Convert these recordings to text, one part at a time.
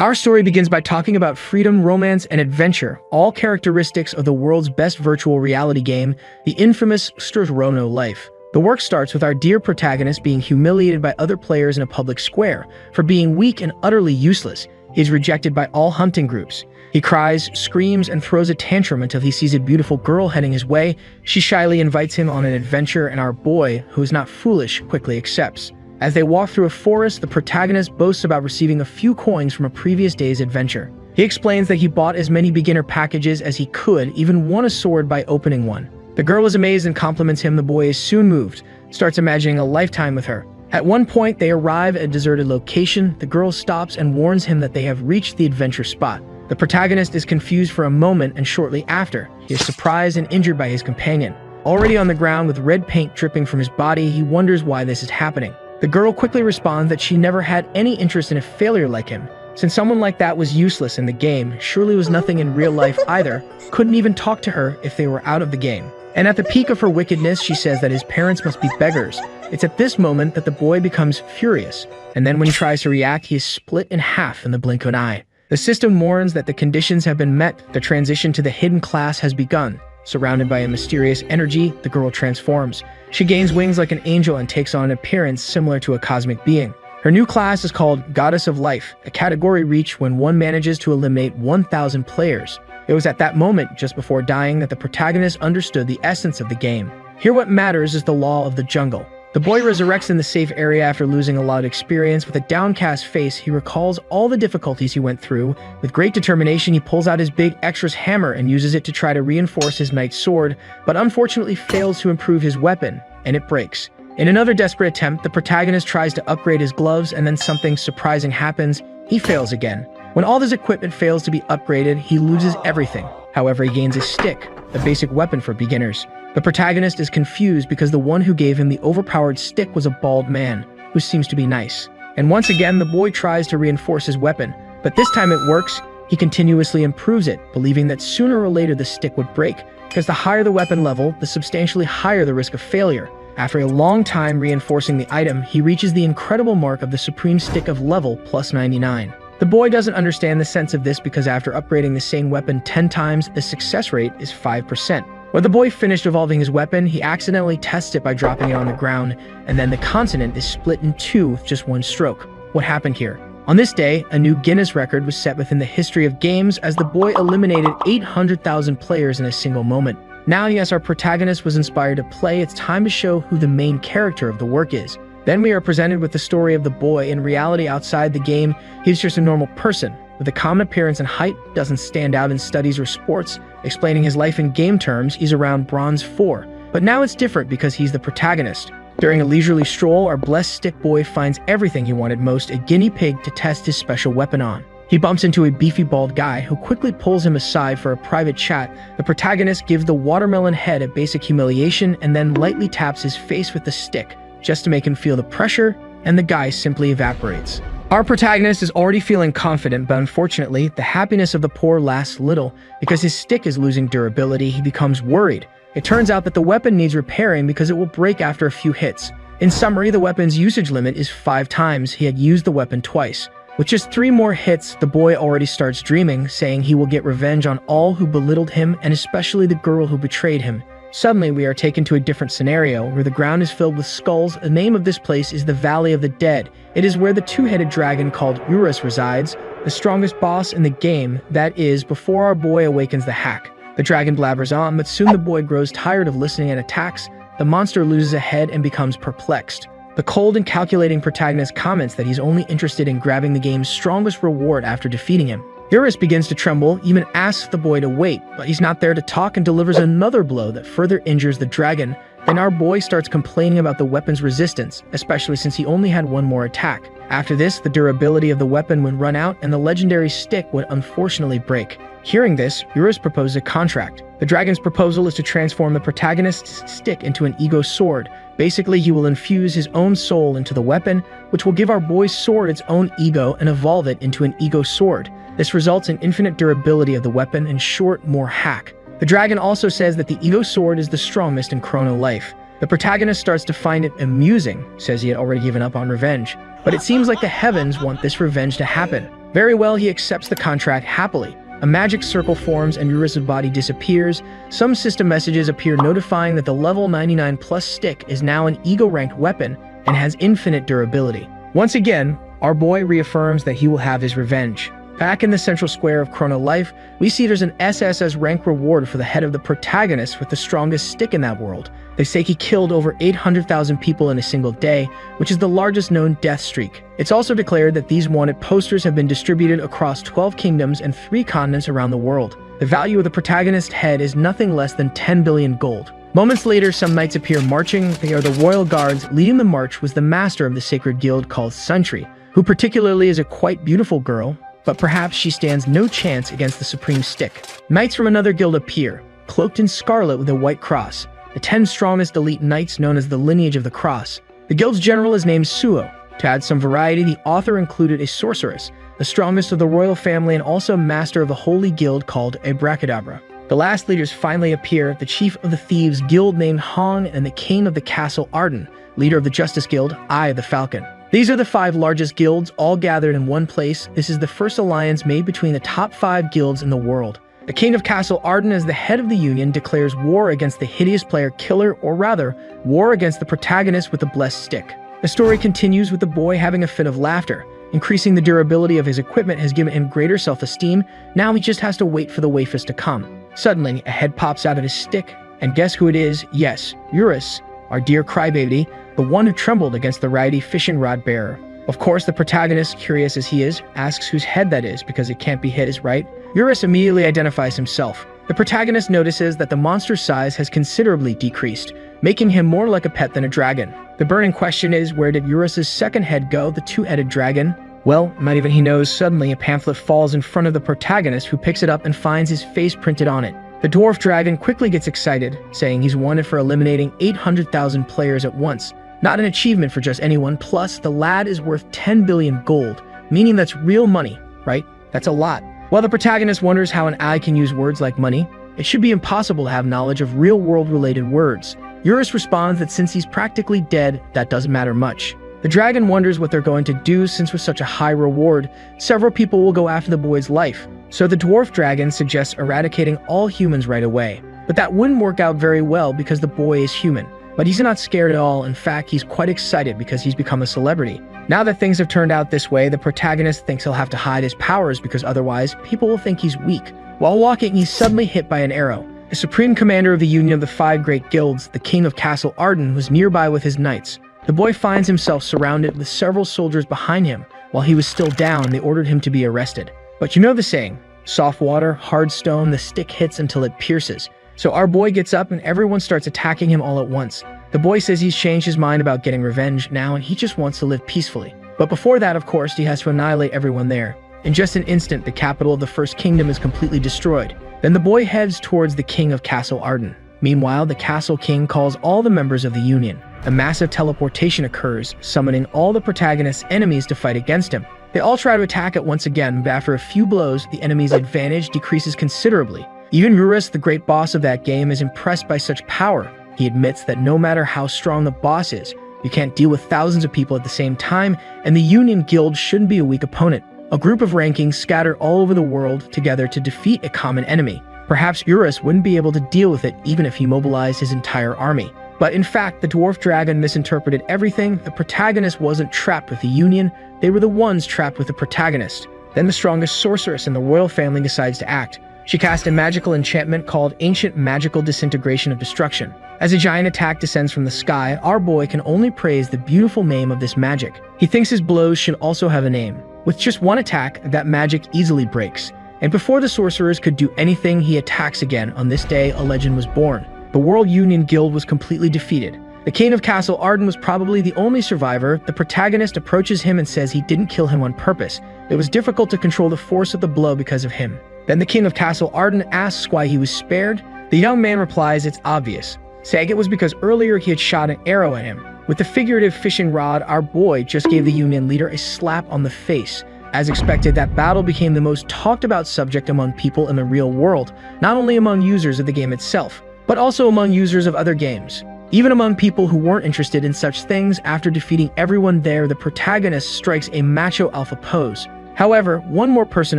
Our story begins by talking about freedom, romance, and adventure, all characteristics of the world's best virtual reality game, the infamous Rono Life. The work starts with our dear protagonist being humiliated by other players in a public square. For being weak and utterly useless, he is rejected by all hunting groups. He cries, screams, and throws a tantrum until he sees a beautiful girl heading his way. She shyly invites him on an adventure, and our boy, who is not foolish, quickly accepts. As they walk through a forest, the protagonist boasts about receiving a few coins from a previous day's adventure. He explains that he bought as many beginner packages as he could, even won a sword by opening one. The girl is amazed and compliments him. The boy is soon moved, starts imagining a lifetime with her. At one point, they arrive at a deserted location. The girl stops and warns him that they have reached the adventure spot. The protagonist is confused for a moment, and shortly after, he is surprised and injured by his companion. Already on the ground with red paint dripping from his body, he wonders why this is happening. The girl quickly responds that she never had any interest in a failure like him. Since someone like that was useless in the game, surely was nothing in real life either, couldn't even talk to her if they were out of the game. And at the peak of her wickedness, she says that his parents must be beggars. It's at this moment that the boy becomes furious, and then when he tries to react, he is split in half in the blink of an eye. The system warns that the conditions have been met. The transition to the hidden class has begun. Surrounded by a mysterious energy, the girl transforms. She gains wings like an angel and takes on an appearance similar to a cosmic being. Her new class is called Goddess of Life, a category reached when one manages to eliminate 1,000 players. It was at that moment, just before dying, that the protagonist understood the essence of the game. Here what matters is the law of the jungle. The boy resurrects in the safe area after losing a lot of experience. With a downcast face, he recalls all the difficulties he went through. With great determination, he pulls out his big extras hammer and uses it to try to reinforce his knight's sword, but unfortunately fails to improve his weapon, and it breaks. In another desperate attempt, the protagonist tries to upgrade his gloves, and then something surprising happens. He fails again. When all his equipment fails to be upgraded, he loses everything. However, he gains a stick, the basic weapon for beginners. The protagonist is confused because the one who gave him the overpowered stick was a bald man, who seems to be nice. And once again, the boy tries to reinforce his weapon, but this time it works. He continuously improves it, believing that sooner or later the stick would break, because the higher the weapon level, the substantially higher the risk of failure. After a long time reinforcing the item, he reaches the incredible mark of the supreme stick of level plus 99. The boy doesn't understand the sense of this because after upgrading the same weapon 10 times, the success rate is 5%. When the boy finished evolving his weapon, he accidentally tests it by dropping it on the ground, and then the continent is split in two with just one stroke. What happened here? On this day, a new Guinness record was set within the history of games as the boy eliminated 800,000 players in a single moment. Now, yes, our protagonist was inspired to play. It's time to show who the main character of the work is. Then we are presented with the story of the boy. In reality, outside the game, he's just a normal person. With a common appearance and height, doesn't stand out in studies or sports. Explaining his life in game terms, he's around bronze 4. But now it's different because he's the protagonist. During a leisurely stroll, our blessed stick boy finds everything he wanted most, a guinea pig to test his special weapon on. He bumps into a beefy bald guy who quickly pulls him aside for a private chat. The protagonist gives the watermelon head a basic humiliation and then lightly taps his face with the stick, just to make him feel the pressure, and the guy simply evaporates. Our protagonist is already feeling confident, but unfortunately, the happiness of the poor lasts little. Because his stick is losing durability, he becomes worried. It turns out that the weapon needs repairing because it will break after a few hits. In summary, the weapon's usage limit is 5 times. He had used the weapon twice. With just 3 more hits, the boy already starts dreaming, saying he will get revenge on all who belittled him and especially the girl who betrayed him. Suddenly, we are taken to a different scenario where the ground is filled with skulls. The name of this place is the Valley of the Dead. It is where the two-headed dragon called Urus resides, the strongest boss in the game, that is, before our boy awakens the hack. The dragon blabbers on, but soon the boy grows tired of listening and attacks. The monster loses a head and becomes perplexed. The cold and calculating protagonist comments that he's only interested in grabbing the game's strongest reward after defeating him. Urus begins to tremble, even asks the boy to wait, but he's not there to talk and delivers another blow that further injures the dragon. Then our boy starts complaining about the weapon's resistance, especially since he only had 1 more attack. After this, the durability of the weapon would run out and the legendary stick would unfortunately break. Hearing this, Urus proposes a contract. The dragon's proposal is to transform the protagonist's stick into an ego sword. Basically, he will infuse his own soul into the weapon, which will give our boy's sword its own ego and evolve it into an ego sword. This results in infinite durability of the weapon and short, more hack. The dragon also says that the ego sword is the strongest in Chrono Life. The protagonist starts to find it amusing, says he had already given up on revenge. But it seems like the heavens want this revenge to happen. Very well, he accepts the contract happily. A magic circle forms and Eurus' body disappears. Some system messages appear notifying that the level 99 plus stick is now an ego-ranked weapon and has infinite durability. Once again, our boy reaffirms that he will have his revenge. Back in the central square of Chrono Life, we see there's an SSS rank reward for the head of the protagonist with the strongest stick in that world. They say he killed over 800,000 people in a single day, which is the largest known death streak. It's also declared that these wanted posters have been distributed across 12 kingdoms and 3 continents around the world. The value of the protagonist's head is nothing less than 10 billion gold. Moments later, some knights appear marching. They are the royal guards. Leading the march was the master of the sacred guild called Suntree, who particularly is a quite beautiful girl, but perhaps she stands no chance against the supreme stick. Knights from another guild appear, cloaked in scarlet with a white cross. The 10 strongest elite knights known as the Lineage of the Cross. The guild's general is named Suo. To add some variety, the author included a sorceress, the strongest of the royal family and also master of the holy guild called Abracadabra. The last leaders finally appear, the chief of the thieves guild named Hong and the king of the castle Arden, leader of the justice guild, Eye of the Falcon. These are the 5 largest guilds, all gathered in one place. This is the first alliance made between the top 5 guilds in the world. The king of Castle Arden, as the head of the union, declares war against the hideous player killer, or rather, war against the protagonist with the blessed stick. The story continues with the boy having a fit of laughter. Increasing the durability of his equipment has given him greater self-esteem. Now he just has to wait for the wafers to come. Suddenly, a head pops out of his stick, and guess who it is? Yes, Eurus, our dear crybaby, the one who trembled against the righty fishing rod bearer. Of course, the protagonist, curious as he is, asks whose head that is because it can't be his, right? Eurus immediately identifies himself. The protagonist notices that the monster's size has considerably decreased, making him more like a pet than a dragon. The burning question is, where did Eurus' second head go, the 2-headed dragon? Well, not even he knows. Suddenly, a pamphlet falls in front of the protagonist, who picks it up and finds his face printed on it. The dwarf dragon quickly gets excited, saying he's wanted for eliminating 800,000 players at once. Not an achievement for just anyone, plus the lad is worth 10 billion gold, meaning that's real money, right? That's a lot. While the protagonist wonders how an ally can use words like money, it should be impossible to have knowledge of real-world related words. Eurus responds that since he's practically dead, that doesn't matter much. The dragon wonders what they're going to do since with such a high reward, several people will go after the boy's life. So the dwarf dragon suggests eradicating all humans right away. But that wouldn't work out very well because the boy is human. But he's not scared at all. In fact, he's quite excited because he's become a celebrity. Now that things have turned out this way, the protagonist thinks he'll have to hide his powers because otherwise people will think he's weak. While walking, he's suddenly hit by an arrow. The supreme commander of the Union of the 5 Great Guilds, the king of Castle Arden, was nearby with his knights. The boy finds himself surrounded with several soldiers behind him. While he was still down, they ordered him to be arrested. But you know the saying, soft water, hard stone, the stick hits until it pierces. So our boy gets up and everyone starts attacking him all at once. The boy says he's changed his mind about getting revenge now and he just wants to live peacefully. But before that, of course, he has to annihilate everyone there. In just an instant, the capital of the first kingdom is completely destroyed. Then the boy heads towards the king of Castle Arden. Meanwhile, the castle king calls all the members of the Union. A massive teleportation occurs, summoning all the protagonist's enemies to fight against him. They all try to attack it once again, but after a few blows, the enemy's advantage decreases considerably. Even Eurus, the great boss of that game, is impressed by such power. He admits that no matter how strong the boss is, you can't deal with thousands of people at the same time, and the Union Guild shouldn't be a weak opponent. A group of rankings scattered all over the world together to defeat a common enemy. Perhaps Eurus wouldn't be able to deal with it even if he mobilized his entire army. But in fact, the dwarf dragon misinterpreted everything. The protagonist wasn't trapped with the Union, they were the ones trapped with the protagonist. Then the strongest sorceress in the royal family decides to act. She cast a magical enchantment called Ancient Magical Disintegration of Destruction. As a giant attack descends from the sky, our boy can only praise the beautiful name of this magic. He thinks his blows should also have a name. With just one attack, that magic easily breaks. And before the sorcerers could do anything, he attacks again. On this day, a legend was born. The World Union Guild was completely defeated. The king of Castle Arden was probably the only survivor. The protagonist approaches him and says he didn't kill him on purpose. It was difficult to control the force of the blow because of him. Then the king of Castle Arden asks why he was spared. The young man replies it's obvious, saying it was because earlier he had shot an arrow at him. With the figurative fishing rod, our boy just gave the Union leader a slap on the face. As expected, that battle became the most talked about subject among people in the real world, not only among users of the game itself, but also among users of other games. Even among people who weren't interested in such things, after defeating everyone there, the protagonist strikes a macho alpha pose. However, one more person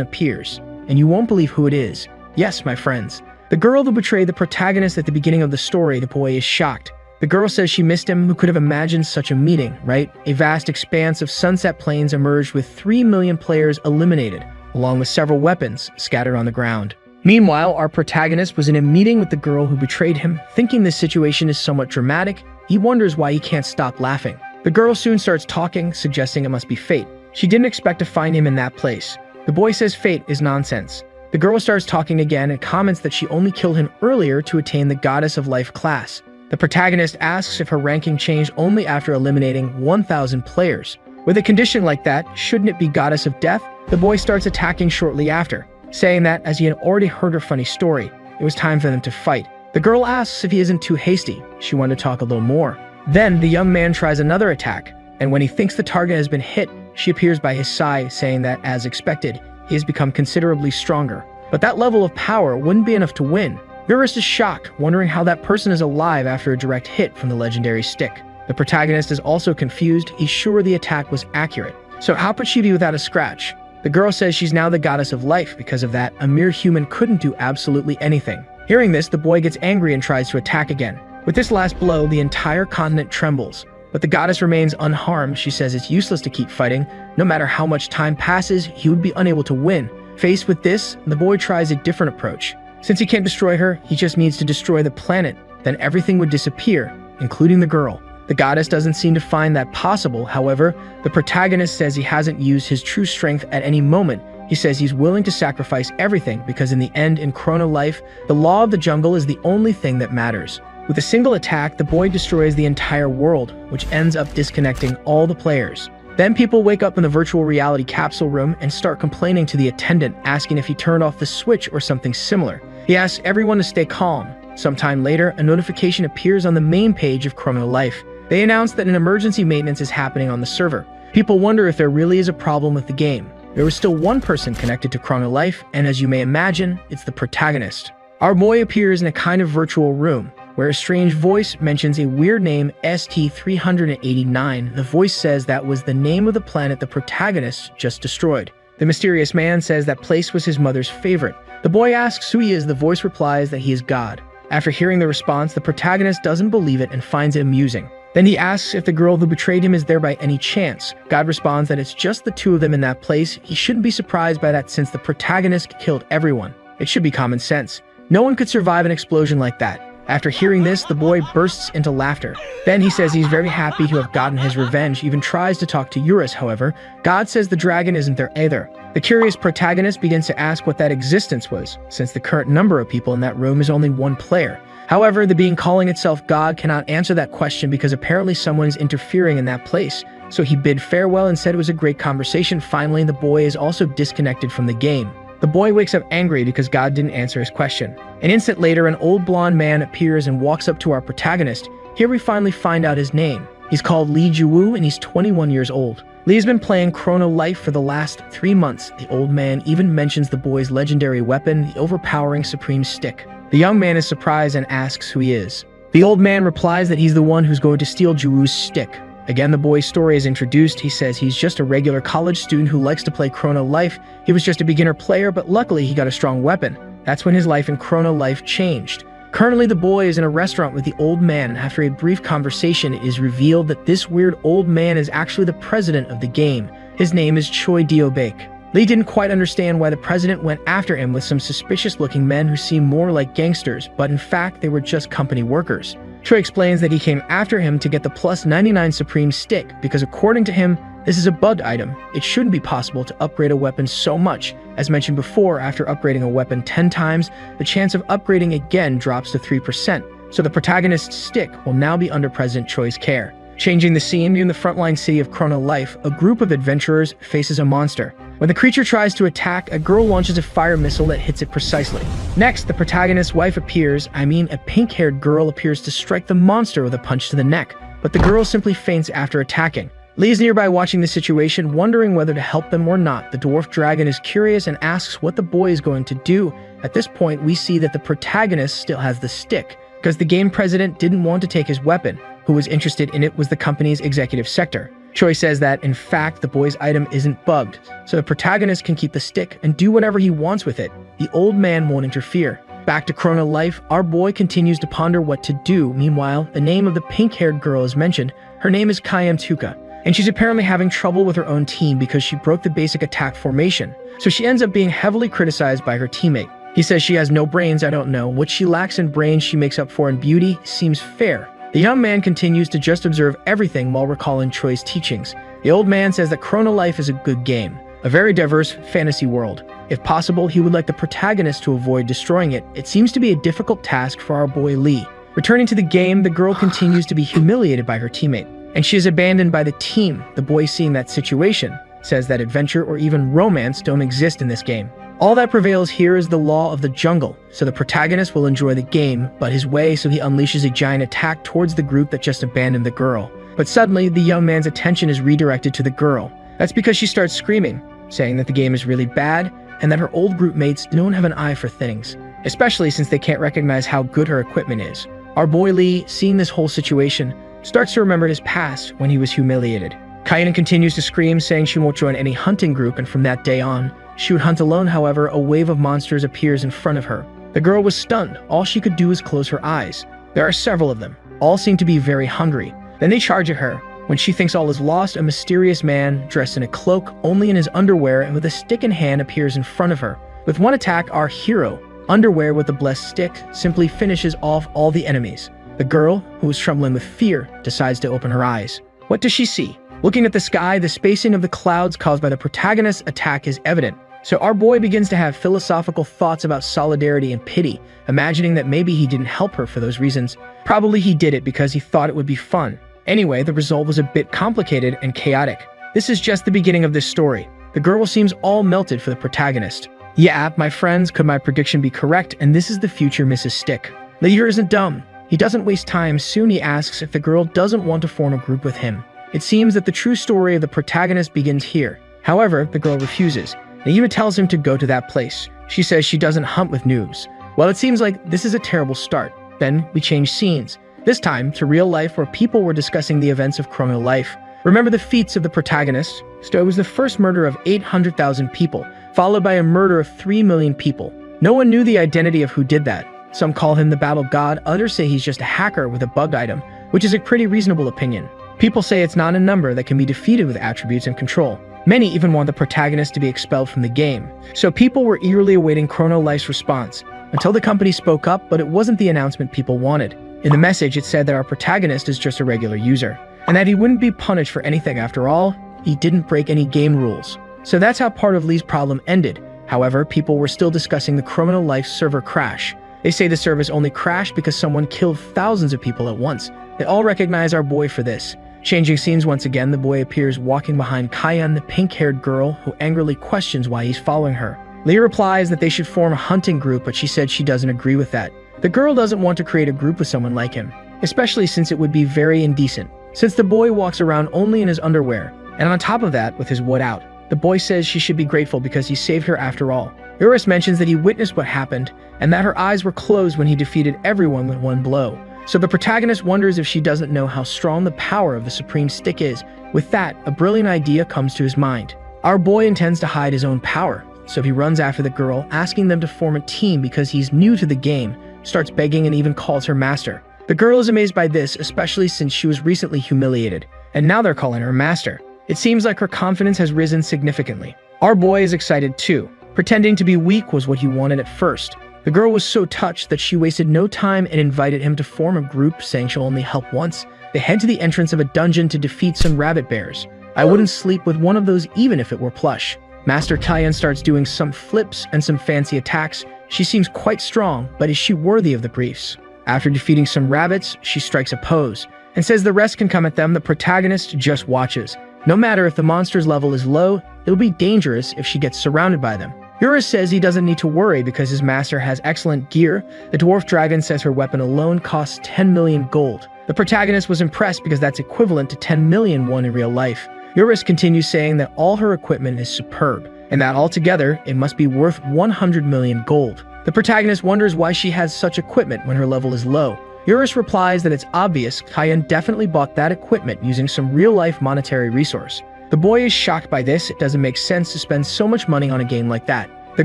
appears, and you won't believe who it is. Yes, my friends. The girl who betrayed the protagonist at the beginning of the story. The boy is shocked. The girl says she missed him. Who could have imagined such a meeting, right? A vast expanse of sunset plains emerged with 3 million players eliminated, along with several weapons scattered on the ground. Meanwhile, our protagonist was in a meeting with the girl who betrayed him. Thinking this situation is somewhat dramatic, he wonders why he can't stop laughing. The girl soon starts talking, suggesting it must be fate. She didn't expect to find him in that place. The boy says fate is nonsense. The girl starts talking again and comments that she only killed him earlier to attain the Goddess of Life class. The protagonist asks if her ranking changed only after eliminating 1,000 players. With a condition like that, shouldn't it be Goddess of Death? The boy starts attacking shortly after, saying that as he had already heard her funny story, it was time for them to fight. The girl asks if he isn't too hasty. She wanted to talk a little more. Then the young man tries another attack, and when he thinks the target has been hit, she appears by his side, saying that, as expected, he has become considerably stronger. But that level of power wouldn't be enough to win. Beerus is shocked, wondering how that person is alive after a direct hit from the legendary stick. The protagonist is also confused. He's sure the attack was accurate. So how could she be without a scratch? The girl says she's now the Goddess of Life. Because of that, a mere human couldn't do absolutely anything. Hearing this, the boy gets angry and tries to attack again. With this last blow, the entire continent trembles. But the goddess remains unharmed. She says it's useless to keep fighting. No matter how much time passes, he would be unable to win. Faced with this, the boy tries a different approach. Since he can't destroy her, he just needs to destroy the planet. Then everything would disappear, including the girl. The goddess doesn't seem to find that possible. However, the protagonist says he hasn't used his true strength at any moment. He says he's willing to sacrifice everything because in the end, in Chrono Life, the law of the jungle is the only thing that matters. With a single attack, the boy destroys the entire world, which ends up disconnecting all the players. Then people wake up in the virtual reality capsule room and start complaining to the attendant, asking if he turned off the switch or something similar. He asks everyone to stay calm. Sometime later, a notification appears on the main page of Chrono Life. They announce that an emergency maintenance is happening on the server. People wonder if there really is a problem with the game. There was still one person connected to Chrono Life, and as you may imagine, it's the protagonist. Our boy appears in a kind of virtual room, where a strange voice mentions a weird name, ST-389. The voice says that was the name of the planet the protagonist just destroyed. The mysterious man says that place was his mother's favorite. The boy asks who he is. The voice replies that he is God. After hearing the response, the protagonist doesn't believe it and finds it amusing. Then he asks if the girl who betrayed him is there by any chance. God responds that it's just the two of them in that place. He shouldn't be surprised by that since the protagonist killed everyone. It should be common sense. No one could survive an explosion like that. After hearing this, the boy bursts into laughter. Then he says he's very happy to have gotten his revenge. He even tries to talk to Eurus, however. God says the dragon isn't there either. The curious protagonist begins to ask what that existence was, since the current number of people in that room is only one player. However, the being calling itself God cannot answer that question because apparently someone is interfering in that place. So he bid farewell and said it was a great conversation. Finally, the boy is also disconnected from the game. The boy wakes up angry because God didn't answer his question. An instant later, an old blonde man appears and walks up to our protagonist. Here we finally find out his name. He's called Lee Jiwoo and he's 21 years old. Lee has been playing Chrono Life for the last 3 months. The old man even mentions the boy's legendary weapon, the overpowering Supreme Stick. The young man is surprised and asks who he is. The old man replies that he's the one who's going to steal Jiwoo's stick. Again, the boy's story is introduced. He says he's just a regular college student who likes to play Chrono Life. He was just a beginner player, but luckily he got a strong weapon. That's when his life in Chrono Life changed. Currently, the boy is in a restaurant with the old man, and after a brief conversation, it is revealed that this weird old man is actually the president of the game. His name is Choi Dio-bake. Lee didn't quite understand why the president went after him with some suspicious-looking men who seemed more like gangsters, but in fact, they were just company workers. Choi explains that he came after him to get the plus 99 Supreme Stick because according to him, this is a bugged item. It shouldn't be possible to upgrade a weapon so much. As mentioned before, after upgrading a weapon 10 times, the chance of upgrading again drops to 3%, so the protagonist's stick will now be under President Choi's care. Changing the scene, in the frontline city of Chrono Life, a group of adventurers faces a monster. When the creature tries to attack, a girl launches a fire missile that hits it precisely. Next, the protagonist's wife appears. A pink-haired girl appears to strike the monster with a punch to the neck, but the girl simply faints after attacking. Lee is nearby watching the situation, wondering whether to help them or not. The dwarf dragon is curious and asks what the boy is going to do. At this point, we see that the protagonist still has the stick, because the game president didn't want to take his weapon. Who was interested in it was the company's executive sector. Choi says that, in fact, the boy's item isn't bugged, so the protagonist can keep the stick and do whatever he wants with it. The old man won't interfere. Back to Chrono Life, our boy continues to ponder what to do. Meanwhile, the name of the pink-haired girl is mentioned. Her name is Kayam Tuka, and she's apparently having trouble with her own team because she broke the basic attack formation, so she ends up being heavily criticized by her teammate. He says she has no brains. I don't know. What she lacks in brains she makes up for in beauty. Seems fair. The young man continues to just observe everything while recalling Choi's teachings. The old man says that Chrono Life is a good game, a very diverse fantasy world. If possible, he would like the protagonist to avoid destroying it. It seems to be a difficult task for our boy Lee. Returning to the game, the girl continues to be humiliated by her teammate, and she is abandoned by the team. The boy, seeing that situation, says that adventure or even romance don't exist in this game. All that prevails here is the law of the jungle, so the protagonist will enjoy the game but his way, so he unleashes a giant attack towards the group that just abandoned the girl. But suddenly, the young man's attention is redirected to the girl. That's because she starts screaming, saying that the game is really bad and that her old group mates don't have an eye for things, especially since they can't recognize how good her equipment is. Our boy Lee, seeing this whole situation, starts to remember his past when he was humiliated. Kaina continues to scream, saying she won't join any hunting group, and from that day on, she would hunt alone. However, a wave of monsters appears in front of her. The girl was stunned. All she could do was close her eyes. There are several of them. All seem to be very hungry. Then they charge at her. When she thinks all is lost, a mysterious man, dressed in a cloak, only in his underwear and with a stick in hand, appears in front of her. With one attack, our hero, underwear with the blessed stick, simply finishes off all the enemies. The girl, who is trembling with fear, decides to open her eyes. What does she see? Looking at the sky, the spacing of the clouds caused by the protagonist's attack is evident. So our boy begins to have philosophical thoughts about solidarity and pity, imagining that maybe he didn't help her for those reasons. Probably he did it because he thought it would be fun. Anyway, the result was a bit complicated and chaotic. This is just the beginning of this story. The girl seems all melted for the protagonist. Yeah, my friends, could my prediction be correct? And this is the future Mrs. Stick. Leader isn't dumb. He doesn't waste time. Soon he asks if the girl doesn't want to form a group with him. It seems that the true story of the protagonist begins here. However, the girl refuses. And even tells him to go to that place. She says she doesn't hunt with noobs. Well, it seems like this is a terrible start. Then we change scenes, this time to real life where people were discussing the events of Chrono Life. Remember the feats of the protagonist? So it was the first murder of 800,000 people, followed by a murder of 3 million people. No one knew the identity of who did that. Some call him the battle god, others say he's just a hacker with a bugged item, which is a pretty reasonable opinion. People say it's not a number that can be defeated with attributes and control. Many even want the protagonist to be expelled from the game. So people were eagerly awaiting Chrono Life's response, until the company spoke up, but it wasn't the announcement people wanted. In the message, it said that our protagonist is just a regular user, and that he wouldn't be punished for anything. After all, he didn't break any game rules. So that's how part of Lee's problem ended. However, people were still discussing the Chrono Life server crash. They say the service only crashed because someone killed thousands of people at once. They all recognize our boy for this. Changing scenes once again, the boy appears walking behind Kayan, the pink-haired girl, who angrily questions why he's following her. Lee replies that they should form a hunting group, but she said she doesn't agree with that. The girl doesn't want to create a group with someone like him, especially since it would be very indecent, since the boy walks around only in his underwear, and on top of that, with his wood out. The boy says she should be grateful because he saved her after all. Eurus mentions that he witnessed what happened, and that her eyes were closed when he defeated everyone with one blow. So the protagonist wonders if she doesn't know how strong the power of the Supreme Stick is. With that, a brilliant idea comes to his mind. Our boy intends to hide his own power, so he runs after the girl, asking them to form a team because he's new to the game, starts begging and even calls her master. The girl is amazed by this, especially since she was recently humiliated, and now they're calling her master. It seems like her confidence has risen significantly. Our boy is excited too. Pretending to be weak was what he wanted at first. The girl was so touched that she wasted no time and invited him to form a group, saying she'll only help once. They head to the entrance of a dungeon to defeat some rabbit bears. I wouldn't sleep with one of those even if it were plush. Master Kayan starts doing some flips and some fancy attacks. She seems quite strong, but is she worthy of the briefs? After defeating some rabbits, she strikes a pose and says the rest can come at them. The protagonist just watches. No matter if the monster's level is low, it'll be dangerous if she gets surrounded by them. Eurus says he doesn't need to worry because his master has excellent gear. The dwarf dragon says her weapon alone costs 10 million gold. The protagonist was impressed because that's equivalent to 10 million won in real life. Eurus continues saying that all her equipment is superb, and that altogether it must be worth 100 million gold. The protagonist wonders why she has such equipment when her level is low. Eurus replies that it's obvious Kyan definitely bought that equipment using some real-life monetary resource. The boy is shocked by this. It doesn't make sense to spend so much money on a game like that. The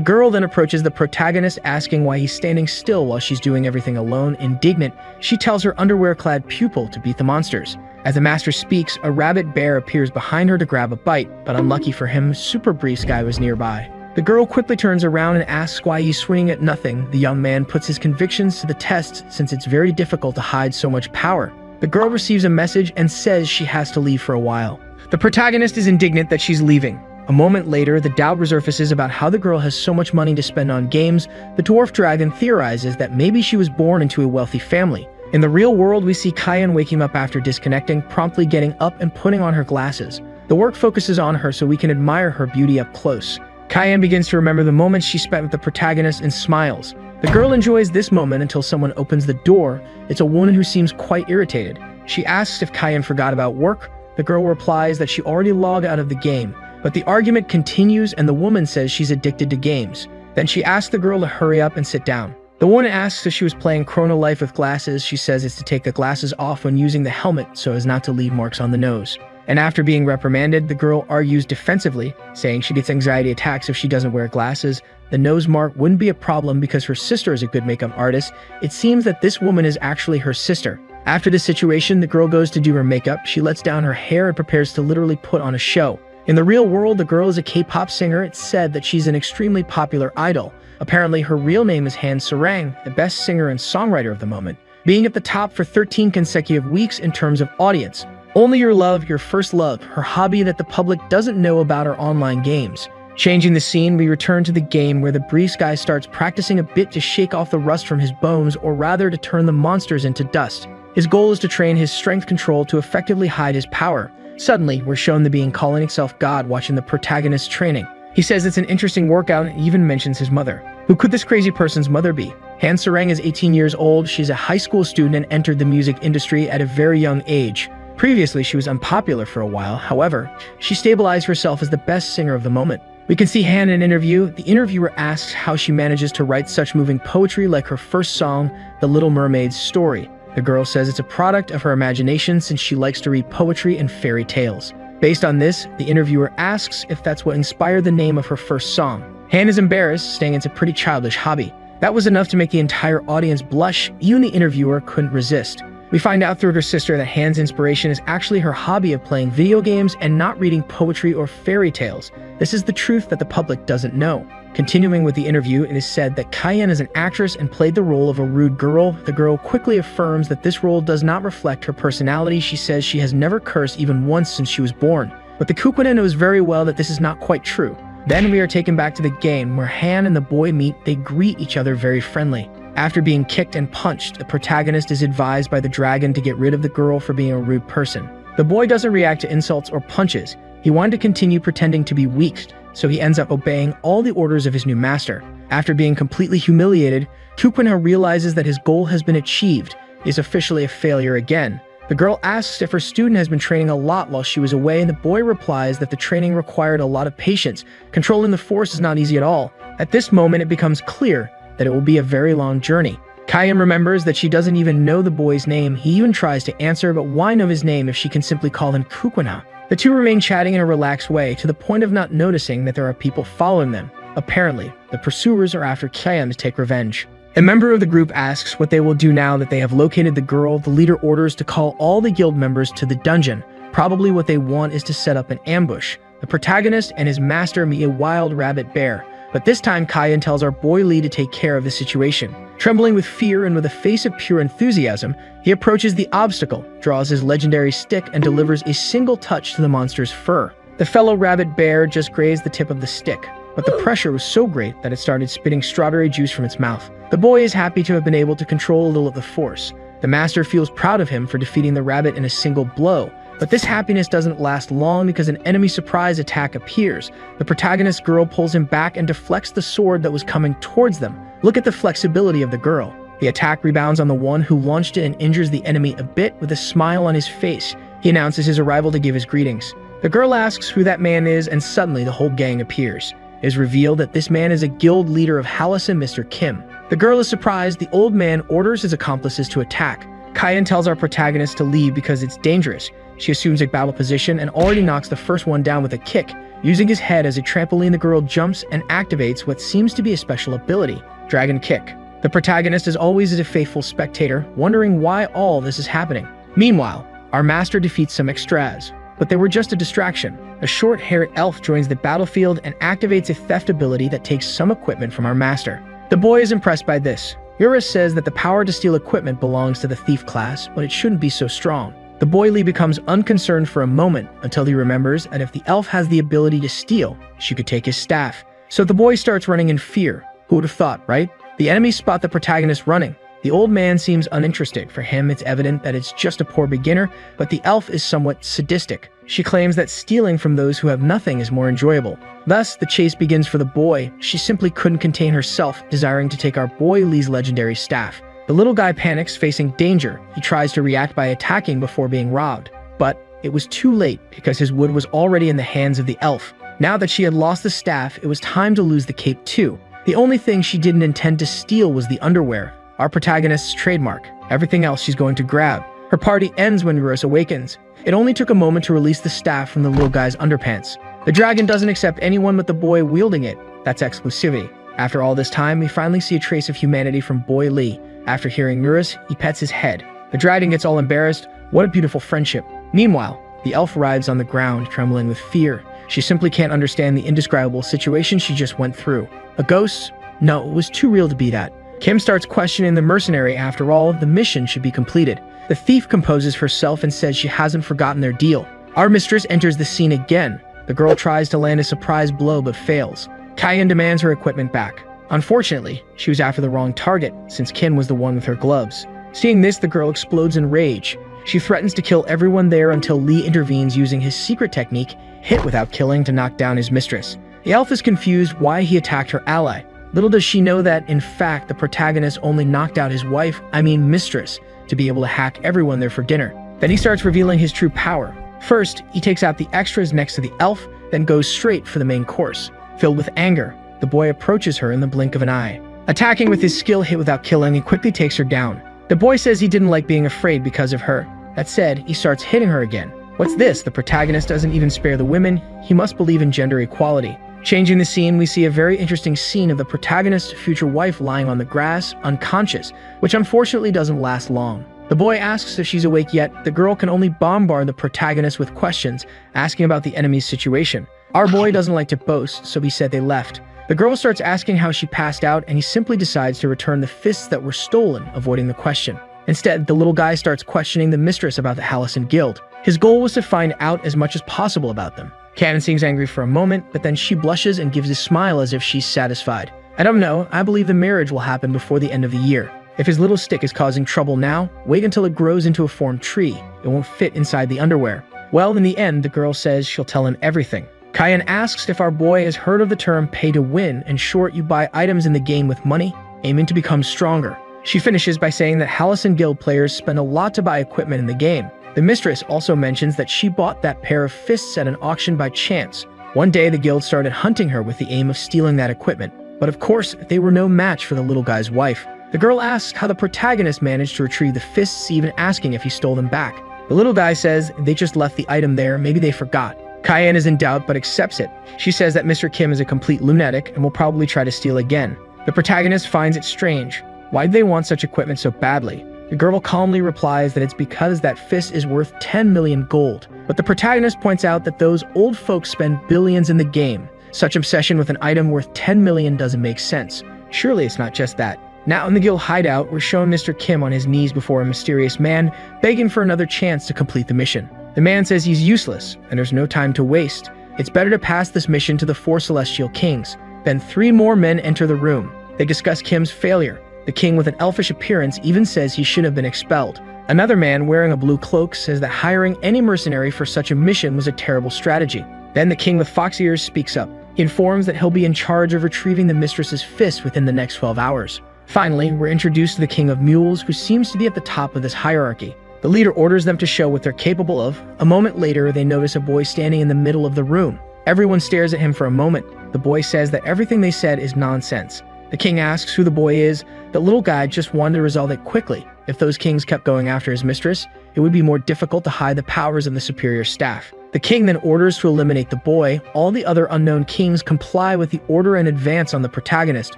girl then approaches the protagonist, asking why he's standing still while she's doing everything alone. Indignant, she tells her underwear-clad pupil to beat the monsters. As the master speaks, a rabbit bear appears behind her to grab a bite, but unlucky for him, Super Briefs guy was nearby. The girl quickly turns around and asks why he's swinging at nothing. The young man puts his convictions to the test since it's very difficult to hide so much power. The girl receives a message and says she has to leave for a while. The protagonist is indignant that she's leaving. A moment later, the doubt resurfaces about how the girl has so much money to spend on games. The dwarf dragon theorizes that maybe she was born into a wealthy family. In the real world, we see Kyan waking up after disconnecting, promptly getting up and putting on her glasses. The work focuses on her so we can admire her beauty up close. Kyan begins to remember the moments she spent with the protagonist and smiles. The girl enjoys this moment until someone opens the door. It's a woman who seems quite irritated. She asks if Kyan forgot about work. The girl replies that she already logged out of the game. But the argument continues and the woman says she's addicted to games. Then she asks the girl to hurry up and sit down. The woman asks if she was playing Chrono Life with glasses. She says it's to take the glasses off when using the helmet so as not to leave marks on the nose. And after being reprimanded, the girl argues defensively, saying she gets anxiety attacks if she doesn't wear glasses. The nose mark wouldn't be a problem because her sister is a good makeup artist. It seems that this woman is actually her sister. After this situation, the girl goes to do her makeup. She lets down her hair and prepares to literally put on a show. In the real world, the girl is a K-pop singer. It's said that she's an extremely popular idol. Apparently, her real name is Han Sarang, the best singer and songwriter of the moment, being at the top for 13 consecutive weeks in terms of audience. Only Your Love, Your First Love, her hobby that the public doesn't know about are online games. Changing the scene, we return to the game where the Briefs guy starts practicing a bit to shake off the rust from his bones, or rather to turn the monsters into dust. His goal is to train his strength control to effectively hide his power. Suddenly, we're shown the being calling himself God watching the protagonist's training. He says it's an interesting workout and even mentions his mother. Who could this crazy person's mother be? Han Sarang is 18 years old. She's a high school student and entered the music industry at a very young age. Previously, she was unpopular for a while. However, she stabilized herself as the best singer of the moment. We can see Han in an interview. The interviewer asks how she manages to write such moving poetry like her first song, The Little Mermaid's Story. The girl says it's a product of her imagination since she likes to read poetry and fairy tales. Based on this, the interviewer asks if that's what inspired the name of her first song. Han is embarrassed, saying it's a pretty childish hobby. That was enough to make the entire audience blush. Even the interviewer couldn't resist. We find out through her sister that Han's inspiration is actually her hobby of playing video games and not reading poetry or fairy tales. This is the truth that the public doesn't know. Continuing with the interview, it is said that Kyan is an actress and played the role of a rude girl. The girl quickly affirms that this role does not reflect her personality. She says she has never cursed even once since she was born. But the Kukwina knows very well that this is not quite true. Then we are taken back to the game where Han and the boy meet. They greet each other very friendly. After being kicked and punched, the protagonist is advised by the dragon to get rid of the girl for being a rude person. The boy doesn't react to insults or punches. He wanted to continue pretending to be weak, so he ends up obeying all the orders of his new master. After being completely humiliated, Kukwina realizes that his goal has been achieved. He is officially a failure again. The girl asks if her student has been training a lot while she was away, and the boy replies that the training required a lot of patience. Controlling the force is not easy at all. At this moment, it becomes clear that it will be a very long journey. Kyan remembers that she doesn't even know the boy's name. He even tries to answer, but why know his name if she can simply call him Kukwina? The two remain chatting in a relaxed way, to the point of not noticing that there are people following them. Apparently, the pursuers are after Kyan to take revenge. A member of the group asks what they will do now that they have located the girl. The leader orders to call all the guild members to the dungeon. Probably what they want is to set up an ambush. The protagonist and his master meet a wild rabbit bear. But this time, Kyan tells our boy Lee to take care of the situation. Trembling with fear and with a face of pure enthusiasm, he approaches the obstacle, draws his legendary stick, and delivers a single touch to the monster's fur. The fellow rabbit bear just grazed the tip of the stick, but the pressure was so great that it started spitting strawberry juice from its mouth. The boy is happy to have been able to control a little of the force. The master feels proud of him for defeating the rabbit in a single blow. But this happiness doesn't last long because an enemy surprise attack appears. The protagonist girl pulls him back and deflects the sword that was coming towards them. Look at the flexibility of the girl. The attack rebounds on the one who launched it and injures the enemy a bit. With a smile on his face, he announces his arrival to give his greetings. The girl asks who that man is, and suddenly the whole gang appears. It is revealed that this man is a guild leader of Hallis and Mr. Kim. The girl is surprised. The old man orders his accomplices to attack. Kyan tells our protagonist to leave because it's dangerous. She assumes a battle position and already knocks the first one down with a kick. Using his head as a trampoline, the girl jumps and activates what seems to be a special ability, Dragon Kick. The protagonist is always a faithful spectator, wondering why all this is happening. Meanwhile, our master defeats some extras, but they were just a distraction. A short-haired elf joins the battlefield and activates a theft ability that takes some equipment from our master. The boy is impressed by this. Eurus says that the power to steal equipment belongs to the thief class, but it shouldn't be so strong. The boy Lee becomes unconcerned for a moment until he remembers that if the elf has the ability to steal, she could take his staff. So the boy starts running in fear. Who would have thought, right? The enemies spot the protagonist running. The old man seems uninterested. For him, it's evident that it's just a poor beginner, but the elf is somewhat sadistic. She claims that stealing from those who have nothing is more enjoyable. Thus, the chase begins for the boy. She simply couldn't contain herself, desiring to take our boy Lee's legendary staff. The little guy panics, facing danger. He tries to react by attacking before being robbed. But it was too late because his wood was already in the hands of the elf. Now that she had lost the staff, it was time to lose the cape too. The only thing she didn't intend to steal was the underwear, our protagonist's trademark. Everything else she's going to grab. Her party ends when Eurus awakens. It only took a moment to release the staff from the little guy's underpants. The dragon doesn't accept anyone but the boy wielding it. That's exclusivity. After all this time, we finally see a trace of humanity from Boy Lee. After hearing Eurus, he pets his head. The dragon gets all embarrassed. What a beautiful friendship. Meanwhile, the elf arrives on the ground, trembling with fear. She simply can't understand the indescribable situation she just went through. A ghost? No, it was too real to be that. Kim starts questioning the mercenary. After all, the mission should be completed. The thief composes herself and says she hasn't forgotten their deal. Our mistress enters the scene again. The girl tries to land a surprise blow but fails. Kyan demands her equipment back. Unfortunately, she was after the wrong target, since Kim was the one with her gloves. Seeing this, the girl explodes in rage. She threatens to kill everyone there until Lee intervenes using his secret technique, hit without killing, to knock down his mistress. The elf is confused why he attacked her ally. Little does she know that, in fact, the protagonist only knocked out his mistress, to be able to hack everyone there for dinner. Then he starts revealing his true power. First, he takes out the extras next to the elf, then goes straight for the main course. Filled with anger, the boy approaches her in the blink of an eye. Attacking with his skill hit without killing, he quickly takes her down. The boy says he didn't like being afraid because of her. That said, he starts hitting her again. What's this? The protagonist doesn't even spare the women. He must believe in gender equality. Changing the scene, we see a very interesting scene of the protagonist's future wife lying on the grass, unconscious, which unfortunately doesn't last long. The boy asks if she's awake yet. The girl can only bombard the protagonist with questions, asking about the enemy's situation. Our boy doesn't like to boast, so he said they left. The girl starts asking how she passed out, and he simply decides to return the fists that were stolen, avoiding the question. Instead, the little guy starts questioning the mistress about the Hallison Guild. His goal was to find out as much as possible about them. Cannon seems angry for a moment, but then she blushes and gives a smile as if she's satisfied. I don't know, I believe the marriage will happen before the end of the year. If his little stick is causing trouble now, wait until it grows into a formed tree. It won't fit inside the underwear. Well, in the end, the girl says she'll tell him everything. Kyan asks if our boy has heard of the term pay to win. In short, you buy items in the game with money, aiming to become stronger. She finishes by saying that Hallison Guild players spend a lot to buy equipment in the game. The mistress also mentions that she bought that pair of fists at an auction by chance. One day, the guild started hunting her with the aim of stealing that equipment. But of course, they were no match for the little guy's wife. The girl asks how the protagonist managed to retrieve the fists, even asking if he stole them back. The little guy says they just left the item there, maybe they forgot. Kyan is in doubt but accepts it. She says that Mr. Kim is a complete lunatic and will probably try to steal again. The protagonist finds it strange. Why'd they want such equipment so badly? The girl calmly replies that it's because that fist is worth 10 million gold. But the protagonist points out that those old folks spend billions in the game. Such obsession with an item worth 10 million doesn't make sense. Surely it's not just that. Now in the guild hideout, we're shown Mr. Kim on his knees before a mysterious man, begging for another chance to complete the mission. The man says he's useless, and there's no time to waste. It's better to pass this mission to the 4 celestial kings. Then 3 more men enter the room. They discuss Kim's failure. The king with an elfish appearance even says he should have been expelled. Another man wearing a blue cloak says that hiring any mercenary for such a mission was a terrible strategy. Then the king with fox ears speaks up. He informs that he'll be in charge of retrieving the mistress's fist within the next 12 hours. Finally, we're introduced to the king of mules, who seems to be at the top of this hierarchy. The leader orders them to show what they're capable of. A moment later, they notice a boy standing in the middle of the room. Everyone stares at him for a moment. The boy says that everything they said is nonsense. The king asks who the boy is. The little guy just wanted to resolve it quickly. If those kings kept going after his mistress, it would be more difficult to hide the powers of the superior staff. The king then orders to eliminate the boy. All the other unknown kings comply with the order and advance on the protagonist,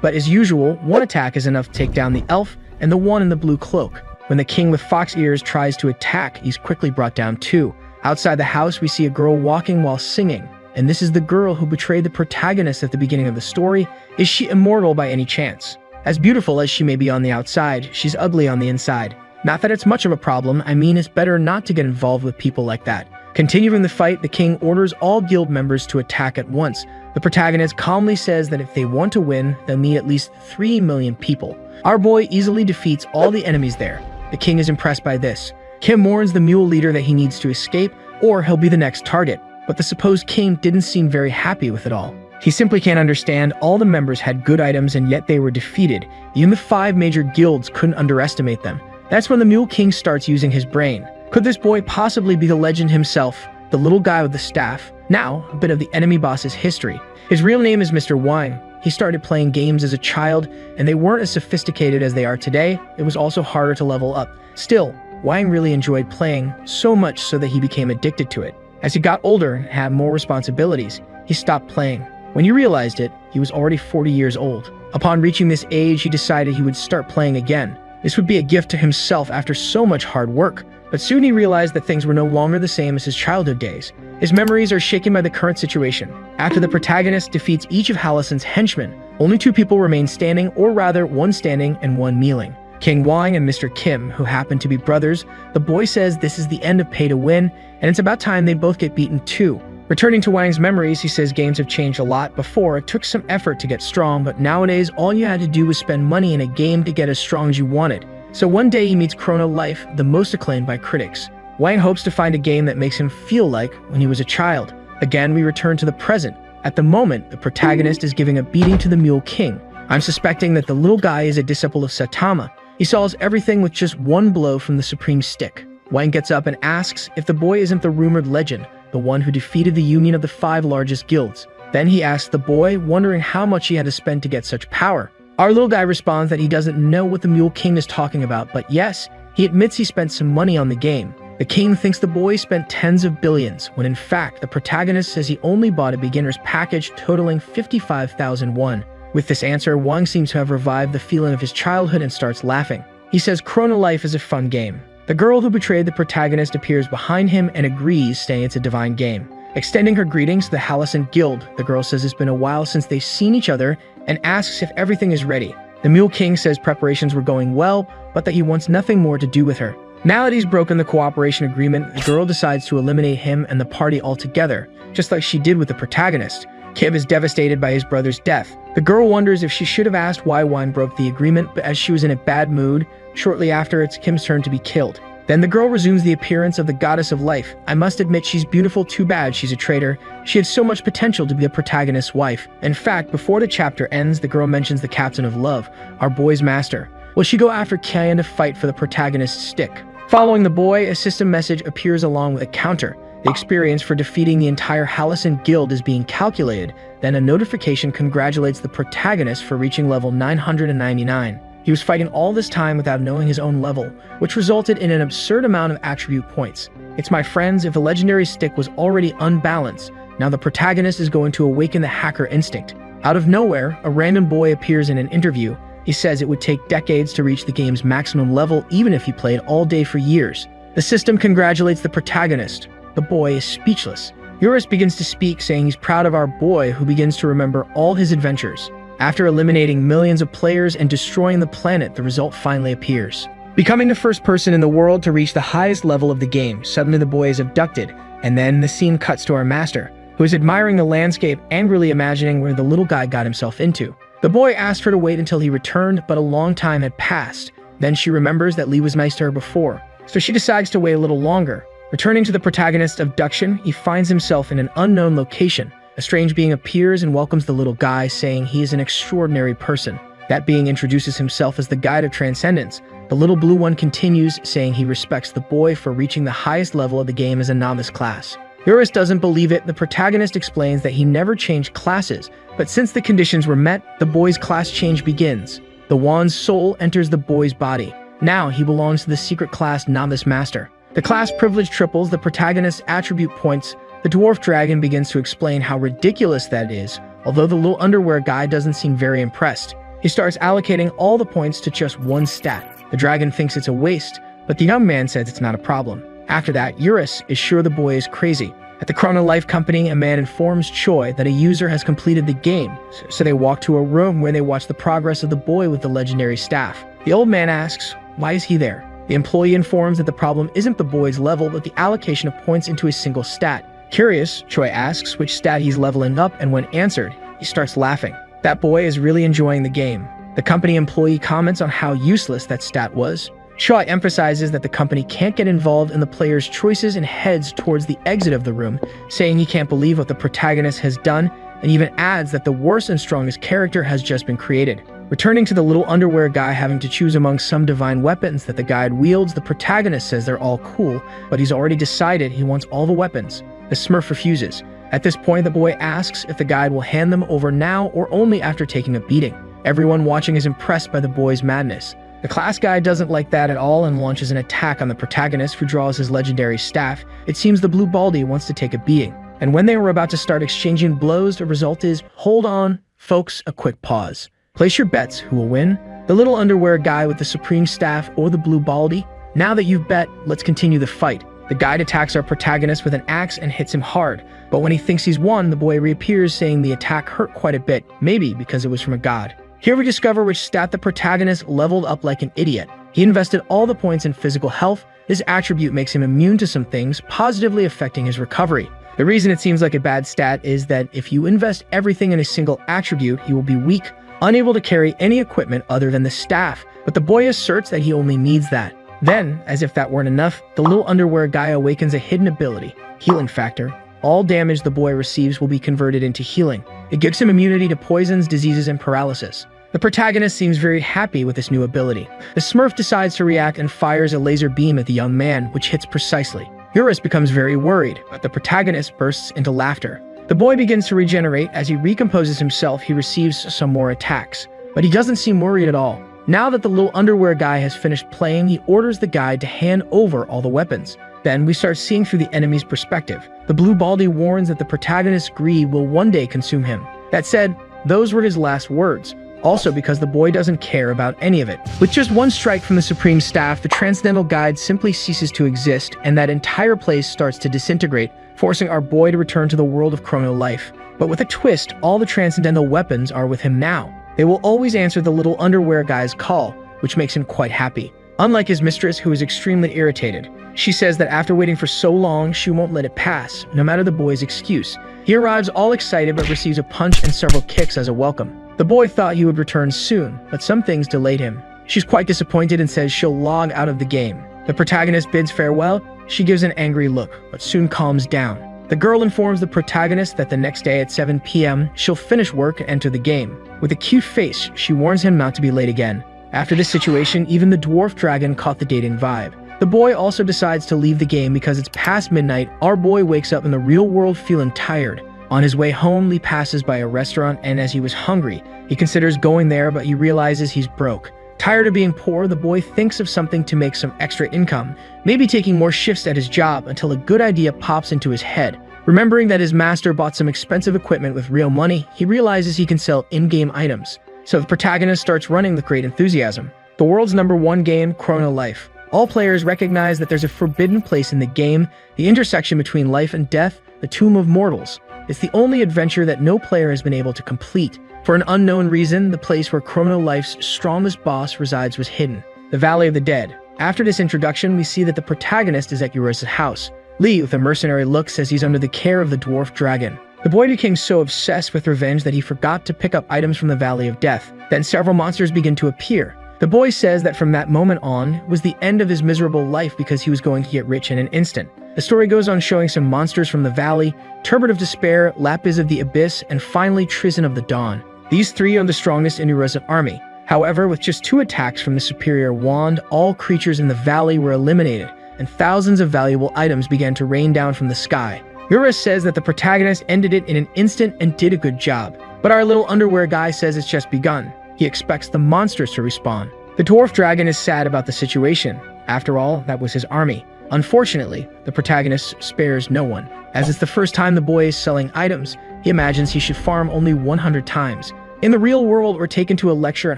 but as usual, one attack is enough to take down the elf and the one in the blue cloak. When the king with fox ears tries to attack, he's quickly brought down too. Outside the house, we see a girl walking while singing, and this is the girl who betrayed the protagonist at the beginning of the story. Is she immortal by any chance? As beautiful as she may be on the outside, she's ugly on the inside. Not that it's much of a problem, I mean it's better not to get involved with people like that. Continuing the fight, the king orders all guild members to attack at once. The protagonist calmly says that if they want to win, they'll need at least 3 million people. Our boy easily defeats all the enemies there. The king is impressed by this. Kim warns the mule leader that he needs to escape, or he'll be the next target. But the supposed king didn't seem very happy with it all. He simply can't understand all the members had good items and yet they were defeated. Even the 5 major guilds couldn't underestimate them. That's when the mule king starts using his brain. Could this boy possibly be the legend himself, the little guy with the staff? Now, a bit of the enemy boss's history. His real name is Mr. Wang. He started playing games as a child, and they weren't as sophisticated as they are today. It was also harder to level up. Still, Wang really enjoyed playing, so much so that he became addicted to it. As he got older and had more responsibilities, he stopped playing. When he realized it, he was already 40 years old. Upon reaching this age, he decided he would start playing again. This would be a gift to himself after so much hard work. But soon he realized that things were no longer the same as his childhood days. His memories are shaken by the current situation. After the protagonist defeats each of Hallison's henchmen, only 2 people remain standing, or rather, 1 standing and 1 kneeling. King Wang and Mr. Kim, who happen to be brothers. The boy says this is the end of pay to win, and it's about time they both get beaten too. Returning to Wang's memories, he says games have changed a lot. Before, it took some effort to get strong, but nowadays all you had to do was spend money in a game to get as strong as you wanted. So one day he meets Chrono Life, the most acclaimed by critics. Wang hopes to find a game that makes him feel like when he was a child. Again, we return to the present. At the moment, the protagonist is giving a beating to the Mule King. I'm suspecting that the little guy is a disciple of Saitama. He solves everything with just 1 blow from the supreme stick. Wang gets up and asks if the boy isn't the rumored legend, the one who defeated the union of the 5 largest guilds. Then he asks the boy, wondering how much he had to spend to get such power. Our little guy responds that he doesn't know what the Mule King is talking about, but yes, he admits he spent some money on the game. The king thinks the boy spent tens of billions, when in fact the protagonist says he only bought a beginner's package totaling 55,000 won. With this answer, Wang seems to have revived the feeling of his childhood and starts laughing. He says Chrono Life is a fun game. The girl who betrayed the protagonist appears behind him and agrees, saying it's a divine game. Extending her greetings to the Hallison Guild, the girl says it's been a while since they've seen each other and asks if everything is ready. The Mule King says preparations were going well, but that he wants nothing more to do with her. Now that he's broken the cooperation agreement, the girl decides to eliminate him and the party altogether, just like she did with the protagonist. Kim is devastated by his brother's death. The girl wonders if she should have asked why Wang broke the agreement, but as she was in a bad mood, shortly after it's Kim's turn to be killed. Then the girl resumes the appearance of the goddess of life. I must admit she's beautiful, too bad she's a traitor. She had so much potential to be the protagonist's wife. In fact, before the chapter ends, the girl mentions the captain of love, our boy's master. Will she go after Kian to fight for the protagonist's stick? Following the boy, a system message appears along with a counter. The experience for defeating the entire Hallison Guild is being calculated. Then a notification congratulates the protagonist for reaching level 999. He was fighting all this time without knowing his own level, which resulted in an absurd amount of attribute points. It's my friends, if the legendary stick was already unbalanced, now the protagonist is going to awaken the hacker instinct. Out of nowhere, a random boy appears in an interview. He says it would take decades to reach the game's maximum level even if he played all day for years. The system congratulates the protagonist. The boy is speechless. Eurus begins to speak, saying he's proud of our boy, who begins to remember all his adventures. After eliminating millions of players and destroying the planet, the result finally appears. Becoming the first person in the world to reach the highest level of the game, suddenly the boy is abducted, and then the scene cuts to our master, who is admiring the landscape, angrily imagining where the little guy got himself into. The boy asked her to wait until he returned, but a long time had passed. Then she remembers that Lee was nice to her before, so she decides to wait a little longer. Returning to the protagonist's abduction, he finds himself in an unknown location. A strange being appears and welcomes the little guy, saying he is an extraordinary person. That being introduces himself as the guide of transcendence. The little blue one continues, saying he respects the boy for reaching the highest level of the game as a novice class. Eurus doesn't believe it. The protagonist explains that he never changed classes, but since the conditions were met, the boy's class change begins. The wand's soul enters the boy's body. Now he belongs to the secret class Novice Master. The class privilege triples the protagonist's attribute points. The dwarf dragon begins to explain how ridiculous that is, although the little underwear guy doesn't seem very impressed. He starts allocating all the points to just one stat. The dragon thinks it's a waste, but the young man says it's not a problem. After that, Eurus is sure the boy is crazy. At the Chrono Life company, a man informs Choi that a user has completed the game, so they walk to a room where they watch the progress of the boy with the legendary staff. The old man asks, why is he there? The employee informs that the problem isn't the boy's level, but the allocation of points into a single stat. Curious, Choi asks which stat he's leveling up, and when answered, he starts laughing. That boy is really enjoying the game. The company employee comments on how useless that stat was. Choi emphasizes that the company can't get involved in the player's choices and heads towards the exit of the room, saying he can't believe what the protagonist has done, and even adds that the worst and strongest character has just been created. Returning to the little underwear guy having to choose among some divine weapons that the guide wields, the protagonist says they're all cool, but he's already decided he wants all the weapons. The Smurf refuses. At this point, the boy asks if the guide will hand them over now or only after taking a beating. Everyone watching is impressed by the boy's madness. The class guy doesn't like that at all and launches an attack on the protagonist, who draws his legendary staff. It seems the blue baldy wants to take a beating. And when they were about to start exchanging blows, the result is, hold on, folks, a quick pause. Place your bets, who will win? The little underwear guy with the supreme staff or the blue baldy? Now that you've bet, let's continue the fight. The guide attacks our protagonist with an axe and hits him hard. But when he thinks he's won, the boy reappears saying the attack hurt quite a bit, maybe because it was from a god. Here we discover which stat the protagonist leveled up like an idiot. He invested all the points in physical health. This attribute makes him immune to some things, positively affecting his recovery. The reason it seems like a bad stat is that if you invest everything in a single attribute, he will be weak, unable to carry any equipment other than the staff, but the boy asserts that he only needs that. Then, as if that weren't enough, the little underwear guy awakens a hidden ability, Healing Factor. All damage the boy receives will be converted into healing. It gives him immunity to poisons, diseases, and paralysis. The protagonist seems very happy with this new ability. The Smurf decides to react and fires a laser beam at the young man, which hits precisely. Eurus becomes very worried, but the protagonist bursts into laughter. The boy begins to regenerate. As he recomposes himself, he receives some more attacks, but he doesn't seem worried at all. Now that the little underwear guy has finished playing, he orders the guide to hand over all the weapons. Then we start seeing through the enemy's perspective. The blue baldy warns that the protagonist's greed will one day consume him. That said, those were his last words. Also because the boy doesn't care about any of it. With just one strike from the Supreme Staff, the Transcendental Guide simply ceases to exist, and that entire place starts to disintegrate, forcing our boy to return to the world of Chrono Life. But with a twist, all the Transcendental weapons are with him now. They will always answer the little underwear guy's call, which makes him quite happy. Unlike his mistress, who is extremely irritated. She says that after waiting for so long, she won't let it pass, no matter the boy's excuse. He arrives all excited but receives a punch and several kicks as a welcome. The boy thought he would return soon, but some things delayed him. She's quite disappointed and says she'll log out of the game. The protagonist bids farewell. She gives an angry look, but soon calms down. The girl informs the protagonist that the next day at 7 p.m., she'll finish work and enter the game. With a cute face, she warns him not to be late again. After this situation, even the dwarf dragon caught the dating vibe. The boy also decides to leave the game because it's past midnight. Our boy wakes up in the real world feeling tired. On his way home, Lee passes by a restaurant, and as he was hungry, he considers going there, but he realizes he's broke. Tired of being poor, the boy thinks of something to make some extra income, maybe taking more shifts at his job, until a good idea pops into his head. Remembering that his master bought some expensive equipment with real money, he realizes he can sell in-game items. So the protagonist starts running with great enthusiasm. The world's #1 game, Chrono Life. All players recognize that there's a forbidden place in the game, the intersection between life and death, the Tomb of Mortals. It's the only adventure that no player has been able to complete. For an unknown reason, the place where Chrono Life's strongest boss resides was hidden, the Valley of the Dead. After this introduction, we see that the protagonist is at Eurus' house. Lee, with a mercenary look, says he's under the care of the dwarf dragon. The boy became so obsessed with revenge that he forgot to pick up items from the Valley of Death. Then several monsters begin to appear. The boy says that from that moment on was the end of his miserable life because he was going to get rich in an instant. The story goes on showing some monsters from the valley, Turbid of Despair, Lapis of the Abyss, and finally Trizon of the Dawn. These three are the strongest in Eurus' army. However, with just 2 attacks from the superior wand, all creatures in the valley were eliminated, and thousands of valuable items began to rain down from the sky. Eurus says that the protagonist ended it in an instant and did a good job. But our little underwear guy says it's just begun. He expects the monsters to respawn. The dwarf dragon is sad about the situation. After all, that was his army. Unfortunately, the protagonist spares no one. As it's the first time the boy is selling items, he imagines he should farm only 100 times. In the real world, we're taken to a lecture at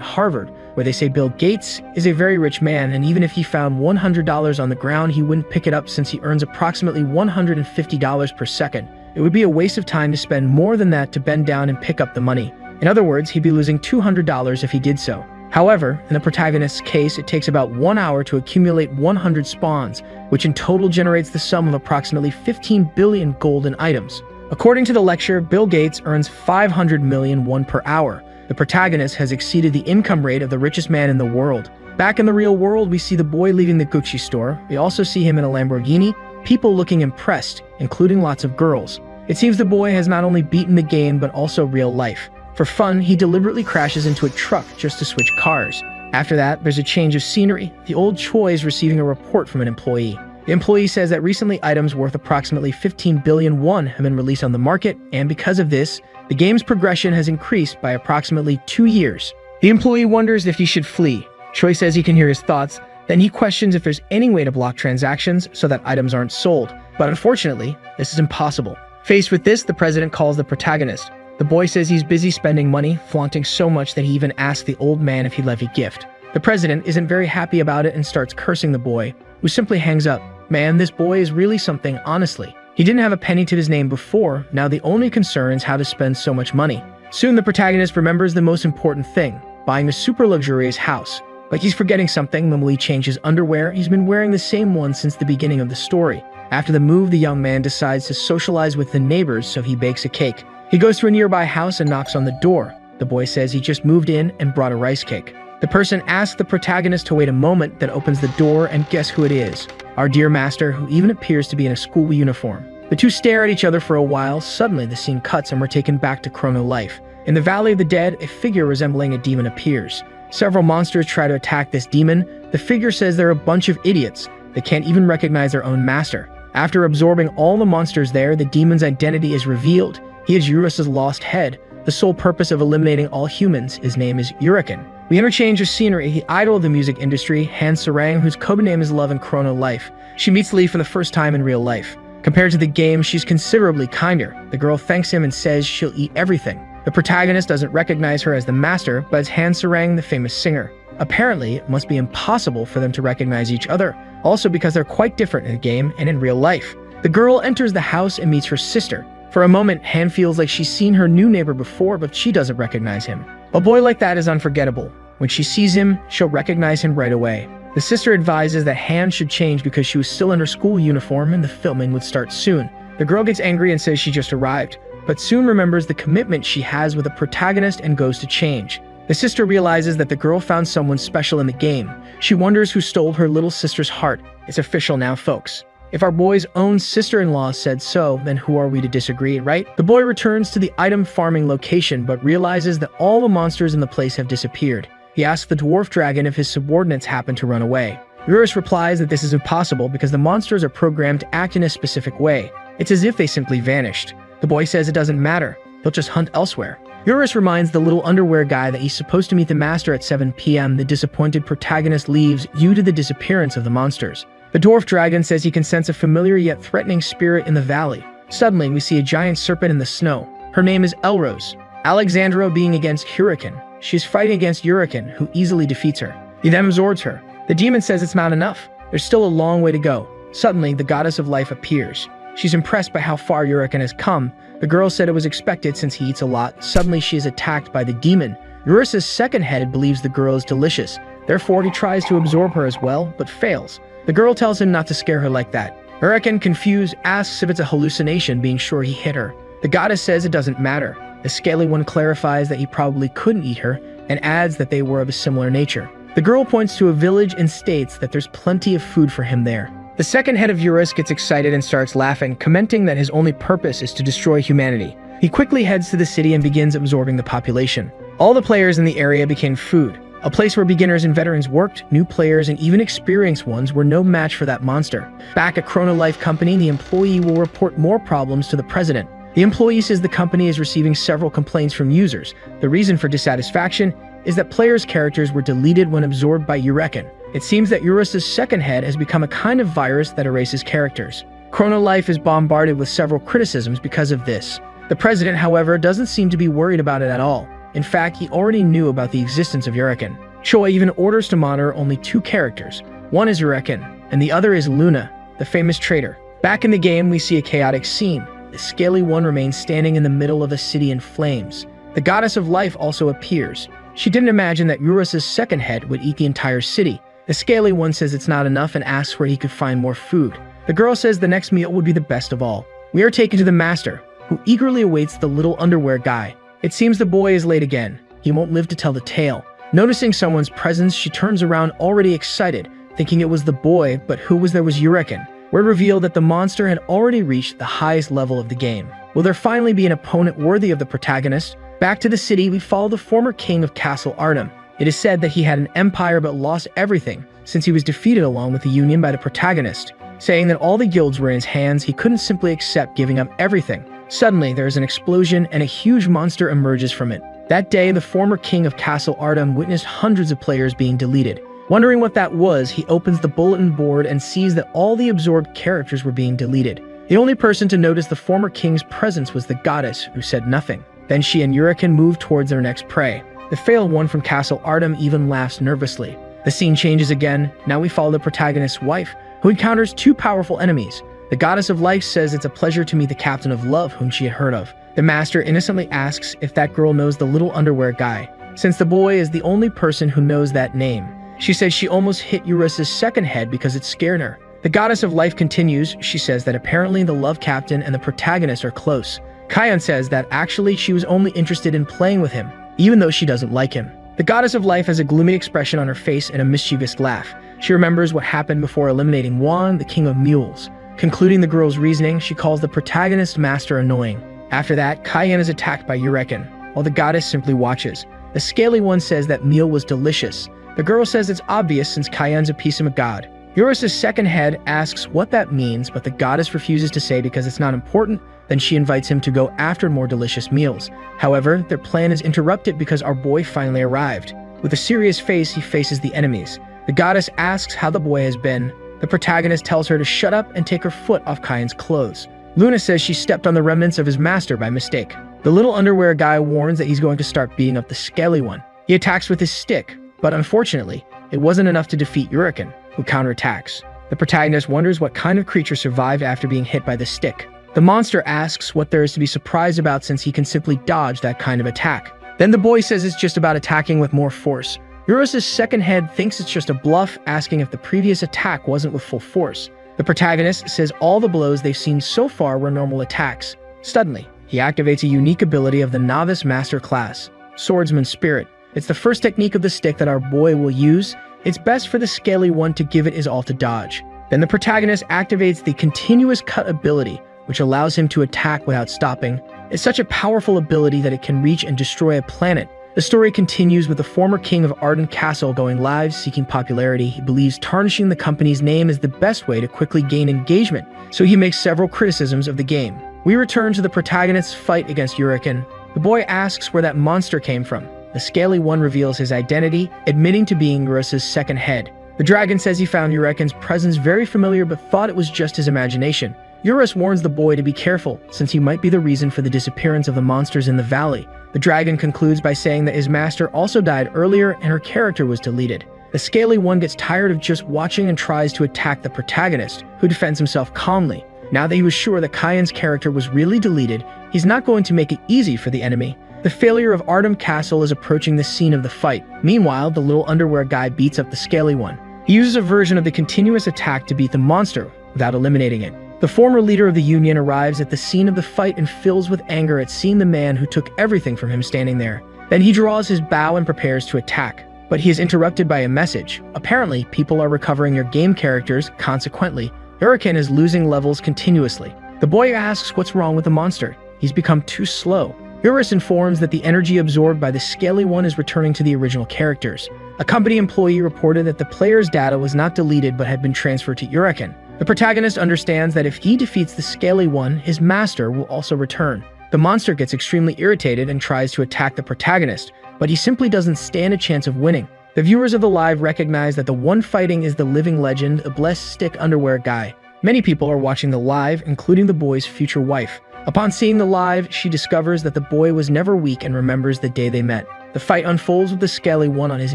Harvard, where they say Bill Gates is a very rich man, and even if he found $100 on the ground, he wouldn't pick it up since he earns approximately $150 per second. It would be a waste of time to spend more than that to bend down and pick up the money. In other words, he'd be losing $200 if he did so. However, in the protagonist's case, it takes about 1 hour to accumulate 100 spawns, which in total generates the sum of approximately 15 billion golden items. According to the lecture, Bill Gates earns 500 million won per hour. The protagonist has exceeded the income rate of the richest man in the world. Back in the real world, we see the boy leaving the Gucci store. We also see him in a Lamborghini, people looking impressed, including lots of girls. It seems the boy has not only beaten the game, but also real life. For fun, he deliberately crashes into a truck just to switch cars. After that, there's a change of scenery. The old Choi is receiving a report from an employee. The employee says that recently items worth approximately 15 billion won have been released on the market, and because of this, the game's progression has increased by approximately 2 years. The employee wonders if he should flee. Choi says he can hear his thoughts, then he questions if there's any way to block transactions so that items aren't sold. But unfortunately, this is impossible. Faced with this, the president calls the protagonist. The boy says he's busy spending money, flaunting so much that he even asks the old man if he'd love a gift. The president isn't very happy about it and starts cursing the boy, who simply hangs up. Man, this boy is really something, honestly. He didn't have a penny to his name before, now the only concern is how to spend so much money. Soon the protagonist remembers the most important thing, buying a super luxurious house. But he's forgetting something. When he changes underwear, he's been wearing the same one since the beginning of the story. After the move, the young man decides to socialize with the neighbors, so he bakes a cake. He goes to a nearby house and knocks on the door. The boy says he just moved in and brought a rice cake. The person asks the protagonist to wait a moment, then opens the door, and guess who it is? Our dear master, who even appears to be in a school uniform. The two stare at each other for a while. Suddenly, the scene cuts and we're taken back to Chrono life. In the Valley of the Dead, a figure resembling a demon appears. Several monsters try to attack this demon. The figure says they're a bunch of idiots. They can't even recognize their own master. After absorbing all the monsters there, the demon's identity is revealed. He is Eurus's lost head, the sole purpose of eliminating all humans. His name is Uriken. We interchange of scenery. The idol of the music industry, Han Sarang, whose code name is Love in Chrono Life. She meets Lee for the first time in real life. Compared to the game, she's considerably kinder. The girl thanks him and says she'll eat everything. The protagonist doesn't recognize her as the master, but as Han Sarang, the famous singer. Apparently, it must be impossible for them to recognize each other, also because they're quite different in the game and in real life. The girl enters the house and meets her sister. For a moment, Han feels like she's seen her new neighbor before, but she doesn't recognize him. A boy like that is unforgettable. When she sees him, she'll recognize him right away. The sister advises that Han should change because she was still in her school uniform and the filming would start soon. The girl gets angry and says she just arrived, but soon remembers the commitment she has with the protagonist and goes to change. The sister realizes that the girl found someone special in the game. She wonders who stole her little sister's heart. It's official now, folks. If our boy's own sister-in-law said so, then who are we to disagree, right? The boy returns to the item farming location, but realizes that all the monsters in the place have disappeared. He asks the dwarf dragon if his subordinates happen to run away. Eurus replies that this is impossible because the monsters are programmed to act in a specific way. It's as if they simply vanished. The boy says it doesn't matter. He'll just hunt elsewhere. Eurus reminds the little underwear guy that he's supposed to meet the master at 7 p.m. The disappointed protagonist leaves due to the disappearance of the monsters. The dwarf dragon says he can sense a familiar yet threatening spirit in the valley. Suddenly, we see a giant serpent in the snow. Her name is Elrose. Alexandra being against Hurricane. She's fighting against Uriken, who easily defeats her. He then absorbs her. The demon says it's not enough. There's still a long way to go. Suddenly, the goddess of life appears. She's impressed by how far Uriken has come. The girl said it was expected since he eats a lot. Suddenly, she is attacked by the demon. Eurus's second head believes the girl is delicious. Therefore, he tries to absorb her as well, but fails. The girl tells him not to scare her like that. Uriken, confused, asks if it's a hallucination, being sure he hit her. The goddess says it doesn't matter. The scaly one clarifies that he probably couldn't eat her, and adds that they were of a similar nature. The girl points to a village and states that there's plenty of food for him there. The second head of Eurus gets excited and starts laughing, commenting that his only purpose is to destroy humanity. He quickly heads to the city and begins absorbing the population. All the players in the area became food. a place where beginners and veterans worked. New players and even experienced ones were no match for that monster. Back at Chrono Life Company, the employee will report more problems to the president. The employee says the company is receiving several complaints from users. The reason for dissatisfaction is that players' characters were deleted when absorbed by Eureken. It seems that Eurus's second head has become a kind of virus that erases characters. Chrono Life is bombarded with several criticisms because of this. The president, however, doesn't seem to be worried about it at all. In fact, he already knew about the existence of Eureken. Choi even orders to monitor only 2 characters. One is Eureken, and the other is Luna, the famous traitor. Back in the game, we see a chaotic scene. The Scaly One remains standing in the middle of a city in flames. The goddess of life also appears. She didn't imagine that Eurus's second head would eat the entire city. The Scaly One says it's not enough and asks where he could find more food. The girl says the next meal would be the best of all. We are taken to the master, who eagerly awaits the little underwear guy. It seems the boy is late again. He won't live to tell the tale. Noticing someone's presence, she turns around already excited, thinking it was the boy, but who was there was Eureken. We're revealed that the monster had already reached the highest level of the game. Will there finally be an opponent worthy of the protagonist? Back to the city, we follow the former king of Castle Artem. It is said that he had an empire but lost everything, since he was defeated along with the Union by the protagonist. Saying that all the guilds were in his hands, he couldn't simply accept giving up everything. Suddenly, there is an explosion and a huge monster emerges from it. That day, the former king of Castle Artem witnessed hundreds of players being deleted. Wondering what that was, he opens the bulletin board and sees that all the absorbed characters were being deleted. The only person to notice the former king's presence was the goddess, who said nothing. Then she and Eureken move towards their next prey. The failed one from Castle Artem even laughs nervously. The scene changes again. Now we follow the protagonist's wife, who encounters 2 powerful enemies. The goddess of life says it's a pleasure to meet the captain of love whom she had heard of. The master innocently asks if that girl knows the little underwear guy, since the boy is the only person who knows that name. She says she almost hit Eurus's second head because it scared her. The goddess of life continues. She says that apparently the love captain and the protagonist are close. Kayan says that actually she was only interested in playing with him, even though she doesn't like him. The goddess of life has a gloomy expression on her face and a mischievous laugh. She remembers what happened before eliminating Juan, the king of mules. Concluding the girl's reasoning, she calls the protagonist master annoying. After that, Kayan is attacked by Eureken, while the goddess simply watches. The Scaly One says that meal was delicious. The girl says it's obvious since Kayan's a piece of a god. Eurus's second head asks what that means, but the goddess refuses to say because it's not important. Then she invites him to go after more delicious meals. However, their plan is interrupted because our boy finally arrived. With a serious face, he faces the enemies. The goddess asks how the boy has been. The protagonist tells her to shut up and take her foot off Kayan's clothes. Luna says she stepped on the remnants of his master by mistake. The little underwear guy warns that he's going to start beating up the Scaly One. He attacks with his stick, but unfortunately, it wasn't enough to defeat Eureken, who counterattacks. The protagonist wonders what kind of creature survived after being hit by the stick. The monster asks what there is to be surprised about since he can simply dodge that kind of attack. Then the boy says it's just about attacking with more force. Eurus's second head thinks it's just a bluff, asking if the previous attack wasn't with full force. The protagonist says all the blows they've seen so far were normal attacks. Suddenly, he activates a unique ability of the Novice Master class, Swordsman Spirit. It's the first technique of the stick that our boy will use. It's best for the Scaly One to give it his all to dodge. Then the protagonist activates the Continuous Cut ability, which allows him to attack without stopping. It's such a powerful ability that it can reach and destroy a planet. The story continues with the former king of Arden Castle going live seeking popularity. He believes tarnishing the company's name is the best way to quickly gain engagement, so he makes several criticisms of the game. We return to the protagonist's fight against Eureken. The boy asks where that monster came from. The Scaly One reveals his identity, admitting to being Eurus's second head. The dragon says he found Eureken's presence very familiar but thought it was just his imagination. Eurus warns the boy to be careful, since he might be the reason for the disappearance of the monsters in the valley. The dragon concludes by saying that his master also died earlier and her character was deleted. The Scaly One gets tired of just watching and tries to attack the protagonist, who defends himself calmly. Now that he was sure that Kayan's character was really deleted, he's not going to make it easy for the enemy. The failure of Artem Castle is approaching the scene of the fight. Meanwhile, the little underwear guy beats up the Scaly One. He uses a version of the continuous attack to beat the monster without eliminating it. The former leader of the Union arrives at the scene of the fight and fills with anger at seeing the man who took everything from him standing there. Then he draws his bow and prepares to attack. But he is interrupted by a message. Apparently, people are recovering their game characters. Consequently, Eureken is losing levels continuously. The boy asks what's wrong with the monster. He's become too slow. Urus informs that the energy absorbed by the Scaly One is returning to the original characters. A company employee reported that the player's data was not deleted but had been transferred to Uraken. The protagonist understands that if he defeats the Scaly One, his master will also return. The monster gets extremely irritated and tries to attack the protagonist, but he simply doesn't stand a chance of winning. The viewers of the live recognize that the one fighting is the living legend, a blessed stick underwear guy. Many people are watching the live, including the boy's future wife. Upon seeing the live, she discovers that the boy was never weak and remembers the day they met. The fight unfolds with the Scaly One on his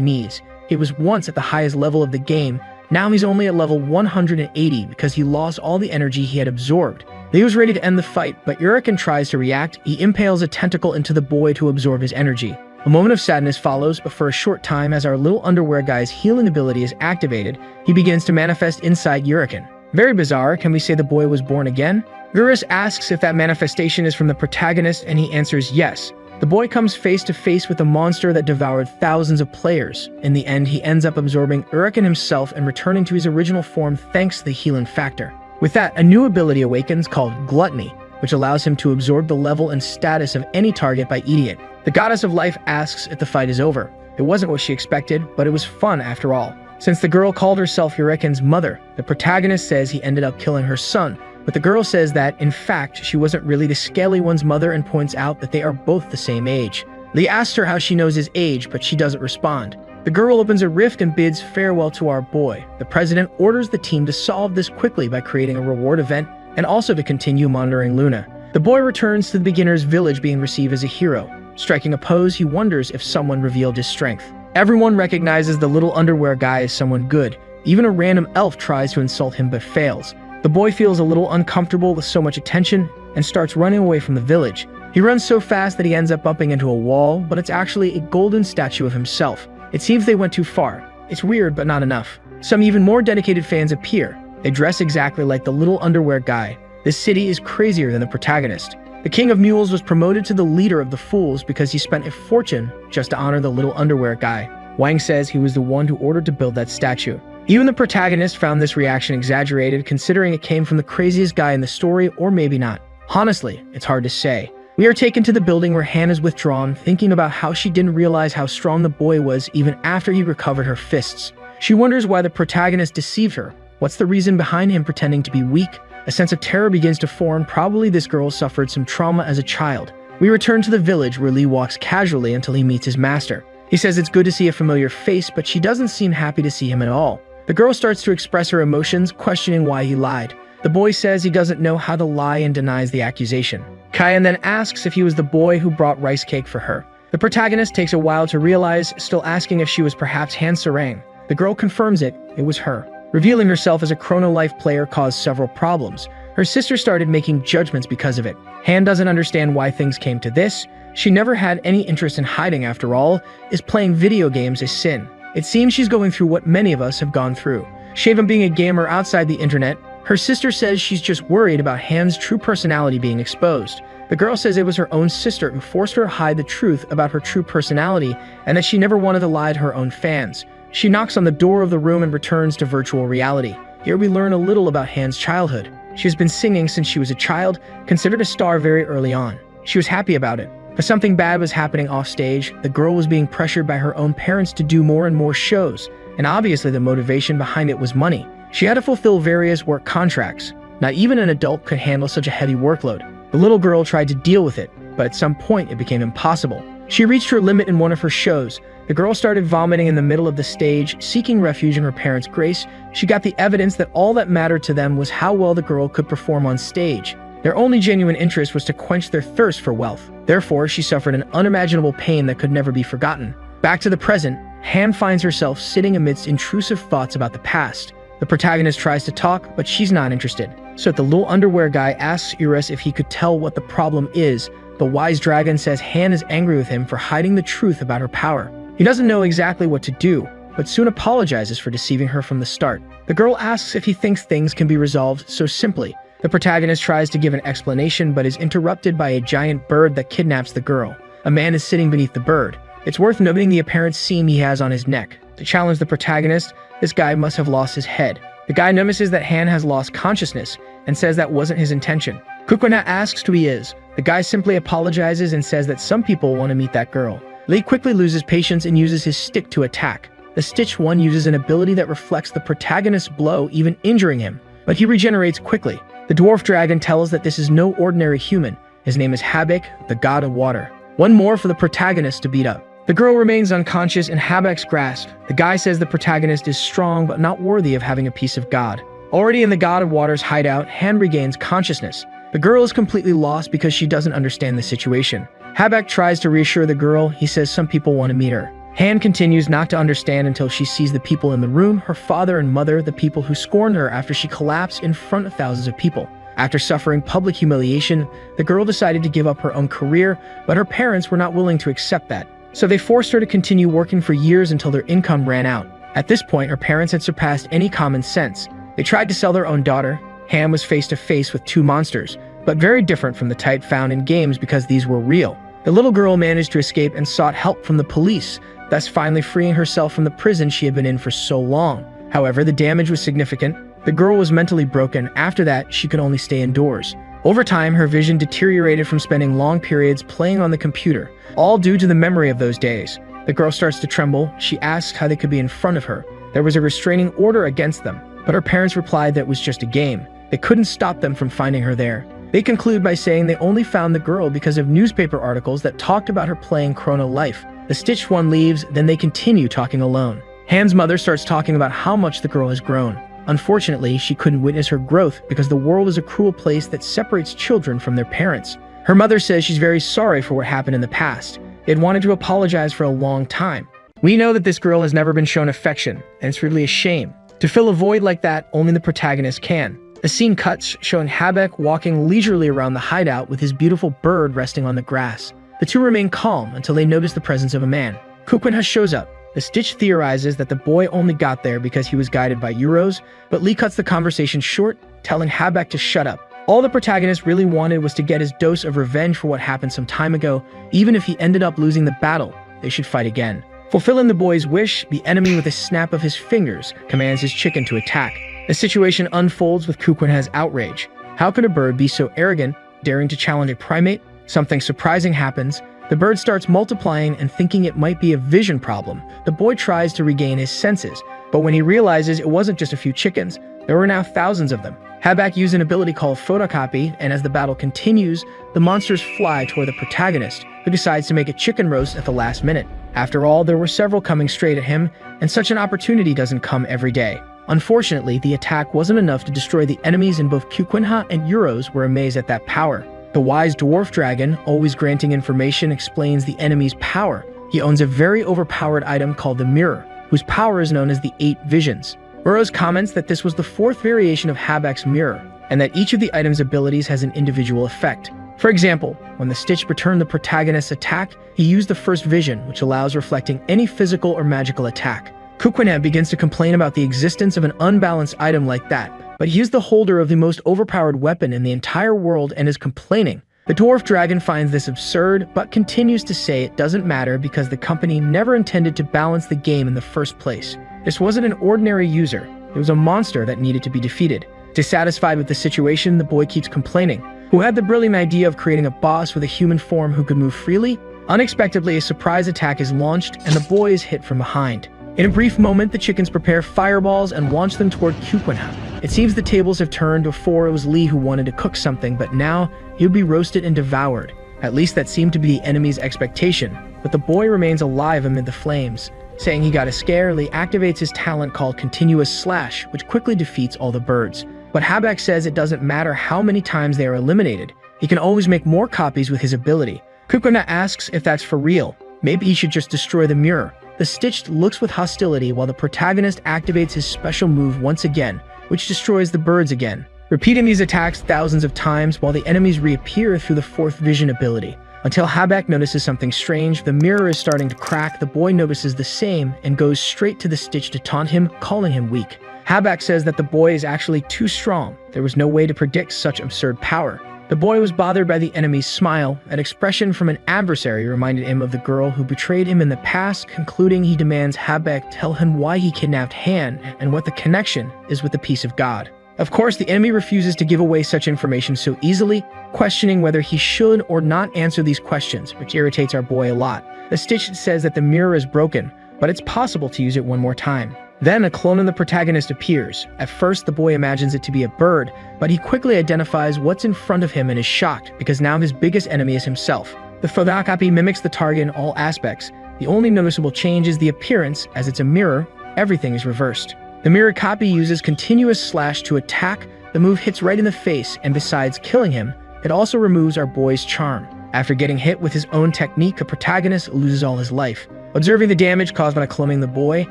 knees. He was once at the highest level of the game. Now he's only at level 180 because he lost all the energy he had absorbed. He was ready to end the fight, but Uraken tries to react. He impales a tentacle into the boy to absorb his energy. A moment of sadness follows, but for a short time, as our little underwear guy's healing ability is activated, he begins to manifest inside Uraken. Very bizarre, can we say the boy was born again? Urus asks if that manifestation is from the protagonist, and he answers yes. The boy comes face to face with a monster that devoured thousands of players. In the end, he ends up absorbing Uraken himself and returning to his original form thanks to the healing factor. With that, a new ability awakens called Gluttony, which allows him to absorb the level and status of any target by eating it. The goddess of life asks if the fight is over. It wasn't what she expected, but it was fun after all. Since the girl called herself Uraken's mother, the protagonist says he ended up killing her son, but the girl says that, in fact, she wasn't really the Scaly One's mother and points out that they are both the same age. Lee asks her how she knows his age, but she doesn't respond. The girl opens a rift and bids farewell to our boy. The president orders the team to solve this quickly by creating a reward event and also to continue monitoring Luna. The boy returns to the beginner's village being received as a hero. Striking a pose, he wonders if someone revealed his strength. Everyone recognizes the little underwear guy as someone good. Even a random elf tries to insult him but fails. The boy feels a little uncomfortable with so much attention and starts running away from the village. He runs so fast that he ends up bumping into a wall, but it's actually a golden statue of himself. It seems they went too far. It's weird, but not enough. Some even more dedicated fans appear. They dress exactly like the little underwear guy. This city is crazier than the protagonist. The King of Mules was promoted to the leader of the fools because he spent a fortune just to honor the little underwear guy. Wang says he was the one who ordered to build that statue. Even the protagonist found this reaction exaggerated, considering it came from the craziest guy in the story, or maybe not. Honestly, it's hard to say. We are taken to the building where Han is withdrawn, thinking about how she didn't realize how strong the boy was even after he recovered her fists. She wonders why the protagonist deceived her. What's the reason behind him pretending to be weak? A sense of terror begins to form. Probably this girl suffered some trauma as a child. We return to the village where Lee walks casually until he meets his master. He says it's good to see a familiar face, but she doesn't seem happy to see him at all. The girl starts to express her emotions, questioning why he lied. The boy says he doesn't know how to lie and denies the accusation. Kyan then asks if he was the boy who brought rice cake for her. The protagonist takes a while to realize, still asking if she was perhaps Han Sarang. The girl confirms it was her. Revealing herself as a Chrono Life player caused several problems. Her sister started making judgments because of it. Han doesn't understand why things came to this. She never had any interest in hiding after all. Is playing video games a sin? It seems she's going through what many of us have gone through. Shaven being a gamer outside the internet, her sister says she's just worried about Han's true personality being exposed. The girl says it was her own sister who forced her to hide the truth about her true personality and that she never wanted to lie to her own fans. She knocks on the door of the room and returns to virtual reality. Here we learn a little about Han's childhood. She has been singing since she was a child, considered a star very early on. She was happy about it. But something bad was happening off stage. The girl was being pressured by her own parents to do more and more shows, and obviously the motivation behind it was money. She had to fulfill various work contracts. Not even an adult could handle such a heavy workload. The little girl tried to deal with it, but at some point it became impossible. She reached her limit in one of her shows. The girl started vomiting in the middle of the stage, seeking refuge in her parents' grace. She got the evidence that all that mattered to them was how well the girl could perform on stage. Their only genuine interest was to quench their thirst for wealth. Therefore, she suffered an unimaginable pain that could never be forgotten. Back to the present, Han finds herself sitting amidst intrusive thoughts about the past. The protagonist tries to talk, but she's not interested. So the little underwear guy asks Urus if he could tell what the problem is. The wise dragon says Han is angry with him for hiding the truth about her power. He doesn't know exactly what to do, but soon apologizes for deceiving her from the start. The girl asks if he thinks things can be resolved so simply. The protagonist tries to give an explanation but is interrupted by a giant bird that kidnaps the girl. A man is sitting beneath the bird. It's worth noting the apparent seam he has on his neck. To challenge the protagonist, this guy must have lost his head. The guy notices that Han has lost consciousness and says that wasn't his intention. Kukwana asks who he is. The guy simply apologizes and says that some people want to meet that girl. Lee quickly loses patience and uses his stick to attack. The Stitched One uses an ability that reflects the protagonist's blow, even injuring him, but he regenerates quickly. The dwarf dragon tells that this is no ordinary human. His name is Habak, the god of water. One more for the protagonist to beat up. The girl remains unconscious in Habak's grasp. The guy says the protagonist is strong but not worthy of having a piece of God. Already in the god of water's hideout, Han regains consciousness. The girl is completely lost because she doesn't understand the situation. Habak tries to reassure the girl. He says some people want to meet her. Han continues not to understand until she sees the people in the room, her father and mother, the people who scorned her after she collapsed in front of thousands of people. After suffering public humiliation, the girl decided to give up her own career, but her parents were not willing to accept that. So they forced her to continue working for years until their income ran out. At this point, her parents had surpassed any common sense. They tried to sell their own daughter. Han was face to face with two monsters, but very different from the type found in games because these were real. The little girl managed to escape and sought help from the police, thus finally freeing herself from the prison she had been in for so long. However, the damage was significant. The girl was mentally broken. After that, she could only stay indoors. Over time, her vision deteriorated from spending long periods playing on the computer, all due to the memory of those days. The girl starts to tremble. She asks how they could be in front of her. There was a restraining order against them, but her parents replied that it was just a game. They couldn't stop them from finding her there. They conclude by saying they only found the girl because of newspaper articles that talked about her playing Chrono Life. The Stitched One leaves, then they continue talking alone. Han's mother starts talking about how much the girl has grown. Unfortunately, she couldn't witness her growth because the world is a cruel place that separates children from their parents. Her mother says she's very sorry for what happened in the past. They'd wanted to apologize for a long time. We know that this girl has never been shown affection, and it's really a shame. To fill a void like that, only the protagonist can. The scene cuts, showing Habak walking leisurely around the hideout with his beautiful bird resting on the grass. The two remain calm until they notice the presence of a man. Kukwinha shows up. The Stitch theorizes that the boy only got there because he was guided by Euros, but Lee cuts the conversation short, telling Habak to shut up. All the protagonist really wanted was to get his dose of revenge for what happened some time ago. Even if he ended up losing the battle, they should fight again. Fulfilling the boy's wish, the enemy with a snap of his fingers commands his chicken to attack. The situation unfolds with Kukwinha's outrage. How could a bird be so arrogant, daring to challenge a primate? Something surprising happens. The bird starts multiplying and thinking it might be a vision problem. The boy tries to regain his senses, but when he realizes it wasn't just a few chickens, there were now thousands of them. Habak used an ability called photocopy, and as the battle continues, the monsters fly toward the protagonist, who decides to make a chicken roast at the last minute. After all, there were several coming straight at him, and such an opportunity doesn't come every day. Unfortunately, the attack wasn't enough to destroy the enemies, and both Kukwinha and Euros were amazed at that power. The wise dwarf dragon, always granting information, explains the enemy's power. He owns a very overpowered item called the Mirror, whose power is known as the 8 Visions. Euros comments that this was the 4th variation of Habak's mirror, and that each of the item's abilities has an individual effect. For example, when the Stitch returned the protagonist's attack, he used the first vision, which allows reflecting any physical or magical attack. Kukwinha begins to complain about the existence of an unbalanced item like that, but he is the holder of the most overpowered weapon in the entire world and is complaining. The dwarf dragon finds this absurd, but continues to say it doesn't matter because the company never intended to balance the game in the first place. This wasn't an ordinary user, it was a monster that needed to be defeated. Dissatisfied with the situation, the boy keeps complaining. Who had the brilliant idea of creating a boss with a human form who could move freely? Unexpectedly, a surprise attack is launched and the boy is hit from behind. In a brief moment, the chickens prepare fireballs and launch them toward Kukwinha. It seems the tables have turned. Before it was Lee who wanted to cook something, but now he would be roasted and devoured. At least that seemed to be the enemy's expectation, but the boy remains alive amid the flames. Saying he got a scare, Lee activates his talent called Continuous Slash, which quickly defeats all the birds. But Habak says it doesn't matter how many times they are eliminated. He can always make more copies with his ability. Kukwinha asks if that's for real. Maybe he should just destroy the mirror. The Stitched looks with hostility while the protagonist activates his special move once again, which destroys the birds again. Repeating these attacks thousands of times while the enemies reappear through the 4th vision ability. Until Habak notices something strange, the mirror is starting to crack. The boy notices the same and goes straight to the Stitch to taunt him, calling him weak. Habak says that the boy is actually too strong. There was no way to predict such absurd power. The boy was bothered by the enemy's smile. An expression from an adversary reminded him of the girl who betrayed him in the past. Concluding, he demands Habak tell him why he kidnapped Han and what the connection is with the peace of God. Of course, the enemy refuses to give away such information so easily, questioning whether he should or not answer these questions, which irritates our boy a lot. The Stitch says that the mirror is broken, but it's possible to use it one more time. Then a clone of the protagonist appears. At first, the boy imagines it to be a bird, but he quickly identifies what's in front of him and is shocked because now his biggest enemy is himself. The photocopy mimics the target in all aspects. The only noticeable change is the appearance. As it's a mirror, everything is reversed. The mirror copy uses continuous slash to attack. The move hits right in the face, and besides killing him, it also removes our boy's charm. After getting hit with his own technique, the protagonist loses all his life. Observing the damage caused by cloning the boy,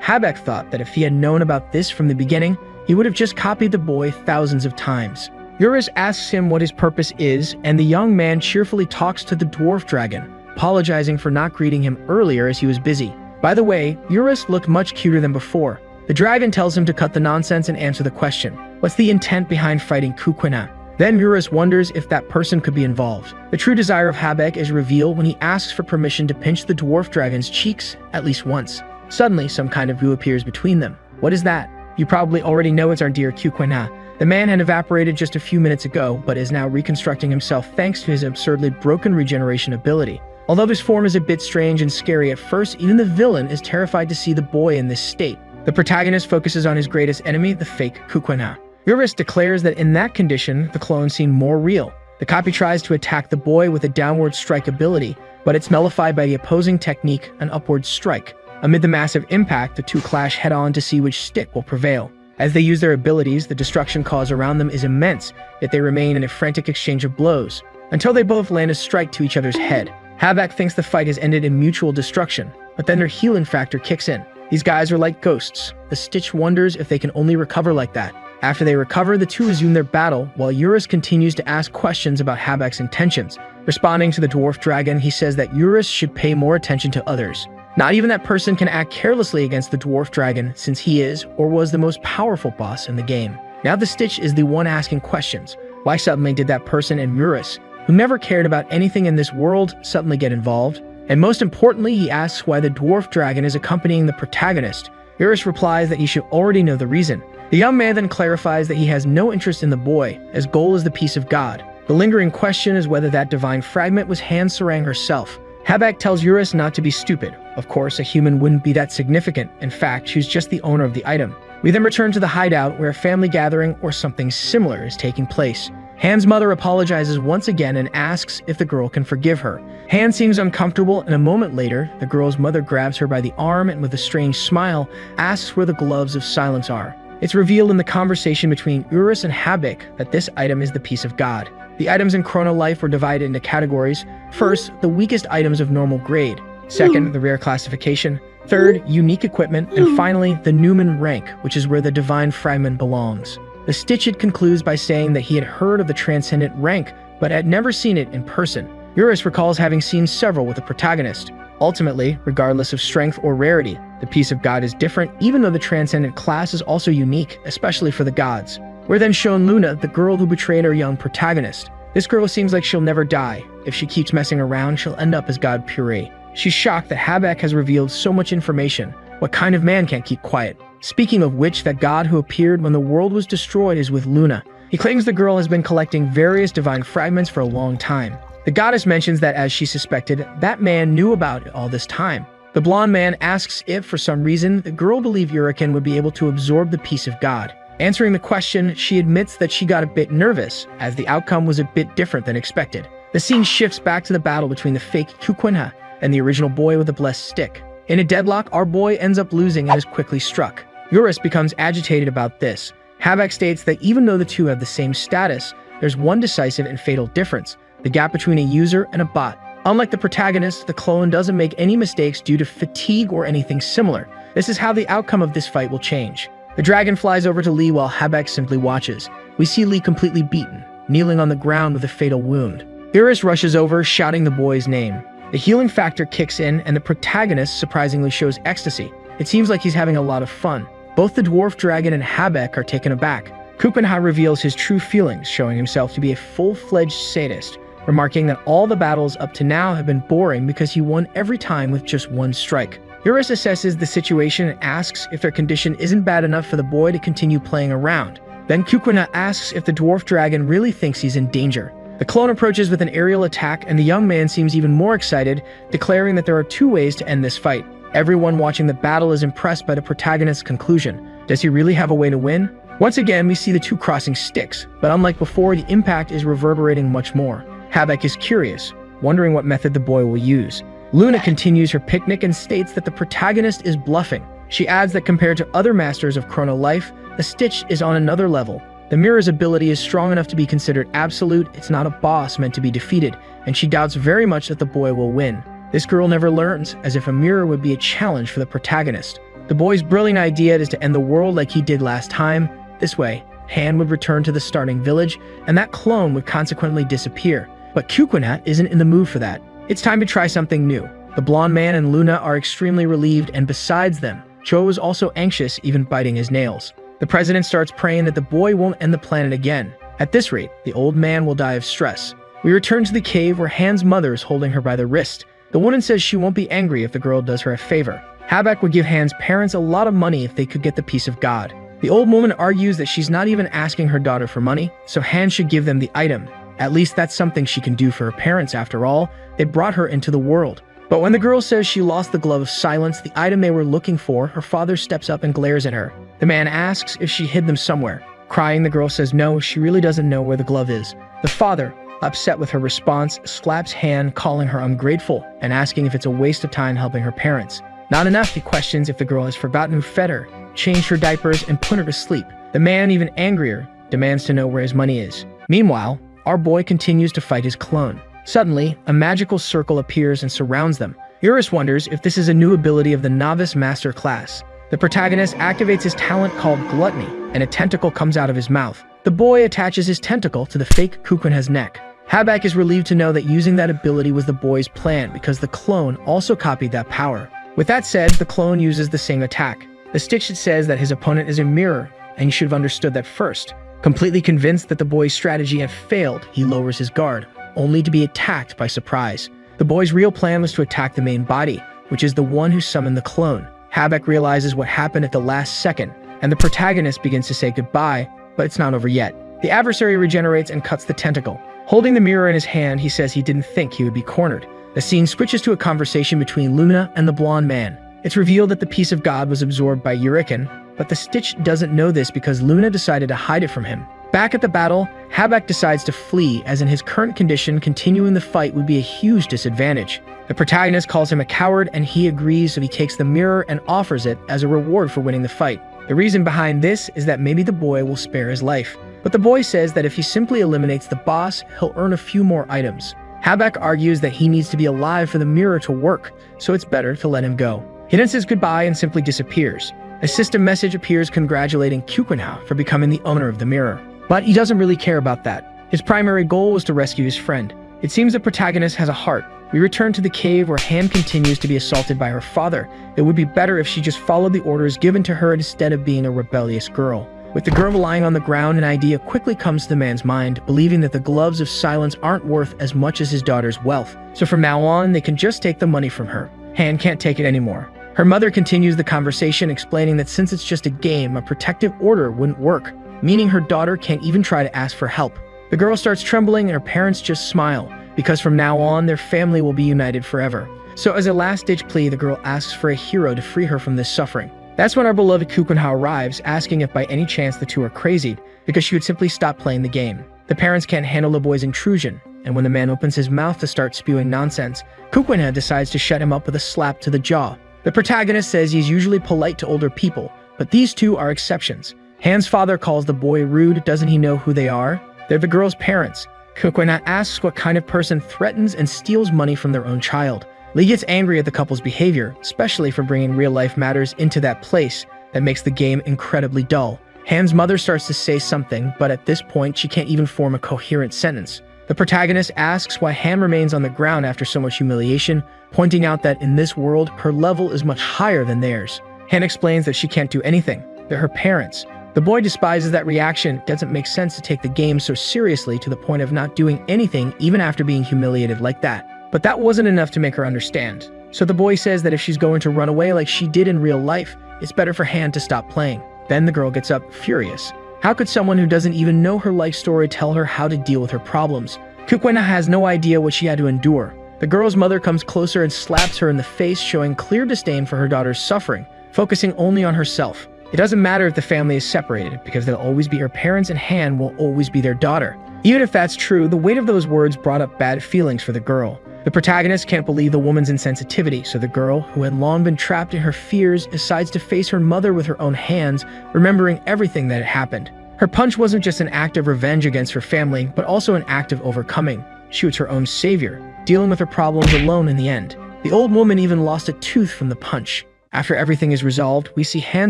Habek thought that if he had known about this from the beginning, he would have just copied the boy thousands of times. Eurus asks him what his purpose is, and the young man cheerfully talks to the dwarf dragon, apologizing for not greeting him earlier as he was busy. By the way, Eurus looked much cuter than before. The dragon tells him to cut the nonsense and answer the question. What's the intent behind fighting Kukwina? Then Eurus wonders if that person could be involved. The true desire of Habek is revealed when he asks for permission to pinch the dwarf dragon's cheeks at least once. Suddenly, some kind of goo appears between them. What is that? You probably already know it's our dear Kukwina. The man had evaporated just a few minutes ago, but is now reconstructing himself thanks to his absurdly broken regeneration ability. Although this form is a bit strange and scary at first, even the villain is terrified to see the boy in this state. The protagonist focuses on his greatest enemy, the fake Kukwina. Eurus declares that in that condition, the clone seemed more real. The copy tries to attack the boy with a downward strike ability, but it's nullified by the opposing technique, an upward strike. Amid the massive impact, the two clash head-on to see which stick will prevail. As they use their abilities, the destruction caused around them is immense, yet they remain in a frantic exchange of blows, until they both land a strike to each other's head. Habak thinks the fight has ended in mutual destruction, but then their healing factor kicks in. These guys are like ghosts. The Stitch wonders if they can only recover like that. After they recover, the two resume their battle, while Eurus continues to ask questions about Habak's intentions. Responding to the dwarf dragon, he says that Eurus should pay more attention to others. Not even that person can act carelessly against the dwarf dragon, since he is, or was, the most powerful boss in the game. Now the Stitch is the one asking questions. Why suddenly did that person and Eurus, who never cared about anything in this world, suddenly get involved? And most importantly, he asks why the dwarf dragon is accompanying the protagonist. Eurus replies that he should already know the reason. The young man then clarifies that he has no interest in the boy, as goal is the peace of God. The lingering question is whether that divine fragment was Han Sarang herself. Habak tells Eurus not to be stupid. Of course, a human wouldn't be that significant. In fact, she's just the owner of the item. We then return to the hideout where a family gathering or something similar is taking place. Han's mother apologizes once again and asks if the girl can forgive her. Han seems uncomfortable, and a moment later, the girl's mother grabs her by the arm and with a strange smile, asks where the gloves of silence are. It's revealed in the conversation between Eurus and Habak that this item is the peace of God. The items in Chrono Life were divided into categories. First, the weakest items of normal grade. Second, the rare classification. Third, unique equipment. And finally, the Newman rank, which is where the divine fragment belongs. The Stitchit concludes by saying that he had heard of the transcendent rank, but had never seen it in person. Eurus recalls having seen several with the protagonist. Ultimately, regardless of strength or rarity, the peace of God is different, even though the transcendent class is also unique, especially for the gods. We're then shown Luna, the girl who betrayed our young protagonist. This girl seems like she'll never die. If she keeps messing around, she'll end up as God Puree. She's shocked that Habak has revealed so much information. What kind of man can't keep quiet? Speaking of which, that god who appeared when the world was destroyed is with Luna. He claims the girl has been collecting various divine fragments for a long time. The goddess mentions that, as she suspected, that man knew about it all this time. The blonde man asks if, for some reason, the girl believed Uriken would be able to absorb the peace of God. Answering the question, she admits that she got a bit nervous, as the outcome was a bit different than expected. The scene shifts back to the battle between the fake Kukwinha and the original boy with the blessed stick. In a deadlock, our boy ends up losing and is quickly struck. Eurus becomes agitated about this. Habak states that even though the two have the same status, there's one decisive and fatal difference: the gap between a user and a bot. Unlike the protagonist, the clone doesn't make any mistakes due to fatigue or anything similar. This is how the outcome of this fight will change. The dragon flies over to Lee while Habak simply watches. We see Lee completely beaten, kneeling on the ground with a fatal wound. Eurus rushes over, shouting the boy's name. The healing factor kicks in, and the protagonist surprisingly shows ecstasy. It seems like he's having a lot of fun. Both the dwarf dragon and Habak are taken aback. Kupenha reveals his true feelings, showing himself to be a full-fledged sadist, remarking that all the battles up to now have been boring because he won every time with just one strike. Eurus assesses the situation and asks if their condition isn't bad enough for the boy to continue playing around. Then Kukuna asks if the dwarf dragon really thinks he's in danger. The clone approaches with an aerial attack, and the young man seems even more excited, declaring that there are two ways to end this fight. Everyone watching the battle is impressed by the protagonist's conclusion. Does he really have a way to win? Once again, we see the two crossing sticks, but unlike before, the impact is reverberating much more. Habak is curious, wondering what method the boy will use. Luna continues her picnic and states that the protagonist is bluffing. She adds that compared to other masters of Chrono Life, the Stitch is on another level. The mirror's ability is strong enough to be considered absolute, it's not a boss meant to be defeated, and she doubts very much that the boy will win. This girl never learns, as if a mirror would be a challenge for the protagonist. The boy's brilliant idea is to end the world like he did last time. This way, Han would return to the starting village, and that clone would consequently disappear. But Kukuna isn't in the mood for that. It's time to try something new. The blonde man and Luna are extremely relieved, and besides them, Cho is also anxious, even biting his nails. The president starts praying that the boy won't end the planet again. At this rate, the old man will die of stress. We return to the cave where Han's mother is holding her by the wrist. The woman says she won't be angry if the girl does her a favor. Habak would give Han's parents a lot of money if they could get the peace of God. The old woman argues that she's not even asking her daughter for money, so Han should give them the item. At least that's something she can do for her parents after all. They brought her into the world. But when the girl says she lost the glove of silence, the item they were looking for, her father steps up and glares at her. The man asks if she hid them somewhere. Crying, the girl says no, she really doesn't know where the glove is. The father, upset with her response, slaps Han, calling her ungrateful and asking if it's a waste of time helping her parents. Not enough, he questions if the girl has forgotten who fed her, changed her diapers, and put her to sleep. The man, even angrier, demands to know where his money is. Meanwhile, our boy continues to fight his clone. Suddenly, a magical circle appears and surrounds them. Eurus wonders if this is a new ability of the Novice Master class. The protagonist activates his talent called Gluttony, and a tentacle comes out of his mouth. The boy attaches his tentacle to the fake Kukuna's neck. Habak is relieved to know that using that ability was the boy's plan because the clone also copied that power. With that said, the clone uses the same attack. The Stitch says that his opponent is a mirror, and he should have understood that first. Completely convinced that the boy's strategy had failed, he lowers his guard, only to be attacked by surprise. The boy's real plan was to attack the main body, which is the one who summoned the clone. Habak realizes what happened at the last second, and the protagonist begins to say goodbye, but it's not over yet. The adversary regenerates and cuts the tentacle. Holding the mirror in his hand, he says he didn't think he would be cornered. The scene switches to a conversation between Luna and the blonde man. It's revealed that the piece of God was absorbed by Uriken, but the Stitch doesn't know this because Luna decided to hide it from him. Back at the battle, Habak decides to flee, as in his current condition, continuing the fight would be a huge disadvantage. The protagonist calls him a coward, and he agrees, so he takes the mirror and offers it as a reward for winning the fight. The reason behind this is that maybe the boy will spare his life. But the boy says that if he simply eliminates the boss, he'll earn a few more items. Habak argues that he needs to be alive for the mirror to work, so it's better to let him go. He then says goodbye and simply disappears. A system message appears congratulating Kukuna for becoming the owner of the mirror. But he doesn't really care about that. His primary goal was to rescue his friend. It seems the protagonist has a heart. We return to the cave where Han continues to be assaulted by her father. It would be better if she just followed the orders given to her instead of being a rebellious girl. With the girl lying on the ground, an idea quickly comes to the man's mind, believing that the gloves of silence aren't worth as much as his daughter's wealth. So from now on, they can just take the money from her. Han can't take it anymore. Her mother continues the conversation, explaining that since it's just a game, a protective order wouldn't work, meaning her daughter can't even try to ask for help. The girl starts trembling and her parents just smile, because from now on, their family will be united forever. So as a last-ditch plea, the girl asks for a hero to free her from this suffering. That's when our beloved Kukuna arrives, asking if by any chance the two are crazy, because she would simply stop playing the game. The parents can't handle the boy's intrusion, and when the man opens his mouth to start spewing nonsense, Kukuna decides to shut him up with a slap to the jaw. The protagonist says he's usually polite to older people, but these two are exceptions. Han's father calls the boy rude. Doesn't he know who they are? They're the girl's parents. Kukuna asks what kind of person threatens and steals money from their own child. Lee gets angry at the couple's behavior, especially for bringing real-life matters into that place that makes the game incredibly dull. Han's mother starts to say something, but at this point, she can't even form a coherent sentence. The protagonist asks why Han remains on the ground after so much humiliation, pointing out that in this world, her level is much higher than theirs. Han explains that she can't do anything. They're her parents. The boy despises that reaction. It doesn't make sense to take the game so seriously to the point of not doing anything even after being humiliated like that. But that wasn't enough to make her understand. So the boy says that if she's going to run away like she did in real life, it's better for Han to stop playing. Then the girl gets up, furious. How could someone who doesn't even know her life story tell her how to deal with her problems? Kukwena has no idea what she had to endure. The girl's mother comes closer and slaps her in the face, showing clear disdain for her daughter's suffering, focusing only on herself. It doesn't matter if the family is separated, because they'll always be her parents and Han will always be their daughter. Even if that's true, the weight of those words brought up bad feelings for the girl. The protagonist can't believe the woman's insensitivity, so the girl, who had long been trapped in her fears, decides to face her mother with her own hands, remembering everything that had happened. Her punch wasn't just an act of revenge against her family, but also an act of overcoming. She was her own savior, dealing with her problems alone in the end. The old woman even lost a tooth from the punch. After everything is resolved, we see Han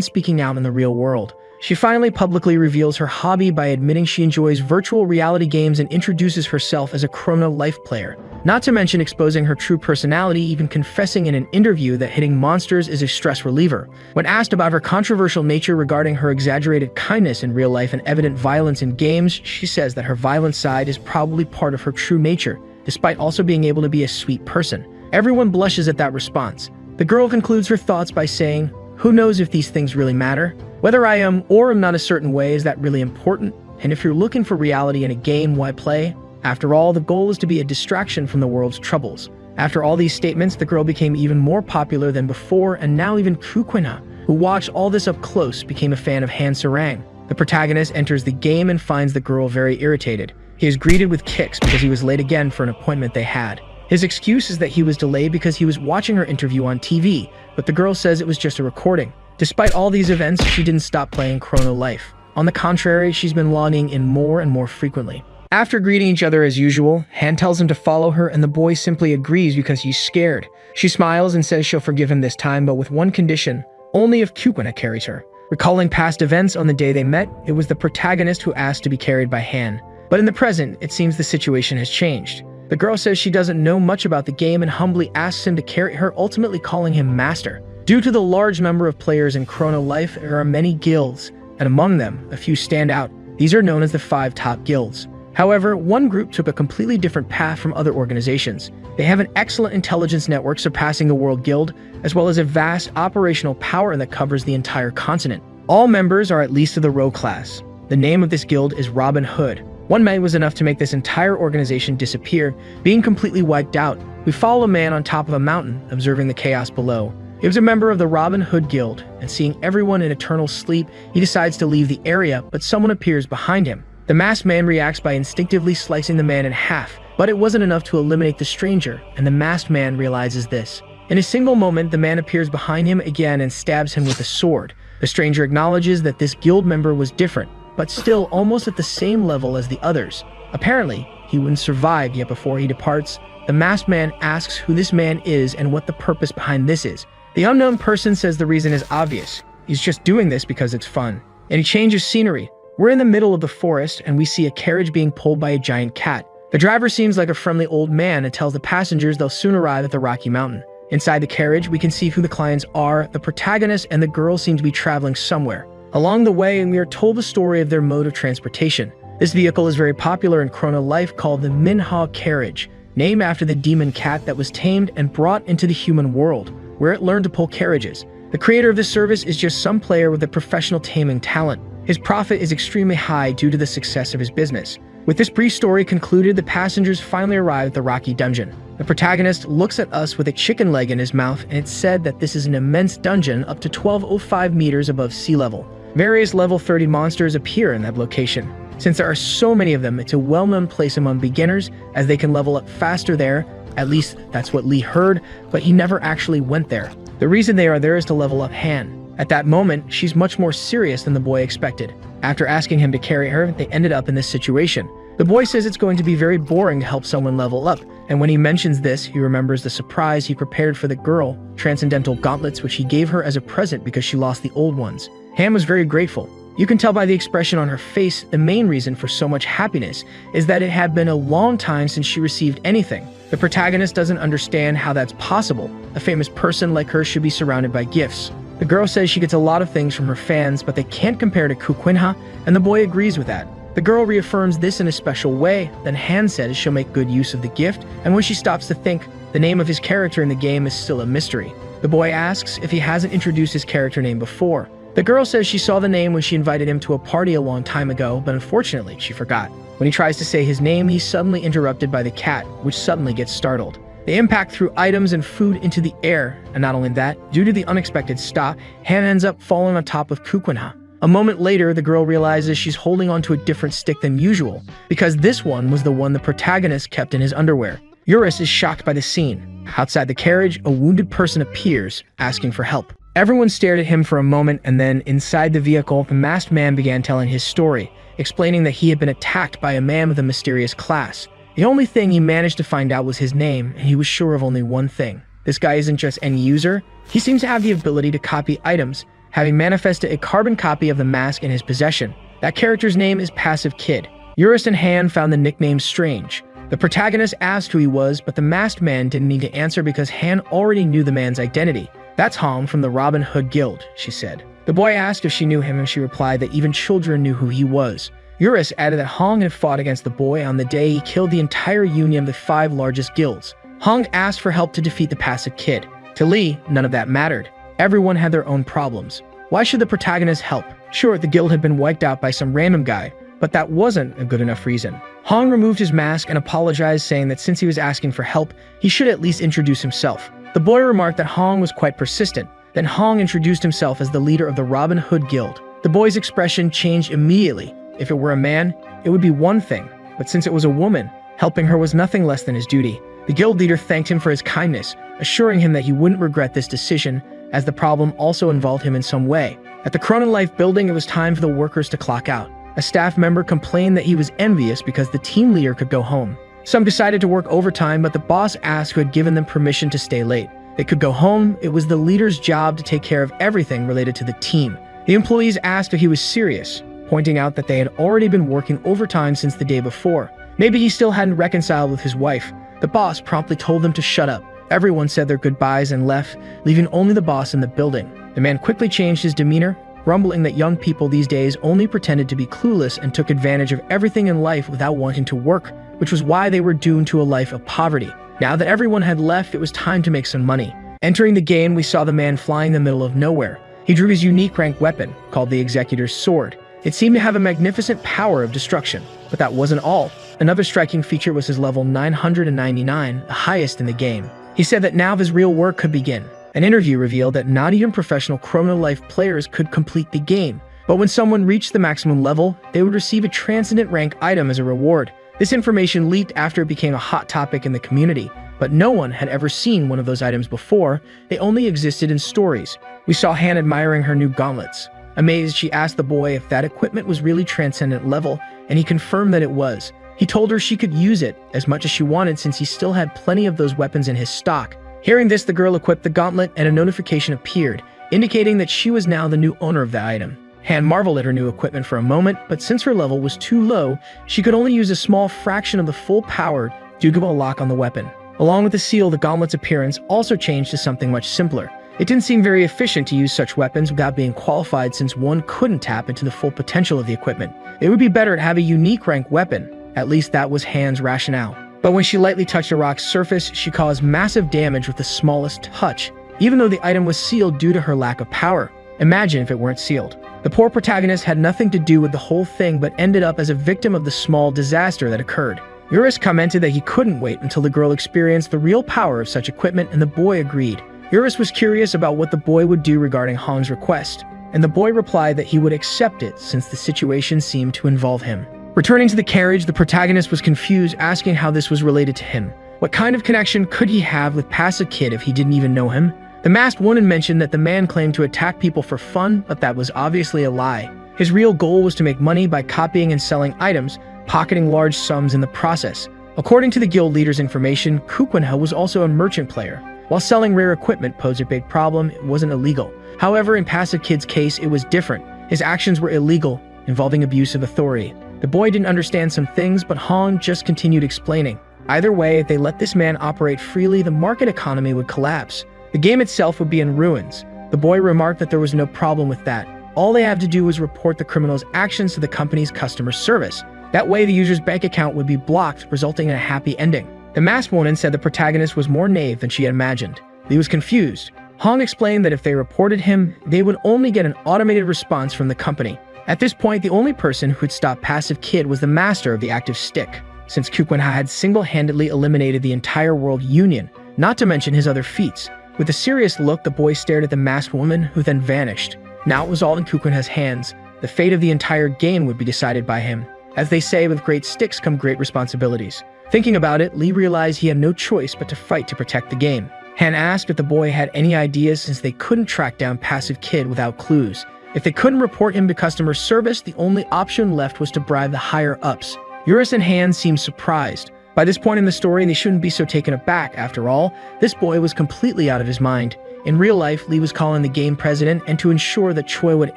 speaking out in the real world. She finally publicly reveals her hobby by admitting she enjoys virtual reality games and introduces herself as a Chrono Life player. Not to mention exposing her true personality, even confessing in an interview that hitting monsters is a stress reliever. When asked about her controversial nature regarding her exaggerated kindness in real life and evident violence in games, she says that her violent side is probably part of her true nature, despite also being able to be a sweet person. Everyone blushes at that response. The girl concludes her thoughts by saying, "Who knows if these things really matter? Whether I am or am not a certain way, is that really important? And if you're looking for reality in a game, why play? After all, the goal is to be a distraction from the world's troubles." After all these statements, the girl became even more popular than before, and now even Kukwena, who watched all this up close, became a fan of Han Sarang. The protagonist enters the game and finds the girl very irritated. He is greeted with kicks because he was late again for an appointment they had. His excuse is that he was delayed because he was watching her interview on TV, but the girl says it was just a recording. Despite all these events, she didn't stop playing Chrono Life. On the contrary, she's been logging in more and more frequently. After greeting each other as usual, Han tells him to follow her and the boy simply agrees because he's scared. She smiles and says she'll forgive him this time, but with one condition: only if Kukwena carries her. Recalling past events on the day they met, it was the protagonist who asked to be carried by Han. But in the present, it seems the situation has changed. The girl says she doesn't know much about the game and humbly asks him to carry her, ultimately calling him master. Due to the large number of players in Chrono Life, there are many guilds, and among them, a few stand out. These are known as the 5 top guilds. However, one group took a completely different path from other organizations. They have an excellent intelligence network surpassing the World Guild, as well as a vast operational power that covers the entire continent. All members are at least of the Row class. The name of this guild is Robin Hood. One man was enough to make this entire organization disappear, being completely wiped out. We follow a man on top of a mountain, observing the chaos below. He was a member of the Robin Hood Guild, and seeing everyone in eternal sleep, he decides to leave the area, but someone appears behind him. The masked man reacts by instinctively slicing the man in half, but it wasn't enough to eliminate the stranger, and the masked man realizes this. In a single moment, the man appears behind him again and stabs him with a sword. The stranger acknowledges that this guild member was different, but still almost at the same level as the others. Apparently, he wouldn't survive, yet before he departs, the masked man asks who this man is and what the purpose behind this is. The unknown person says the reason is obvious. He's just doing this because it's fun. And he changes scenery. We're in the middle of the forest, and we see a carriage being pulled by a giant cat. The driver seems like a friendly old man and tells the passengers they'll soon arrive at the Rocky Mountain. Inside the carriage, we can see who the clients are. The protagonist and the girl seem to be traveling somewhere along the way, and we are told the story of their mode of transportation. This vehicle is very popular in Chrono Life, called the Manhwa carriage, named after the demon cat that was tamed and brought into the human world, where it learned to pull carriages. The creator of this service is just some player with a professional taming talent. His profit is extremely high due to the success of his business. With this brief story concluded, the passengers finally arrive at the Rocky Dungeon. The protagonist looks at us with a chicken leg in his mouth, and it's said that this is an immense dungeon up to 1205 meters above sea level. Various level 30 monsters appear in that location. Since there are so many of them, it's a well-known place among beginners, as they can level up faster there. At least that's what Lee heard, but he never actually went there. The reason they are there is to level up Han. At that moment, she's much more serious than the boy expected. After asking him to carry her, they ended up in this situation. The boy says it's going to be very boring to help someone level up, and when he mentions this, he remembers the surprise he prepared for the girl, transcendental gauntlets which he gave her as a present because she lost the old ones. Han was very grateful. You can tell by the expression on her face, the main reason for so much happiness is that it had been a long time since she received anything. The protagonist doesn't understand how that's possible. A famous person like her should be surrounded by gifts. The girl says she gets a lot of things from her fans, but they can't compare to Kukwena, and the boy agrees with that. The girl reaffirms this in a special way, then Han says she'll make good use of the gift, and when she stops to think, the name of his character in the game is still a mystery. The boy asks if he hasn't introduced his character name before. The girl says she saw the name when she invited him to a party a long time ago, but unfortunately, she forgot. When he tries to say his name, he's suddenly interrupted by the cat, which suddenly gets startled. They impact threw items and food into the air, and not only that, due to the unexpected stop, Han ends up falling on top of Kukwenha. A moment later, the girl realizes she's holding onto a different stick than usual, because this one was the one the protagonist kept in his underwear. Eurus is shocked by the scene. Outside the carriage, a wounded person appears, asking for help. Everyone stared at him for a moment, and then, inside the vehicle, the masked man began telling his story, explaining that he had been attacked by a man with a mysterious class. The only thing he managed to find out was his name, and he was sure of only one thing. This guy isn't just any user, he seems to have the ability to copy items, having manifested a carbon copy of the mask in his possession. That character's name is Passive Kid. Eurus and Han found the nickname strange. The protagonist asked who he was, but the masked man didn't need to answer because Han already knew the man's identity. "That's Hong from the Robin Hood Guild," she said. The boy asked if she knew him, and she replied that even children knew who he was. Eurus added that Hong had fought against the boy on the day he killed the entire union of the 5 largest guilds. Hong asked for help to defeat the Passive Kid. To Lee, none of that mattered. Everyone had their own problems. Why should the protagonist help? Sure, the guild had been wiped out by some random guy, but that wasn't a good enough reason. Hong removed his mask and apologized, saying that since he was asking for help, he should at least introduce himself. The boy remarked that Hong was quite persistent. Then Hong introduced himself as the leader of the Robin Hood Guild. The boy's expression changed immediately. If it were a man, it would be one thing, but since it was a woman, helping her was nothing less than his duty. The guild leader thanked him for his kindness, assuring him that he wouldn't regret this decision, as the problem also involved him in some way. At the Cronin Life building, it was time for the workers to clock out. A staff member complained that he was envious because the team leader could go home. Some decided to work overtime, but the boss asked who had given them permission to stay late. They could go home. It was the leader's job to take care of everything related to the team. The employees asked if he was serious, pointing out that they had already been working overtime since the day before. Maybe he still hadn't reconciled with his wife. The boss promptly told them to shut up. Everyone said their goodbyes and left, leaving only the boss in the building. The man quickly changed his demeanor, grumbling that young people these days only pretended to be clueless and took advantage of everything in life without wanting to work, which was why they were doomed to a life of poverty. Now that everyone had left, it was time to make some money. Entering the game, we saw the man flying in the middle of nowhere. He drew his unique rank weapon, called the Executor's Sword. It seemed to have a magnificent power of destruction, but that wasn't all. Another striking feature was his level 999, the highest in the game. He said that now his real work could begin. An interview revealed that not even professional Chrono Life players could complete the game, but when someone reached the maximum level, they would receive a transcendent rank item as a reward. This information leaked after it became a hot topic in the community, but no one had ever seen one of those items before. They only existed in stories. We saw Han admiring her new gauntlets. Amazed, she asked the boy if that equipment was really transcendent level, and he confirmed that it was. He told her she could use it as much as she wanted since he still had plenty of those weapons in his stock. Hearing this, the girl equipped the gauntlet and a notification appeared, indicating that she was now the new owner of the item. Han marveled at her new equipment for a moment, but since her level was too low, she could only use a small fraction of the full power due to a lock on the weapon. Along with the seal, the gauntlet's appearance also changed to something much simpler. It didn't seem very efficient to use such weapons without being qualified, since one couldn't tap into the full potential of the equipment. It would be better to have a unique rank weapon. At least that was Han's rationale. But when she lightly touched a rock's surface, she caused massive damage with the smallest touch, even though the item was sealed due to her lack of power. Imagine if it weren't sealed. The poor protagonist had nothing to do with the whole thing, but ended up as a victim of the small disaster that occurred. Eurus commented that he couldn't wait until the girl experienced the real power of such equipment, and the boy agreed. Eurus was curious about what the boy would do regarding Hong's request, and the boy replied that he would accept it since the situation seemed to involve him. Returning to the carriage, the protagonist was confused, asking how this was related to him. What kind of connection could he have with Passive Kid if he didn't even know him? The masked woman mentioned that the man claimed to attack people for fun, but that was obviously a lie. His real goal was to make money by copying and selling items, pocketing large sums in the process. According to the guild leader's information, Kukwenha was also a merchant player. While selling rare equipment posed a big problem, it wasn't illegal. However, in Passive Kid's case, it was different. His actions were illegal, involving abuse of authority. The boy didn't understand some things, but Hong just continued explaining. Either way, if they let this man operate freely, the market economy would collapse. The game itself would be in ruins. The boy remarked that there was no problem with that. All they have to do was report the criminal's actions to the company's customer service. That way, the user's bank account would be blocked, resulting in a happy ending. The masked woman said the protagonist was more naive than she had imagined. He was confused. Hong explained that if they reported him, they would only get an automated response from the company. At this point, the only person who could stop Passive Kid was the master of the active stick, since Kukwenha had single-handedly eliminated the entire world union, not to mention his other feats. With a serious look, the boy stared at the masked woman, who then vanished. Now it was all in Kukwenha's hands. The fate of the entire game would be decided by him. As they say, with great sticks come great responsibilities. Thinking about it, Lee realized he had no choice but to fight to protect the game. Han asked if the boy had any ideas since they couldn't track down Passive Kid without clues. If they couldn't report him to customer service, the only option left was to bribe the higher-ups. Eurus and Han seemed surprised. By this point in the story, they shouldn't be so taken aback. After all, this boy was completely out of his mind. In real life, Lee was calling the game president, and to ensure that Choi would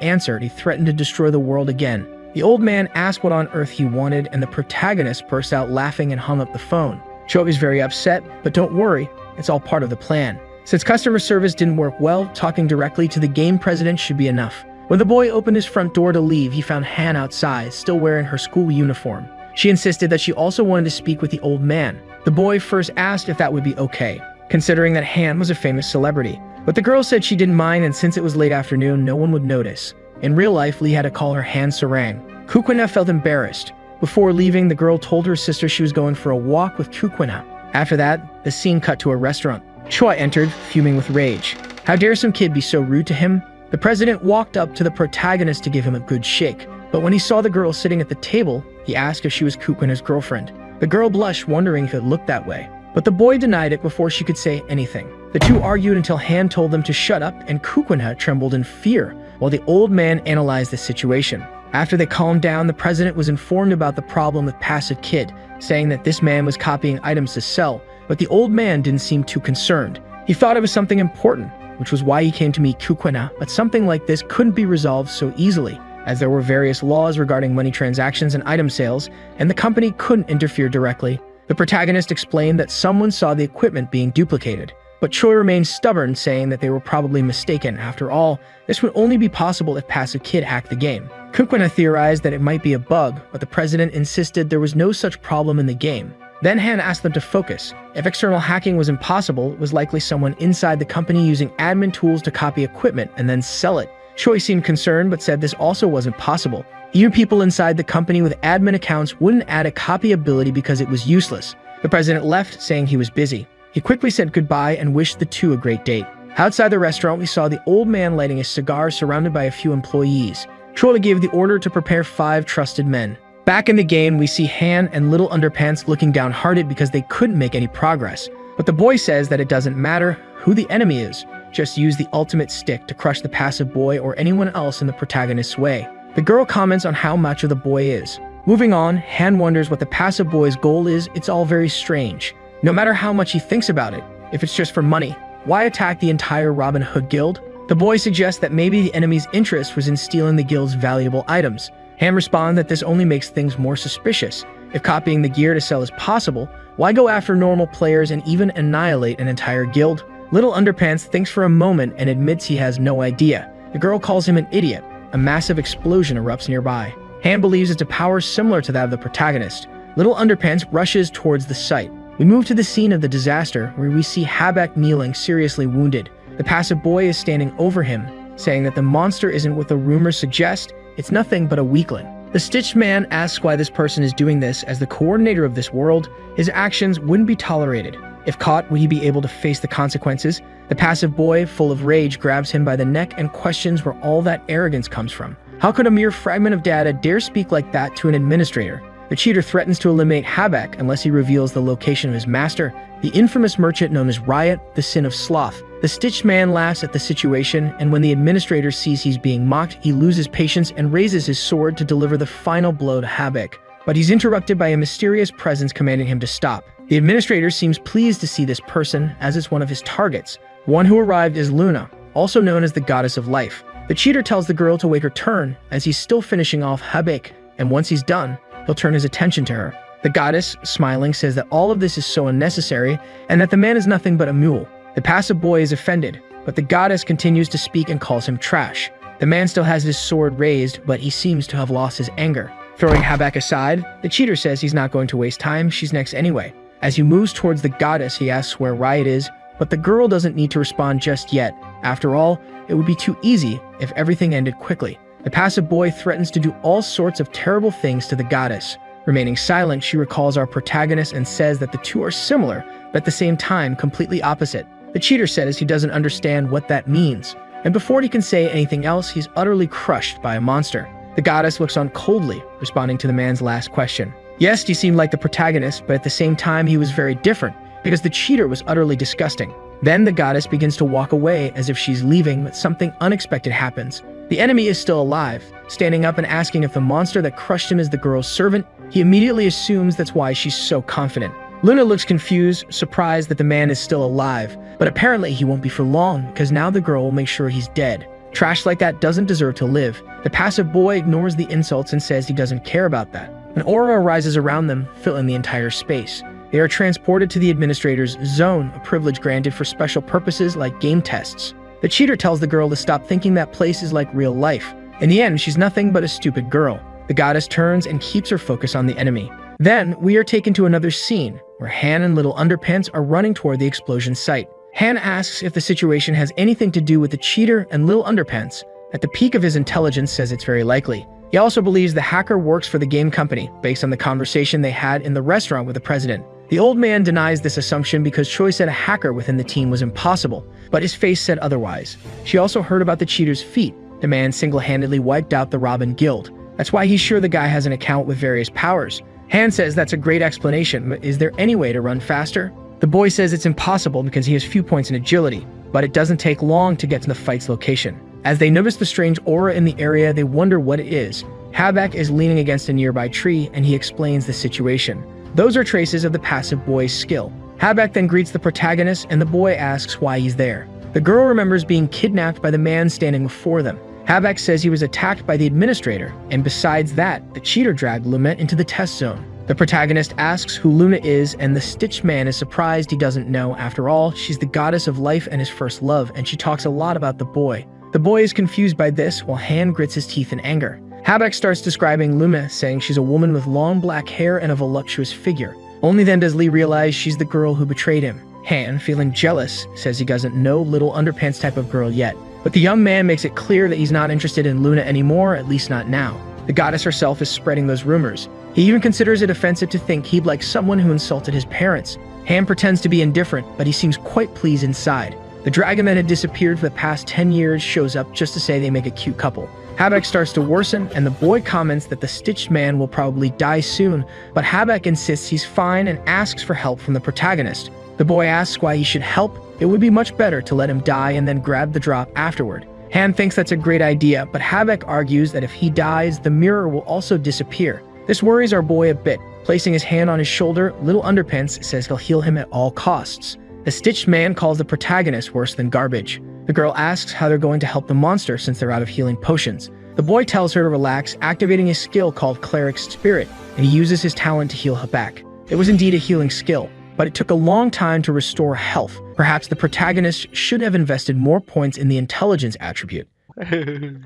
answer, he threatened to destroy the world again. The old man asked what on earth he wanted, and the protagonist burst out laughing and hung up the phone. Choi was very upset, but don't worry, it's all part of the plan. Since customer service didn't work well, talking directly to the game president should be enough. When the boy opened his front door to leave, he found Han outside, still wearing her school uniform. She insisted that she also wanted to speak with the old man. The boy first asked if that would be okay, considering that Han was a famous celebrity. But the girl said she didn't mind, and since it was late afternoon, no one would notice. In real life, Lee had to call her Han Sarang. Kukwenha felt embarrassed. Before leaving, the girl told her sister she was going for a walk with Kukwenha. After that, the scene cut to a restaurant. Choi entered, fuming with rage. How dare some kid be so rude to him? The president walked up to the protagonist to give him a good shake. But when he saw the girl sitting at the table, he asked if she was Kukwenha's girlfriend. The girl blushed, wondering if it looked that way. But the boy denied it before she could say anything. The two argued until Han told them to shut up, and Kukwenha trembled in fear, while the old man analyzed the situation. After they calmed down, the president was informed about the problem with Passive Kid, saying that this man was copying items to sell, but the old man didn't seem too concerned. He thought it was something important, which was why he came to meet Kukwenha, but something like this couldn't be resolved so easily, as there were various laws regarding money transactions and item sales, and the company couldn't interfere directly. The protagonist explained that someone saw the equipment being duplicated, but Choi remained stubborn, saying that they were probably mistaken. After all, this would only be possible if Passive Kid hacked the game. Kukwenha theorized that it might be a bug, but the president insisted there was no such problem in the game. Then Han asked them to focus. If external hacking was impossible, it was likely someone inside the company using admin tools to copy equipment and then sell it. Choi seemed concerned, but said this also wasn't possible. Even people inside the company with admin accounts wouldn't add a copy ability because it was useless. The president left, saying he was busy. He quickly said goodbye and wished the two a great date. Outside the restaurant, we saw the old man lighting a cigar surrounded by a few employees. Choi gave the order to prepare 5 trusted men. Back in the game, we see Han and Little Underpants looking downhearted because they couldn't make any progress. But the boy says that it doesn't matter who the enemy is, just use the ultimate stick to crush the passive boy or anyone else in the protagonist's way. The girl comments on how macho the boy is. Moving on, Han wonders what the passive boy's goal is. It's all very strange. No matter how much he thinks about it, if it's just for money, why attack the entire Robin Hood guild? The boy suggests that maybe the enemy's interest was in stealing the guild's valuable items. Han responds that this only makes things more suspicious. If copying the gear to sell is possible, why go after normal players and even annihilate an entire guild? Little Underpants thinks for a moment and admits he has no idea. The girl calls him an idiot. A massive explosion erupts nearby. Han believes it's a power similar to that of the protagonist. Little Underpants rushes towards the site. We move to the scene of the disaster, where we see Habak kneeling, seriously wounded. The passive boy is standing over him, saying that the monster isn't what the rumors suggest. It's nothing but a weakling. The Stitched Man asks why this person is doing this. As the coordinator of this world, his actions wouldn't be tolerated. If caught, would he be able to face the consequences? The passive boy, full of rage, grabs him by the neck and questions where all that arrogance comes from. How could a mere fragment of data dare speak like that to an administrator? The cheater threatens to eliminate Habak unless he reveals the location of his master, the infamous merchant known as Riot, the Sin of Sloth. The Stitched Man laughs at the situation, and when the administrator sees he's being mocked, he loses patience and raises his sword to deliver the final blow to Habak. But he's interrupted by a mysterious presence commanding him to stop. The administrator seems pleased to see this person, as it's one of his targets. One who arrived is Luna, also known as the Goddess of Life. The cheater tells the girl to wait her turn, as he's still finishing off Habak, and once he's done, he'll turn his attention to her. The goddess, smiling, says that all of this is so unnecessary, and that the man is nothing but a mule. The passive boy is offended, but the goddess continues to speak and calls him trash. The man still has his sword raised, but he seems to have lost his anger. Throwing Habak aside, the cheater says he's not going to waste time, she's next anyway. As he moves towards the goddess, he asks where Riot is, but the girl doesn't need to respond just yet. After all, it would be too easy if everything ended quickly. The passive boy threatens to do all sorts of terrible things to the goddess. Remaining silent, she recalls our protagonist and says that the two are similar, but at the same time completely opposite. The cheater says he doesn't understand what that means, and before he can say anything else, he's utterly crushed by a monster. The goddess looks on coldly, responding to the man's last question. Yes, he seemed like the protagonist, but at the same time he was very different, because the cheater was utterly disgusting. Then the goddess begins to walk away as if she's leaving, but something unexpected happens. The enemy is still alive, standing up and asking if the monster that crushed him is the girl's servant. He immediately assumes that's why she's so confident. Luna looks confused, surprised that the man is still alive, but apparently he won't be for long, because now the girl will make sure he's dead. Trash like that doesn't deserve to live. The passive boy ignores the insults and says he doesn't care about that. An aura arises around them, filling the entire space. They are transported to the administrator's zone, a privilege granted for special purposes like game tests. The cheater tells the girl to stop thinking that place is like real life. In the end, she's nothing but a stupid girl. The goddess turns and keeps her focus on the enemy. Then, we are taken to another scene, where Han and Little Underpants are running toward the explosion site. Han asks if the situation has anything to do with the cheater, and Little Underpants, at the peak of his intelligence, says it's very likely. He also believes the hacker works for the game company, based on the conversation they had in the restaurant with the president. The old man denies this assumption because Choi said a hacker within the team was impossible, but his face said otherwise. She also heard about the cheater's feat. The man single-handedly wiped out the Robin Guild. That's why he's sure the guy has an account with various powers. Han says that's a great explanation, but is there any way to run faster? The boy says it's impossible because he has few points in agility, but it doesn't take long to get to the fight's location. As they notice the strange aura in the area, they wonder what it is. Habak is leaning against a nearby tree, and he explains the situation. Those are traces of the passive boy's skill. Habak then greets the protagonist, and the boy asks why he's there. The girl remembers being kidnapped by the man standing before them. Habak says he was attacked by the administrator, and besides that, the cheater dragged Lumet into the test zone. The protagonist asks who Luna is, and the Stitched Man is surprised he doesn't know. After all, she's the goddess of life and his first love, and she talks a lot about the boy. The boy is confused by this, while Han grits his teeth in anger. Habak starts describing Luma, saying she's a woman with long black hair and a voluptuous figure. Only then does Lee realize she's the girl who betrayed him. Han, feeling jealous, says he doesn't know Little Underpants type of girl yet. But the young man makes it clear that he's not interested in Luna anymore, at least not now. The goddess herself is spreading those rumors. He even considers it offensive to think he'd like someone who insulted his parents. Han pretends to be indifferent, but he seems quite pleased inside. The dragon that had disappeared for the past 10 years shows up just to say they make a cute couple. Habak starts to worsen, and the boy comments that the Stitched Man will probably die soon, but Habak insists he's fine and asks for help from the protagonist. The boy asks why he should help. It would be much better to let him die and then grab the drop afterward. Han thinks that's a great idea, but Habak argues that if he dies, the mirror will also disappear. This worries our boy a bit. Placing his hand on his shoulder, Little Underpants says he'll heal him at all costs. The Stitched Man calls the protagonist worse than garbage. The girl asks how they're going to help the monster since they're out of healing potions. The boy tells her to relax, activating a skill called Cleric's Spirit, and he uses his talent to heal her back. It was indeed a healing skill, but it took a long time to restore health. Perhaps the protagonist should have invested more points in the intelligence attribute.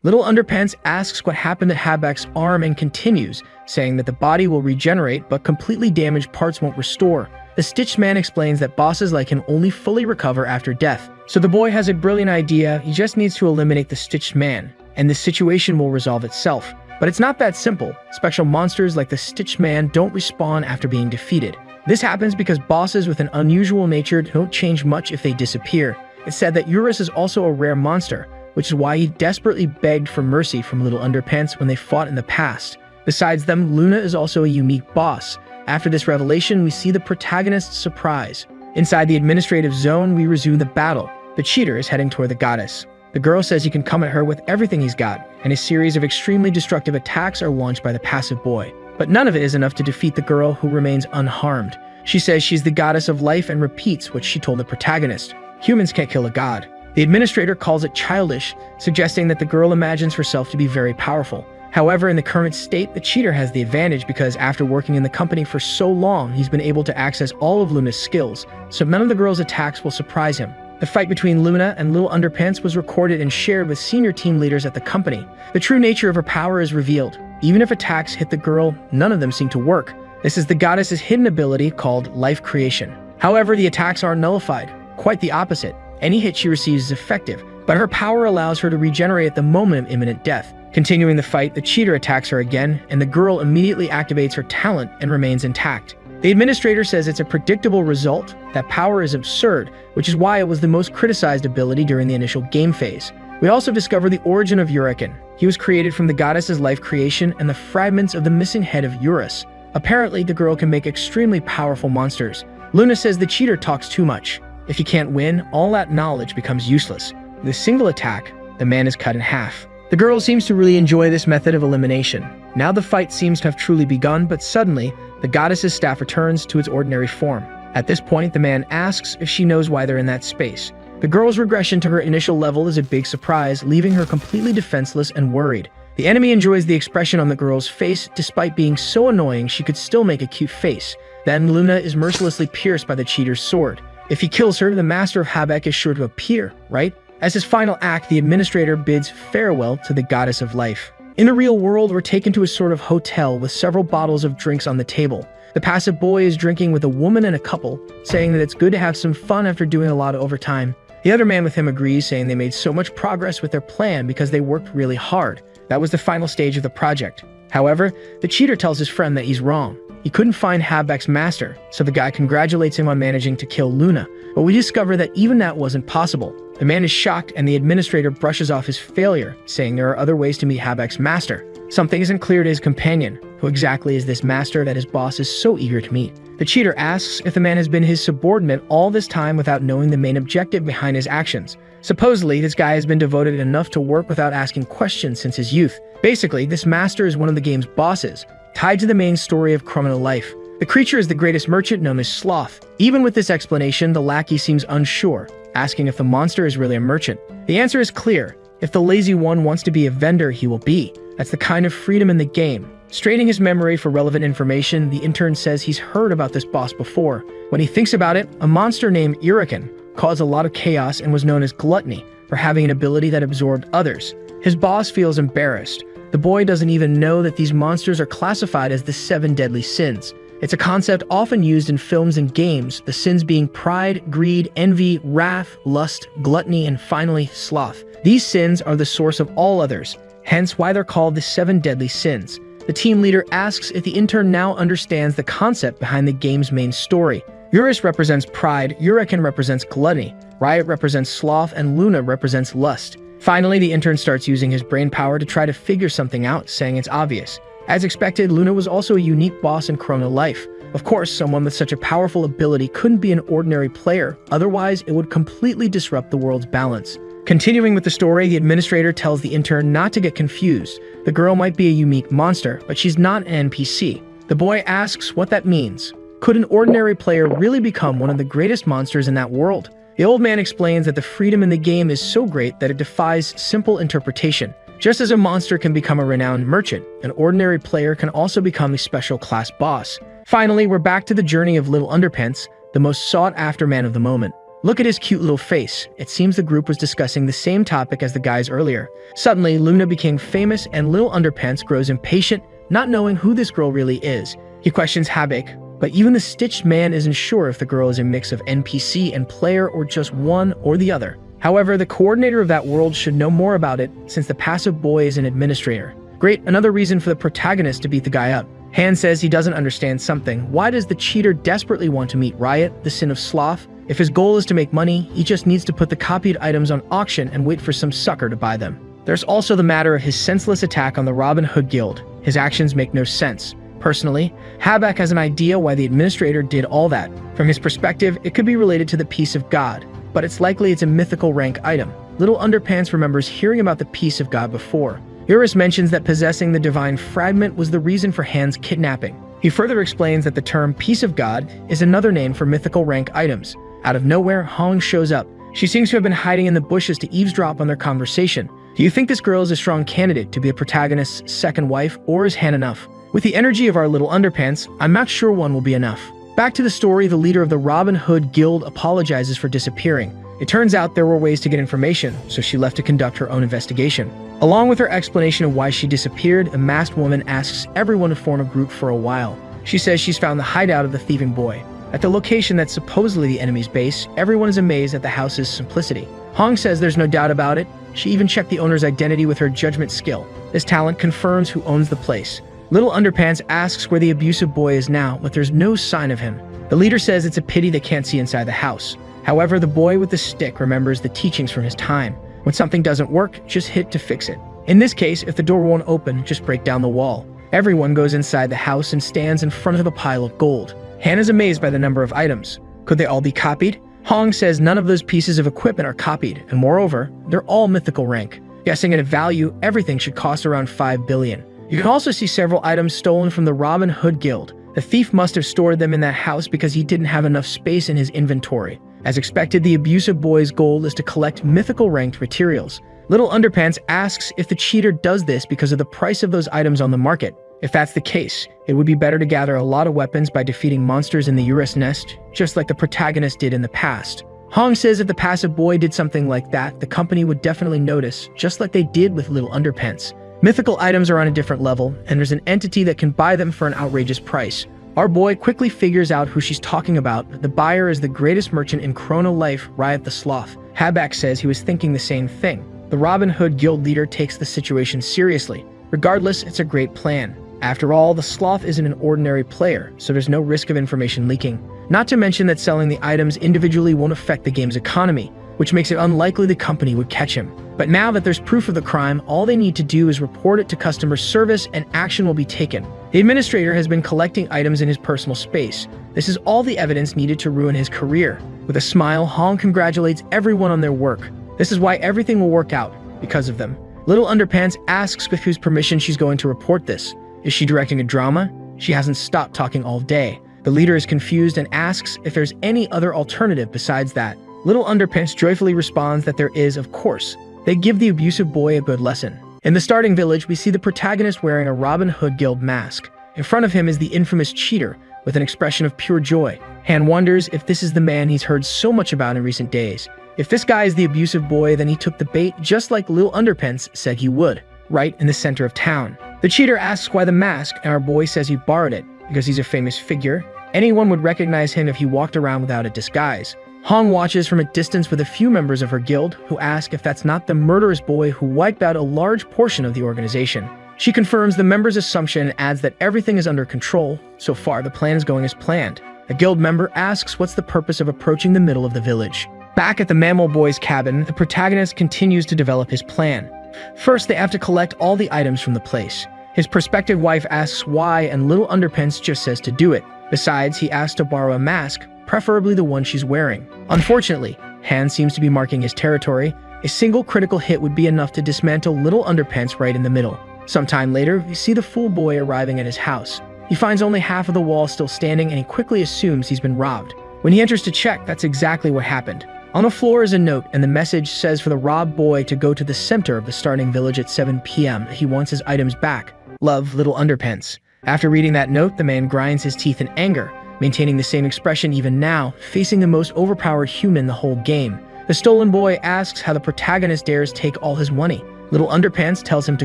Little Underpants asks what happened to Habak's arm and continues, saying that the body will regenerate, but completely damaged parts won't restore. The Stitched Man explains that bosses like him only fully recover after death. So the boy has a brilliant idea. He just needs to eliminate the Stitched Man, and the situation will resolve itself. But it's not that simple. Special monsters like the Stitched Man don't respawn after being defeated. This happens because bosses with an unusual nature don't change much if they disappear. It's said that Eurus is also a rare monster, which is why he desperately begged for mercy from Little Underpants when they fought in the past. Besides them, Luna is also a unique boss. After this revelation, we see the protagonist's surprise. Inside the administrative zone, we resume the battle. The cheater is heading toward the goddess. The girl says he can come at her with everything he's got, and a series of extremely destructive attacks are launched by the passive boy. But none of it is enough to defeat the girl, who remains unharmed. She says she's the goddess of life and repeats what she told the protagonist. Humans can't kill a god. The administrator calls it childish, suggesting that the girl imagines herself to be very powerful. However, in the current state, the cheater has the advantage because after working in the company for so long, he's been able to access all of Luna's skills, so none of the girl's attacks will surprise him. The fight between Luna and Little Underpants was recorded and shared with senior team leaders at the company. The true nature of her power is revealed. Even if attacks hit the girl, none of them seem to work. This is the goddess's hidden ability called life creation. However, the attacks are nullified. Quite the opposite. Any hit she receives is effective, but her power allows her to regenerate at the moment of imminent death. Continuing the fight, the cheater attacks her again, and the girl immediately activates her talent and remains intact. The administrator says it's a predictable result, that power is absurd, which is why it was the most criticized ability during the initial game phase. We also discover the origin of Uriken. He was created from the goddess's life creation and the fragments of the missing head of Eurus. Apparently, the girl can make extremely powerful monsters. Luna says the cheater talks too much. If he can't win, all that knowledge becomes useless. With a single attack, the man is cut in half. The girl seems to really enjoy this method of elimination. Now the fight seems to have truly begun, but suddenly, the goddess's staff returns to its ordinary form. At this point, the man asks if she knows why they're in that space. The girl's regression to her initial level is a big surprise, leaving her completely defenseless and worried. The enemy enjoys the expression on the girl's face. Despite being so annoying, she could still make a cute face. Then Luna is mercilessly pierced by the cheater's sword. If he kills her, the master of Habek is sure to appear, right? As his final act, the administrator bids farewell to the goddess of life. In the real world, we're taken to a sort of hotel with several bottles of drinks on the table. The passive boy is drinking with a woman and a couple, saying that it's good to have some fun after doing a lot of overtime. The other man with him agrees, saying they made so much progress with their plan because they worked really hard. That was the final stage of the project. However, the cheater tells his friend that he's wrong. He couldn't find Habek's master, so the guy congratulates him on managing to kill Luna. But we discover that even that wasn't possible. The man is shocked, and the administrator brushes off his failure, saying there are other ways to meet Habek's master. Something isn't clear to his companion. Who exactly is this master that his boss is so eager to meet? The cheater asks if the man has been his subordinate all this time without knowing the main objective behind his actions. Supposedly, this guy has been devoted enough to work without asking questions since his youth. Basically, this master is one of the game's bosses, tied to the main story of criminal life. The creature is the greatest merchant known as Sloth. Even with this explanation, the lackey seems unsure, asking if the monster is really a merchant. The answer is clear. If the lazy one wants to be a vendor, he will be. That's the kind of freedom in the game. Straining his memory for relevant information, the intern says he's heard about this boss before. When he thinks about it, a monster named Uriken caused a lot of chaos and was known as Gluttony for having an ability that absorbed others. His boss feels embarrassed. The boy doesn't even know that these monsters are classified as the 7 deadly sins. It's a concept often used in films and games, the sins being pride, greed, envy, wrath, lust, gluttony, and finally, sloth. These sins are the source of all others, hence why they're called the 7 deadly sins. The team leader asks if the intern now understands the concept behind the game's main story. Eurus represents pride, Uriken represents gluttony, Riot represents sloth, and Luna represents lust. Finally, the intern starts using his brain power to try to figure something out, saying it's obvious. As expected, Luna was also a unique boss in Chrono Life. Of course, someone with such a powerful ability couldn't be an ordinary player, otherwise it would completely disrupt the world's balance. Continuing with the story, the administrator tells the intern not to get confused. The girl might be a unique monster, but she's not an NPC. The boy asks what that means. Could an ordinary player really become one of the greatest monsters in that world? The old man explains that the freedom in the game is so great that it defies simple interpretation. Just as a monster can become a renowned merchant, an ordinary player can also become a special class boss. Finally, we're back to the journey of Little Underpants, the most sought-after man of the moment. Look at his cute little face. It seems the group was discussing the same topic as the guys earlier. Suddenly, Luna became famous and Little Underpants grows impatient, not knowing who this girl really is. He questions Habek, but even the stitched man isn't sure if the girl is a mix of NPC and player or just one or the other. However, the coordinator of that world should know more about it since the passive boy is an administrator. Great, another reason for the protagonist to beat the guy up. Han says he doesn't understand something. Why does the cheater desperately want to meet Riot, the sin of sloth? If his goal is to make money, he just needs to put the copied items on auction and wait for some sucker to buy them. There's also the matter of his senseless attack on the Robin Hood Guild. His actions make no sense. Personally, Habek has an idea why the administrator did all that. From his perspective, it could be related to the peace of God, but it's likely it's a mythical rank item. Little Underpants remembers hearing about the peace of God before. Eurus mentions that possessing the divine fragment was the reason for Han's kidnapping. He further explains that the term peace of God is another name for mythical rank items. Out of nowhere, Hong shows up. She seems to have been hiding in the bushes to eavesdrop on their conversation. Do you think this girl is a strong candidate to be a protagonist's second wife, or is Han enough? With the energy of our Little Underpants, I'm not sure one will be enough. Back to the story, the leader of the Robin Hood Guild apologizes for disappearing. It turns out there were ways to get information, so she left to conduct her own investigation. Along with her explanation of why she disappeared, a masked woman asks everyone to form a group for a while. She says she's found the hideout of the thieving boy. At the location that's supposedly the enemy's base, everyone is amazed at the house's simplicity. Hong says there's no doubt about it. She even checked the owner's identity with her judgment skill. This talent confirms who owns the place. Little Underpants asks where the abusive boy is now, but there's no sign of him. The leader says it's a pity they can't see inside the house. However, the boy with the stick remembers the teachings from his time. When something doesn't work, just hit to fix it. In this case, if the door won't open, just break down the wall. Everyone goes inside the house and stands in front of a pile of gold. Han is amazed by the number of items. Could they all be copied? Hong says none of those pieces of equipment are copied, and moreover, they're all mythical rank. Guessing at a value, everything should cost around 5 billion. You can also see several items stolen from the Robin Hood Guild. The thief must have stored them in that house because he didn't have enough space in his inventory. As expected, the abusive boy's goal is to collect mythical ranked materials. Little Underpants asks if the cheater does this because of the price of those items on the market. If that's the case, it would be better to gather a lot of weapons by defeating monsters in the Urus nest, just like the protagonist did in the past. Hong says if the passive boy did something like that, the company would definitely notice, just like they did with Little Underpants. Mythical items are on a different level, and there's an entity that can buy them for an outrageous price. Our boy quickly figures out who she's talking about. The buyer is the greatest merchant in Chrono Life, Riot the Sloth. Habak says he was thinking the same thing. The Robin Hood Guild leader takes the situation seriously. Regardless, it's a great plan. After all, the Sloth isn't an ordinary player, so there's no risk of information leaking. Not to mention that selling the items individually won't affect the game's economy, which makes it unlikely the company would catch him. But now that there's proof of the crime, all they need to do is report it to customer service and action will be taken. The administrator has been collecting items in his personal space. This is all the evidence needed to ruin his career. With a smile, Hong congratulates everyone on their work. This is why everything will work out, because of them. Little Underpants asks with whose permission she's going to report this. Is she directing a drama? She hasn't stopped talking all day. The leader is confused and asks if there's any other alternative besides that. Little Underpants joyfully responds that there is, of course. They give the abusive boy a good lesson. In the starting village, we see the protagonist wearing a Robin Hood Guild mask. In front of him is the infamous cheater, with an expression of pure joy. Han wonders if this is the man he's heard so much about in recent days. If this guy is the abusive boy, then he took the bait just like Little Underpants said he would, right in the center of town. The cheater asks why the mask, and our boy says he borrowed it, because he's a famous figure. Anyone would recognize him if he walked around without a disguise. Hong watches from a distance with a few members of her guild, who ask if that's not the murderous boy who wiped out a large portion of the organization. She confirms the members' assumption and adds that everything is under control. So far, the plan is going as planned. A guild member asks what's the purpose of approaching the middle of the village. Back at the Mammal Boy's cabin, the protagonist continues to develop his plan. First, they have to collect all the items from the place. His prospective wife asks why, and Little Underpants just says to do it. Besides, he asks to borrow a mask, preferably the one she's wearing. Unfortunately, Han seems to be marking his territory. A single critical hit would be enough to dismantle Little Underpants right in the middle. Sometime later, we see the fool boy arriving at his house. He finds only half of the wall still standing, and he quickly assumes he's been robbed. When he enters to check, that's exactly what happened. On the floor is a note, and the message says for the robbed boy to go to the center of the starting village at 7 p.m. He wants his items back. Love, Little Underpants. After reading that note, the man grinds his teeth in anger, maintaining the same expression even now, facing the most overpowered human in the whole game. The stolen boy asks how the protagonist dares take all his money. Little Underpants tells him to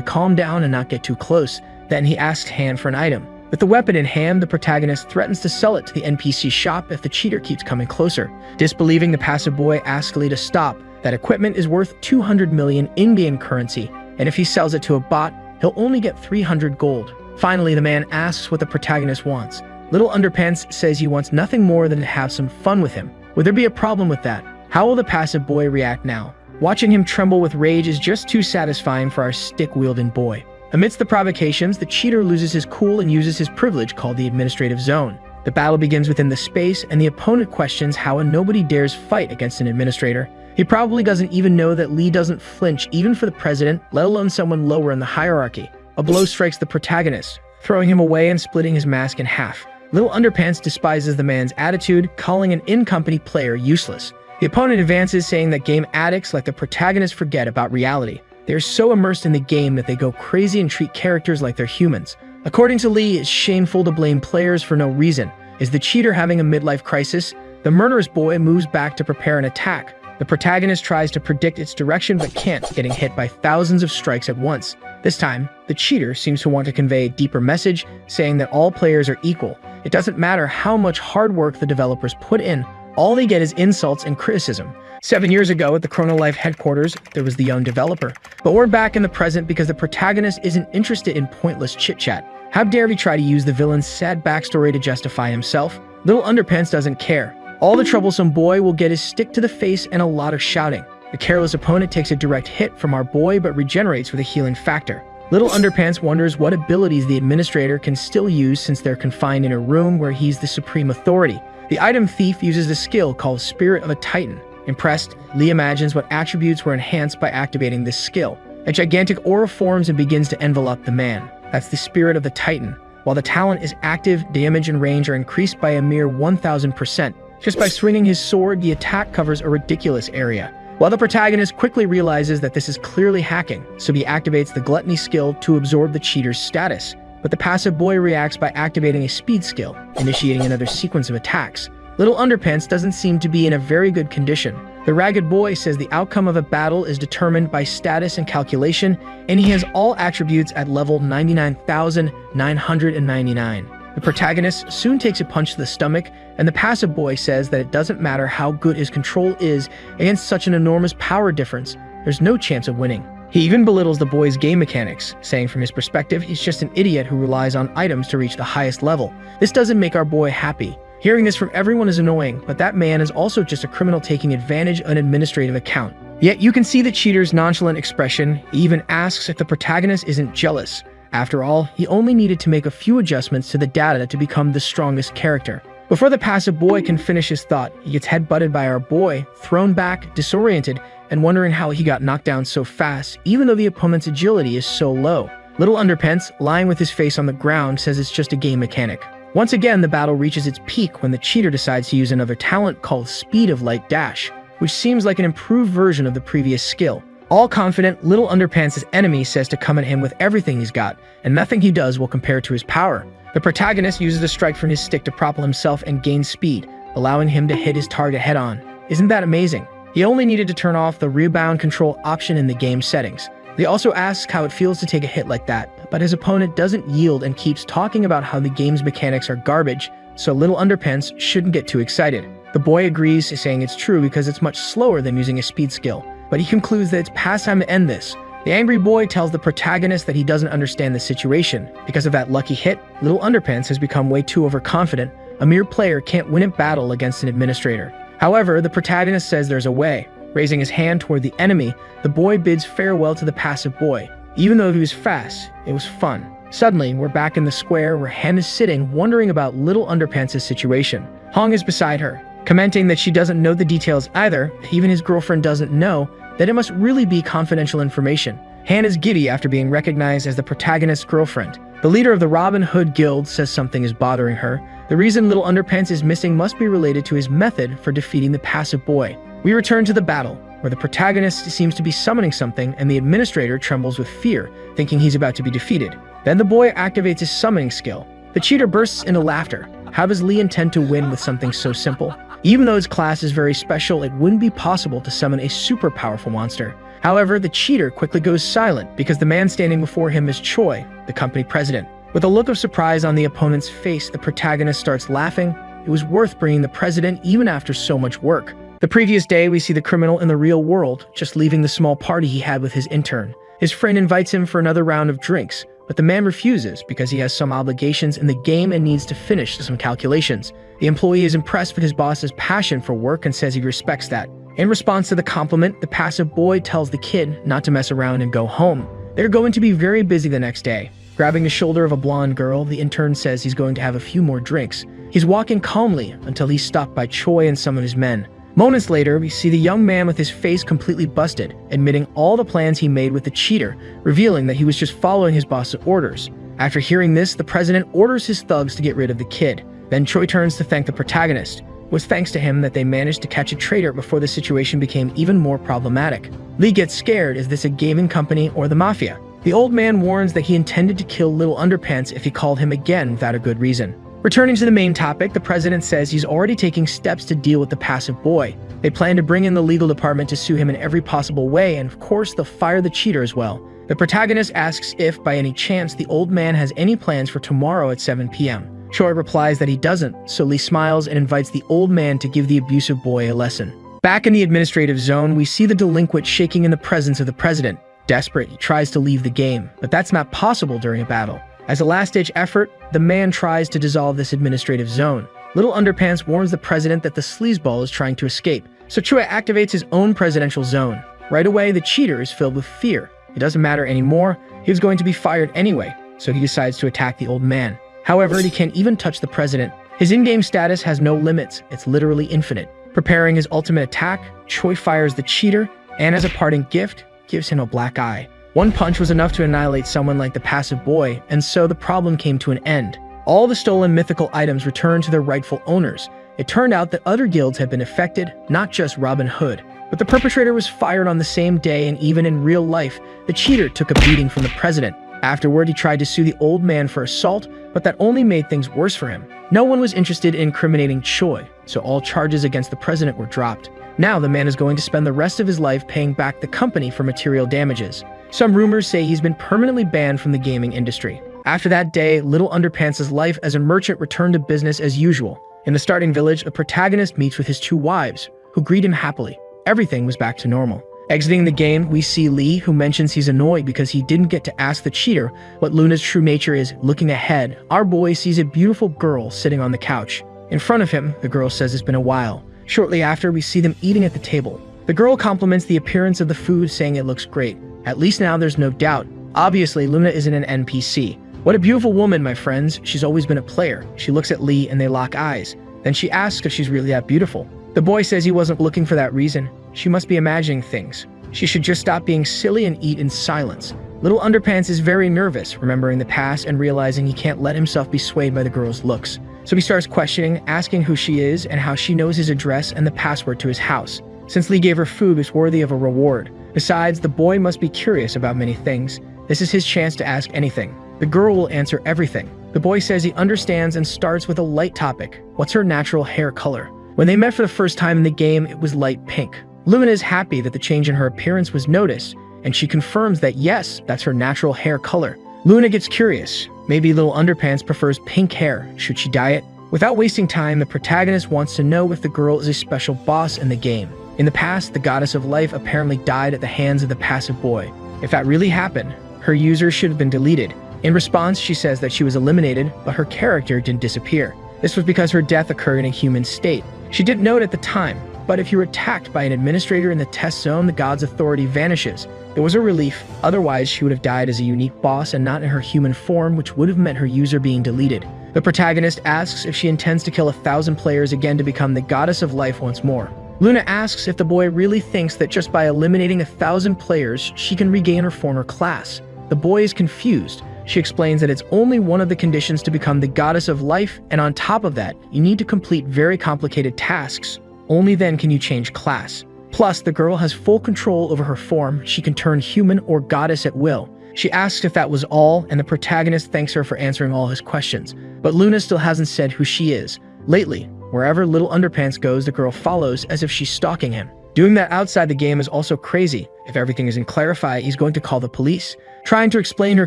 calm down and not get too close. Then he asks Han for an item. With the weapon in hand, the protagonist threatens to sell it to the NPC shop if the cheater keeps coming closer. Disbelieving, the passive boy asks Lee to stop. That equipment is worth 200 million in-game currency, and if he sells it to a bot, he'll only get 300 gold. Finally, the man asks what the protagonist wants. Little Underpants says he wants nothing more than to have some fun with him. Would there be a problem with that? How will the passive boy react now? Watching him tremble with rage is just too satisfying for our stick-wielding boy. Amidst the provocations, the cheater loses his cool and uses his privilege called the administrative zone. The battle begins within the space, and the opponent questions how a nobody dares fight against an administrator. He probably doesn't even know that Lee doesn't flinch even for the president, let alone someone lower in the hierarchy. A blow strikes the protagonist, throwing him away and splitting his mask in half. Little Underpants despises the man's attitude, calling an in-company player useless. The opponent advances, saying that game addicts like the protagonist forget about reality. They're so immersed in the game that they go crazy and treat characters like they're humans. According to Lee, it's shameful to blame players for no reason. Is the cheater having a midlife crisis? The murderous boy moves back to prepare an attack. The protagonist tries to predict its direction but can't, getting hit by thousands of strikes at once. This time, the cheater seems to want to convey a deeper message, saying that all players are equal. It doesn't matter how much hard work the developers put in, All they get is insults and criticism. 7 years ago at the Chrono Life headquarters, there was the young developer. But we're back in the present because the protagonist isn't interested in pointless chit-chat. How dare he try to use the villain's sad backstory to justify himself? Little Underpants doesn't care. All the troublesome boy will get is stick to the face and a lot of shouting. The careless opponent takes a direct hit from our boy but regenerates with a healing factor. Little Underpants wonders what abilities the administrator can still use since they're confined in a room where he's the supreme authority. The item thief uses a skill called Spirit of a Titan. Impressed, Lee imagines what attributes were enhanced by activating this skill. A gigantic aura forms and begins to envelop the man. That's the Spirit of the Titan. While the talent is active, damage and range are increased by a mere 1000%. Just by swinging his sword, the attack covers a ridiculous area. While the protagonist quickly realizes that this is clearly hacking, so he activates the Gluttony skill to absorb the cheater's status. But the passive boy reacts by activating a speed skill, initiating another sequence of attacks. Little Underpants doesn't seem to be in a very good condition. The ragged boy says the outcome of a battle is determined by status and calculation, and he has all attributes at level 99,999. The protagonist soon takes a punch to the stomach, and the passive boy says that it doesn't matter how good his control is against such an enormous power difference, there's no chance of winning. He even belittles the boy's game mechanics, saying from his perspective he's just an idiot who relies on items to reach the highest level. This doesn't make our boy happy. Hearing this from everyone is annoying, but that man is also just a criminal taking advantage of an administrative account. Yet you can see the cheater's nonchalant expression. He even asks if the protagonist isn't jealous. After all, he only needed to make a few adjustments to the data to become the strongest character. Before the passive boy can finish his thought, he gets headbutted by our boy, thrown back, disoriented, and wondering how he got knocked down so fast, even though the opponent's agility is so low. Little Underpants, lying with his face on the ground, says it's just a game mechanic. Once again, the battle reaches its peak when the cheater decides to use another talent called Speed of Light Dash, which seems like an improved version of the previous skill. All confident, Little Underpants' enemy says to come at him with everything he's got, and nothing he does will compare to his power. The protagonist uses a strike from his stick to propel himself and gain speed, allowing him to hit his target head-on. Isn't that amazing? He only needed to turn off the rebound control option in the game settings. He also asks how it feels to take a hit like that, but his opponent doesn't yield and keeps talking about how the game's mechanics are garbage, so Little Underpants shouldn't get too excited. The boy agrees, saying it's true because it's much slower than using a speed skill, but he concludes that it's past time to end this. The angry boy tells the protagonist that he doesn't understand the situation. Because of that lucky hit, Little Underpants has become way too overconfident. A mere player can't win a battle against an administrator. However, the protagonist says there's a way. Raising his hand toward the enemy, the boy bids farewell to the passive boy. Even though he was fast, it was fun. Suddenly, we're back in the square where Han is sitting, wondering about Little Underpants' situation. Hong is beside her, commenting that she doesn't know the details either. Even his girlfriend doesn't know that it must really be confidential information. Han is giddy after being recognized as the protagonist's girlfriend. The leader of the Robin Hood Guild says something is bothering her. The reason Little Underpants is missing must be related to his method for defeating the passive boy. We return to the battle, where the protagonist seems to be summoning something and the administrator trembles with fear, thinking he's about to be defeated. Then the boy activates his summoning skill. The cheater bursts into laughter. How does Lee intend to win with something so simple? Even though his class is very special, it wouldn't be possible to summon a super powerful monster. However, the cheater quickly goes silent because the man standing before him is Choi, the company president. With a look of surprise on the opponent's face, the protagonist starts laughing. It was worth bringing the president even after so much work. The previous day, we see the criminal in the real world, just leaving the small party he had with his intern. His friend invites him for another round of drinks, but the man refuses because he has some obligations in the game and needs to finish some calculations. The employee is impressed with his boss's passion for work and says he respects that. In response to the compliment, the passive boy tells the kid not to mess around and go home. They're going to be very busy the next day. Grabbing the shoulder of a blonde girl, the intern says he's going to have a few more drinks. He's walking calmly until he's stopped by Choi and some of his men. Moments later, we see the young man with his face completely busted, admitting all the plans he made with the cheater, revealing that he was just following his boss's orders. After hearing this, the president orders his thugs to get rid of the kid. Then Choi turns to thank the protagonist. It was thanks to him that they managed to catch a traitor before the situation became even more problematic. Lee gets scared. Is this a gaming company or the mafia? The old man warns that he intended to kill Little Underpants if he called him again without a good reason. Returning to the main topic, the president says he's already taking steps to deal with the passive boy. They plan to bring in the legal department to sue him in every possible way, and of course they'll fire the cheater as well. The protagonist asks if, by any chance, the old man has any plans for tomorrow at 7 p.m. Choi replies that he doesn't, so Lee smiles and invites the old man to give the abusive boy a lesson. Back in the administrative zone, we see the delinquent shaking in the presence of the president. Desperate, he tries to leave the game, but that's not possible during a battle. As a last-ditch effort, the man tries to dissolve this administrative zone. Little Underpants warns the president that the sleazeball is trying to escape, so Choi activates his own presidential zone. Right away, the cheater is filled with fear. It doesn't matter anymore, he was going to be fired anyway, so he decides to attack the old man. However, he can't even touch the president. His in-game status has no limits, it's literally infinite. Preparing his ultimate attack, Choi fires the cheater, and as a parting gift, gives him a black eye. One punch was enough to annihilate someone like the passive boy, and so the problem came to an end. All the stolen mythical items returned to their rightful owners. It turned out that other guilds had been affected, not just Robin Hood. But the perpetrator was fired on the same day, and even in real life, the cheater took a beating from the president. Afterward, he tried to sue the old man for assault, but that only made things worse for him. No one was interested in incriminating Choi, so all charges against the president were dropped. Now the man is going to spend the rest of his life paying back the company for material damages. Some rumors say he's been permanently banned from the gaming industry. After that day, Little Underpants' life as a merchant returned to business as usual. In the starting village, the protagonist meets with his two wives, who greet him happily. Everything was back to normal. Exiting the game, we see Lee, who mentions he's annoyed because he didn't get to ask the cheater what Luna's true nature is. Looking ahead, our boy sees a beautiful girl sitting on the couch. In front of him, the girl says it's been a while. Shortly after, we see them eating at the table. The girl compliments the appearance of the food, saying it looks great. At least now there's no doubt. Obviously, Luna isn't an NPC. What a beautiful woman, my friends. She's always been a player. She looks at Lee and they lock eyes. Then she asks if she's really that beautiful. The boy says he wasn't looking for that reason. She must be imagining things. She should just stop being silly and eat in silence. Little Underpants is very nervous, remembering the past and realizing he can't let himself be swayed by the girl's looks. So he starts questioning, asking who she is and how she knows his address and the password to his house. Since Lee gave her food, it's worthy of a reward. Besides, the boy must be curious about many things. This is his chance to ask anything. The girl will answer everything. The boy says he understands and starts with a light topic. What's her natural hair color? When they met for the first time in the game, it was light pink. Luna is happy that the change in her appearance was noticed, and she confirms that yes, that's her natural hair color. Luna gets curious. Maybe Little Underpants prefers pink hair. Should she dye it? Without wasting time, the protagonist wants to know if the girl is a special boss in the game. In the past, the goddess of life apparently died at the hands of the passive boy. If that really happened, her user should have been deleted. In response, she says that she was eliminated, but her character didn't disappear. This was because her death occurred in a human state. She didn't know it at the time, but if you're attacked by an administrator in the test zone, the god's authority vanishes. It was a relief. Otherwise, she would have died as a unique boss and not in her human form, which would have meant her user being deleted. The protagonist asks if she intends to kill 1,000 players again to become the goddess of life once more. Luna asks if the boy really thinks that just by eliminating 1,000 players, she can regain her former class. The boy is confused. She explains that it's only one of the conditions to become the goddess of life, and on top of that, you need to complete very complicated tasks. Only then can you change class. Plus, the girl has full control over her form. She can turn human or goddess at will. She asks if that was all, and the protagonist thanks her for answering all his questions. But Luna still hasn't said who she is. Lately, wherever Little Underpants goes, the girl follows as if she's stalking him. Doing that outside the game is also crazy. If everything isn't clarified, he's going to call the police. Trying to explain her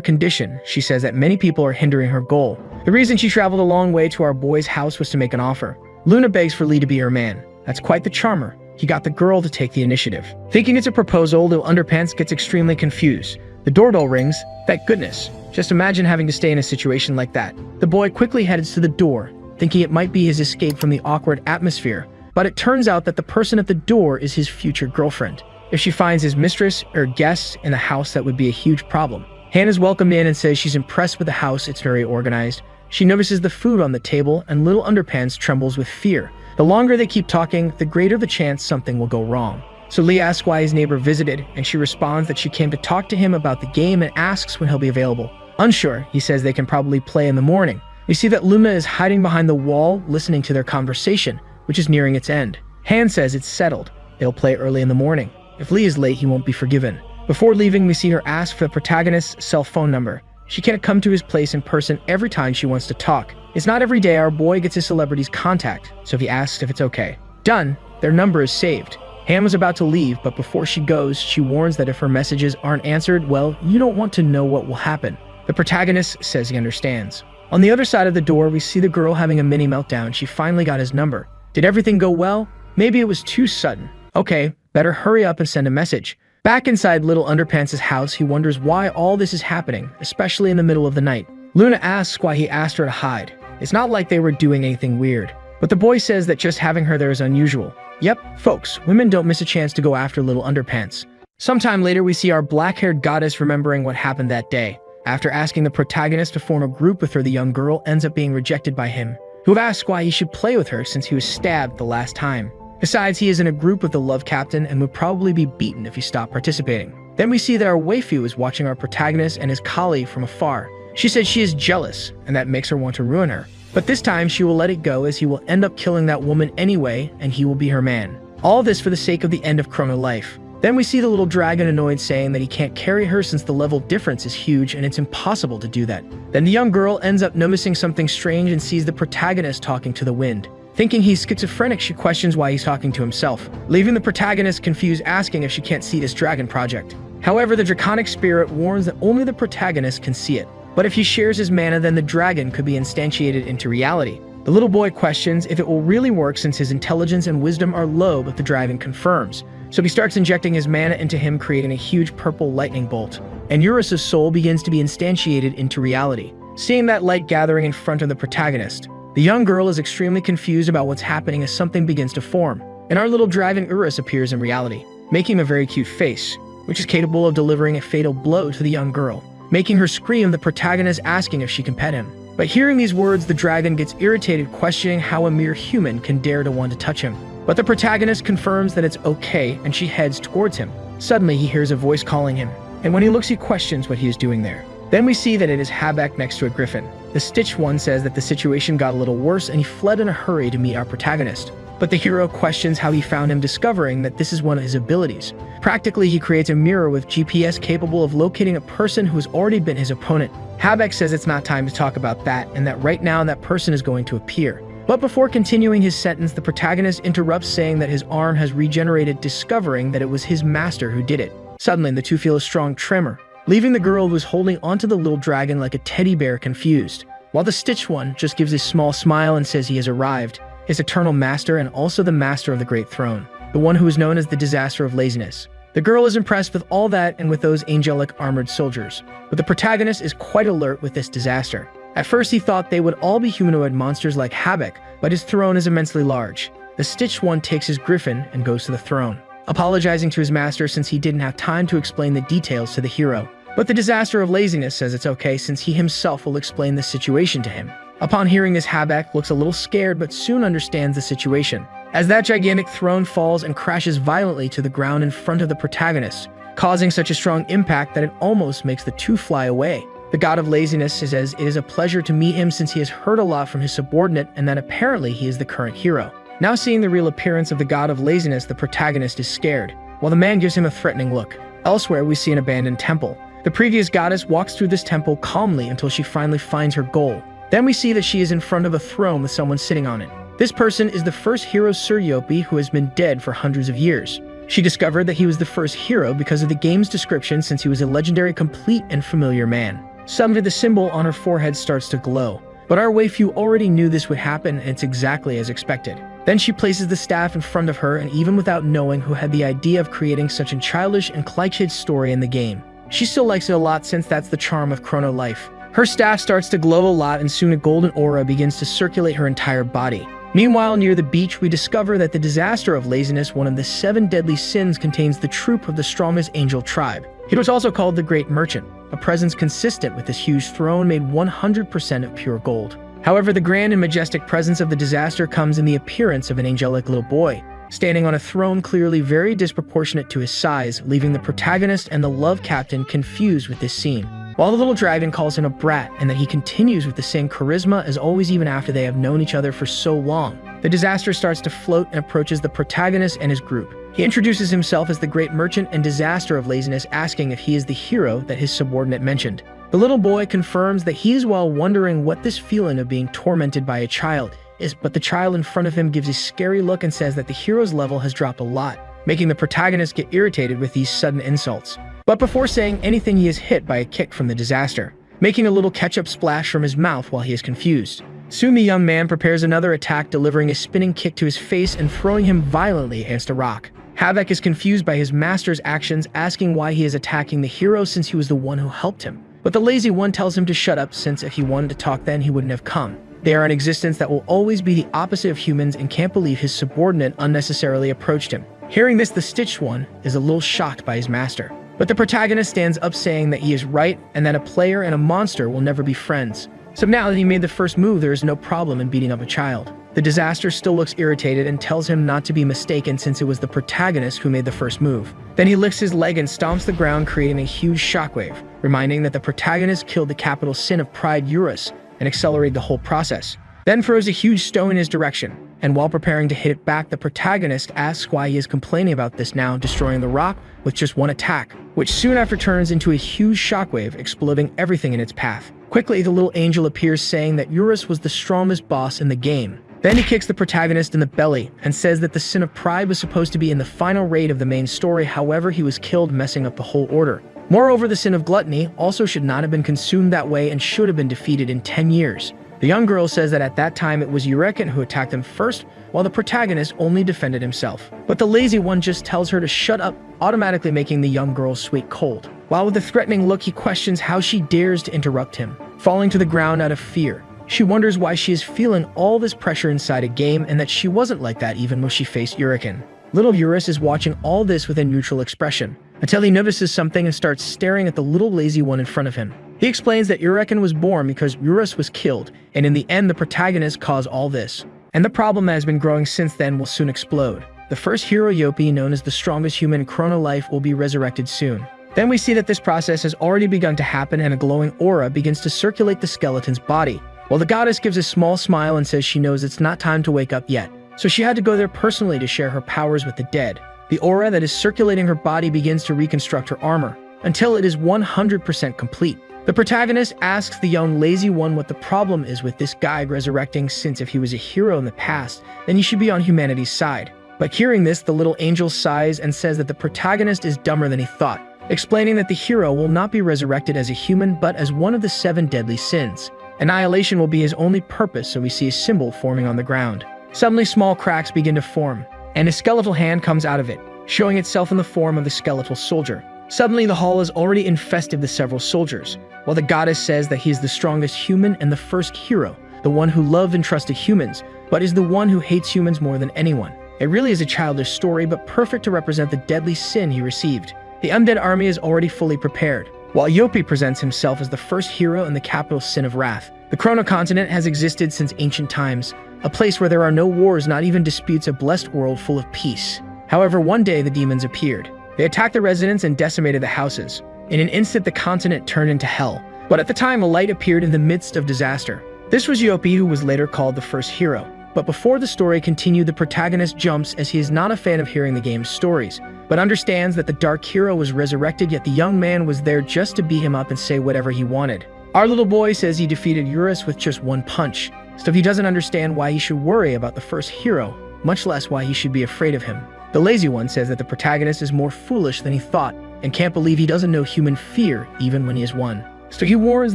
condition, she says that many people are hindering her goal. The reason she traveled a long way to our boy's house was to make an offer. Luna begs for Lee to be her man. That's quite the charmer. He got the girl to take the initiative. Thinking it's a proposal, Little Underpants gets extremely confused. The doorbell rings. Thank goodness. Just imagine having to stay in a situation like that. The boy quickly heads to the door, thinking it might be his escape from the awkward atmosphere. But it turns out that the person at the door is his future girlfriend. If she finds his mistress or guests in the house, that would be a huge problem. Hannah's welcomed in and says she's impressed with the house. It's very organized. She notices the food on the table, and Little Underpants trembles with fear. The longer they keep talking, the greater the chance something will go wrong. So Lee asks why his neighbor visited, and she responds that she came to talk to him about the game and asks when he'll be available. Unsure, he says they can probably play in the morning. We see that Luna is hiding behind the wall, listening to their conversation, which is nearing its end. Han says it's settled. They'll play early in the morning. If Lee is late, he won't be forgiven. Before leaving, we see her ask for the protagonist's cell phone number. She can't come to his place in person every time she wants to talk. It's not every day our boy gets his celebrity's contact, so he asks if it's okay. Done. Their number is saved. Han was about to leave, but before she goes, she warns that if her messages aren't answered, well, you don't want to know what will happen. The protagonist says he understands. On the other side of the door, we see the girl having a mini meltdown. She finally got his number. Did everything go well? Maybe it was too sudden. Okay, better hurry up and send a message. Back inside Little Underpants' house, he wonders why all this is happening, especially in the middle of the night. Luna asks why he asked her to hide. It's not like they were doing anything weird. But the boy says that just having her there is unusual. Yep, folks, women don't miss a chance to go after Little Underpants. Sometime later, we see our black-haired goddess remembering what happened that day. After asking the protagonist to form a group with her, the young girl ends up being rejected by him, who asks why he should play with her since he was stabbed the last time. Besides, he is in a group with the love captain and would probably be beaten if he stopped participating. Then we see that our waifu is watching our protagonist and his colleague from afar. She says she is jealous, and that makes her want to ruin her. But this time, she will let it go as he will end up killing that woman anyway, and he will be her man. All this for the sake of the end of Chrono Life. Then we see the little dragon annoyed saying that he can't carry her since the level difference is huge and it's impossible to do that. Then the young girl ends up noticing something strange and sees the protagonist talking to the wind. Thinking he's schizophrenic, she questions why he's talking to himself, leaving the protagonist confused, asking if she can't see this dragon project. However, the draconic spirit warns that only the protagonist can see it. But if he shares his mana, then the dragon could be instantiated into reality. The little boy questions if it will really work since his intelligence and wisdom are low, but the dragon confirms. So he starts injecting his mana into him, creating a huge purple lightning bolt. And Eurus' soul begins to be instantiated into reality. Seeing that light gathering in front of the protagonist, the young girl is extremely confused about what's happening as something begins to form. And our little dragon Eurus appears in reality, making a very cute face, which is capable of delivering a fatal blow to the young girl, making her scream, the protagonist asking if she can pet him. But hearing these words, the dragon gets irritated, questioning how a mere human can dare to want to touch him. But the protagonist confirms that it's okay, and she heads towards him. Suddenly, he hears a voice calling him, and when he looks, he questions what he is doing there. Then we see that it is Habak next to a griffin. The Stitched One says that the situation got a little worse and he fled in a hurry to meet our protagonist. But the hero questions how he found him, discovering that this is one of his abilities. Practically, he creates a mirror with GPS capable of locating a person who has already been his opponent. Habak says it's not time to talk about that, and that right now that person is going to appear. But before continuing his sentence, the protagonist interrupts, saying that his arm has regenerated, discovering that it was his master who did it. Suddenly, the two feel a strong tremor, leaving the girl who is holding onto the little dragon like a teddy bear confused, while the Stitched One just gives a small smile and says he has arrived, his eternal master and also the master of the Great Throne, the one who is known as the Disaster of Laziness. The girl is impressed with all that and with those angelic armored soldiers, but the protagonist is quite alert with this disaster. At first, he thought they would all be humanoid monsters like Habak, but his throne is immensely large. The Stitched One takes his griffin and goes to the throne, apologizing to his master since he didn't have time to explain the details to the hero. But the Disaster of Laziness says it's okay since he himself will explain the situation to him. Upon hearing this, Habak looks a little scared but soon understands the situation, as that gigantic throne falls and crashes violently to the ground in front of the protagonist, causing such a strong impact that it almost makes the two fly away. The God of Laziness says it is a pleasure to meet him since he has heard a lot from his subordinate and that apparently he is the current hero. Now seeing the real appearance of the God of Laziness, the protagonist is scared, while the man gives him a threatening look. Elsewhere, we see an abandoned temple. The previous goddess walks through this temple calmly until she finally finds her goal. Then we see that she is in front of a throne with someone sitting on it. This person is the first hero Suryopi, who has been dead for hundreds of years. She discovered that he was the first hero because of the game's description, since he was a legendary, complete, and familiar man. Suddenly, the symbol on her forehead starts to glow. But our waifu already knew this would happen, and it's exactly as expected. Then she places the staff in front of her, and even without knowing who had the idea of creating such a childish and cliché story in the game, she still likes it a lot since that's the charm of Chrono Life. Her staff starts to glow a lot, and soon a golden aura begins to circulate her entire body. Meanwhile, near the beach, we discover that the Disaster of Laziness, one of the 7 deadly sins, contains the troop of the strongest angel tribe. It was also called the Great Merchant, a presence consistent with this huge throne made 100% of pure gold. However, the grand and majestic presence of the disaster comes in the appearance of an angelic little boy, standing on a throne clearly very disproportionate to his size, leaving the protagonist and the love captain confused with this scene. While the little dragon calls him a brat and that he continues with the same charisma as always even after they have known each other for so long, the disaster starts to float and approaches the protagonist and his group. He introduces himself as the Great Merchant and Disaster of Laziness, asking if he is the hero that his subordinate mentioned. The little boy confirms that he is, while wondering what this feeling of being tormented by a child is, but the child in front of him gives a scary look and says that the hero's level has dropped a lot, making the protagonist get irritated with these sudden insults. But before saying anything, he is hit by a kick from the disaster. making a little ketchup splash from his mouth while he is confused. Soon the young man prepares another attack, delivering a spinning kick to his face and throwing him violently against a rock. Havoc is confused by his master's actions, asking why he is attacking the hero since he was the one who helped him. But the lazy one tells him to shut up, since if he wanted to talk then he wouldn't have come. They are an existence that will always be the opposite of humans and can't believe his subordinate unnecessarily approached him. Hearing this, the Stitched One is a little shocked by his master. But the protagonist stands up, saying that he is right and that a player and a monster will never be friends. So now that he made the first move, there is no problem in beating up a child. The disaster still looks irritated and tells him not to be mistaken, since it was the protagonist who made the first move. Then he lifts his leg and stomps the ground, creating a huge shockwave, reminding that the protagonist killed the capital sin of pride, Eurus, and accelerated the whole process. Then throws a huge stone in his direction, and while preparing to hit it back, the protagonist asks why he is complaining about this now, destroying the rock with just one attack, which soon after turns into a huge shockwave, exploding everything in its path. Quickly, the little angel appears, saying that Eurus was the strongest boss in the game. Then he kicks the protagonist in the belly and says that the sin of pride was supposed to be in the final raid of the main story, however he was killed, messing up the whole order. Moreover, the sin of gluttony also should not have been consumed that way and should have been defeated in 10 years. The young girl says that at that time it was Eurekan who attacked him first, while the protagonist only defended himself. But the lazy one just tells her to shut up, automatically making the young girl sweet cold. While with a threatening look, he questions how she dares to interrupt him, falling to the ground out of fear. She wonders why she is feeling all this pressure inside a game and that she wasn't like that even when she faced Eurekan. Little Eurus is watching all this with a neutral expression, until he notices something and starts staring at the little lazy one in front of him. He explains that Eurekan was born because Eurus was killed, and in the end the protagonist caused all this. And the problem that has been growing since then will soon explode. The first hero, Yopi, known as the strongest human in Chrono Life, will be resurrected soon. Then we see that this process has already begun to happen, and a glowing aura begins to circulate the skeleton's body, while the goddess gives a small smile and says she knows it's not time to wake up yet. So she had to go there personally to share her powers with the dead. The aura that is circulating her body begins to reconstruct her armor, until it is 100% complete. The protagonist asks the young lazy one what the problem is with this guy resurrecting, since if he was a hero in the past, then he should be on humanity's side. But hearing this, the little angel sighs and says that the protagonist is dumber than he thought, explaining that the hero will not be resurrected as a human but as one of the 7 deadly sins. Annihilation will be his only purpose, so we see a symbol forming on the ground. Suddenly, small cracks begin to form, and a skeletal hand comes out of it, showing itself in the form of the skeletal soldier. Suddenly, the hall is already infested with several soldiers, while the goddess says that he is the strongest human and the first hero, the one who loved and trusted humans, but is the one who hates humans more than anyone. It really is a childish story, but perfect to represent the deadly sin he received. The undead army is already fully prepared, while Yopi presents himself as the first hero in the capital sin of wrath. The Chrono continent has existed since ancient times, a place where there are no wars, not even disputes, a blessed world full of peace. However, one day the demons appeared. They attacked the residents and decimated the houses. In an instant, the continent turned into hell. But at the time, a light appeared in the midst of disaster. This was Yopi, who was later called the first hero. But before the story continued, the protagonist jumps, as he is not a fan of hearing the game's stories, but understands that the dark hero was resurrected, yet the young man was there just to beat him up and say whatever he wanted. Our little boy says he defeated Eurus with just one punch, so he doesn't understand why he should worry about the first hero, much less why he should be afraid of him. The lazy one says that the protagonist is more foolish than he thought, and can't believe he doesn't know human fear even when he is one. So he warns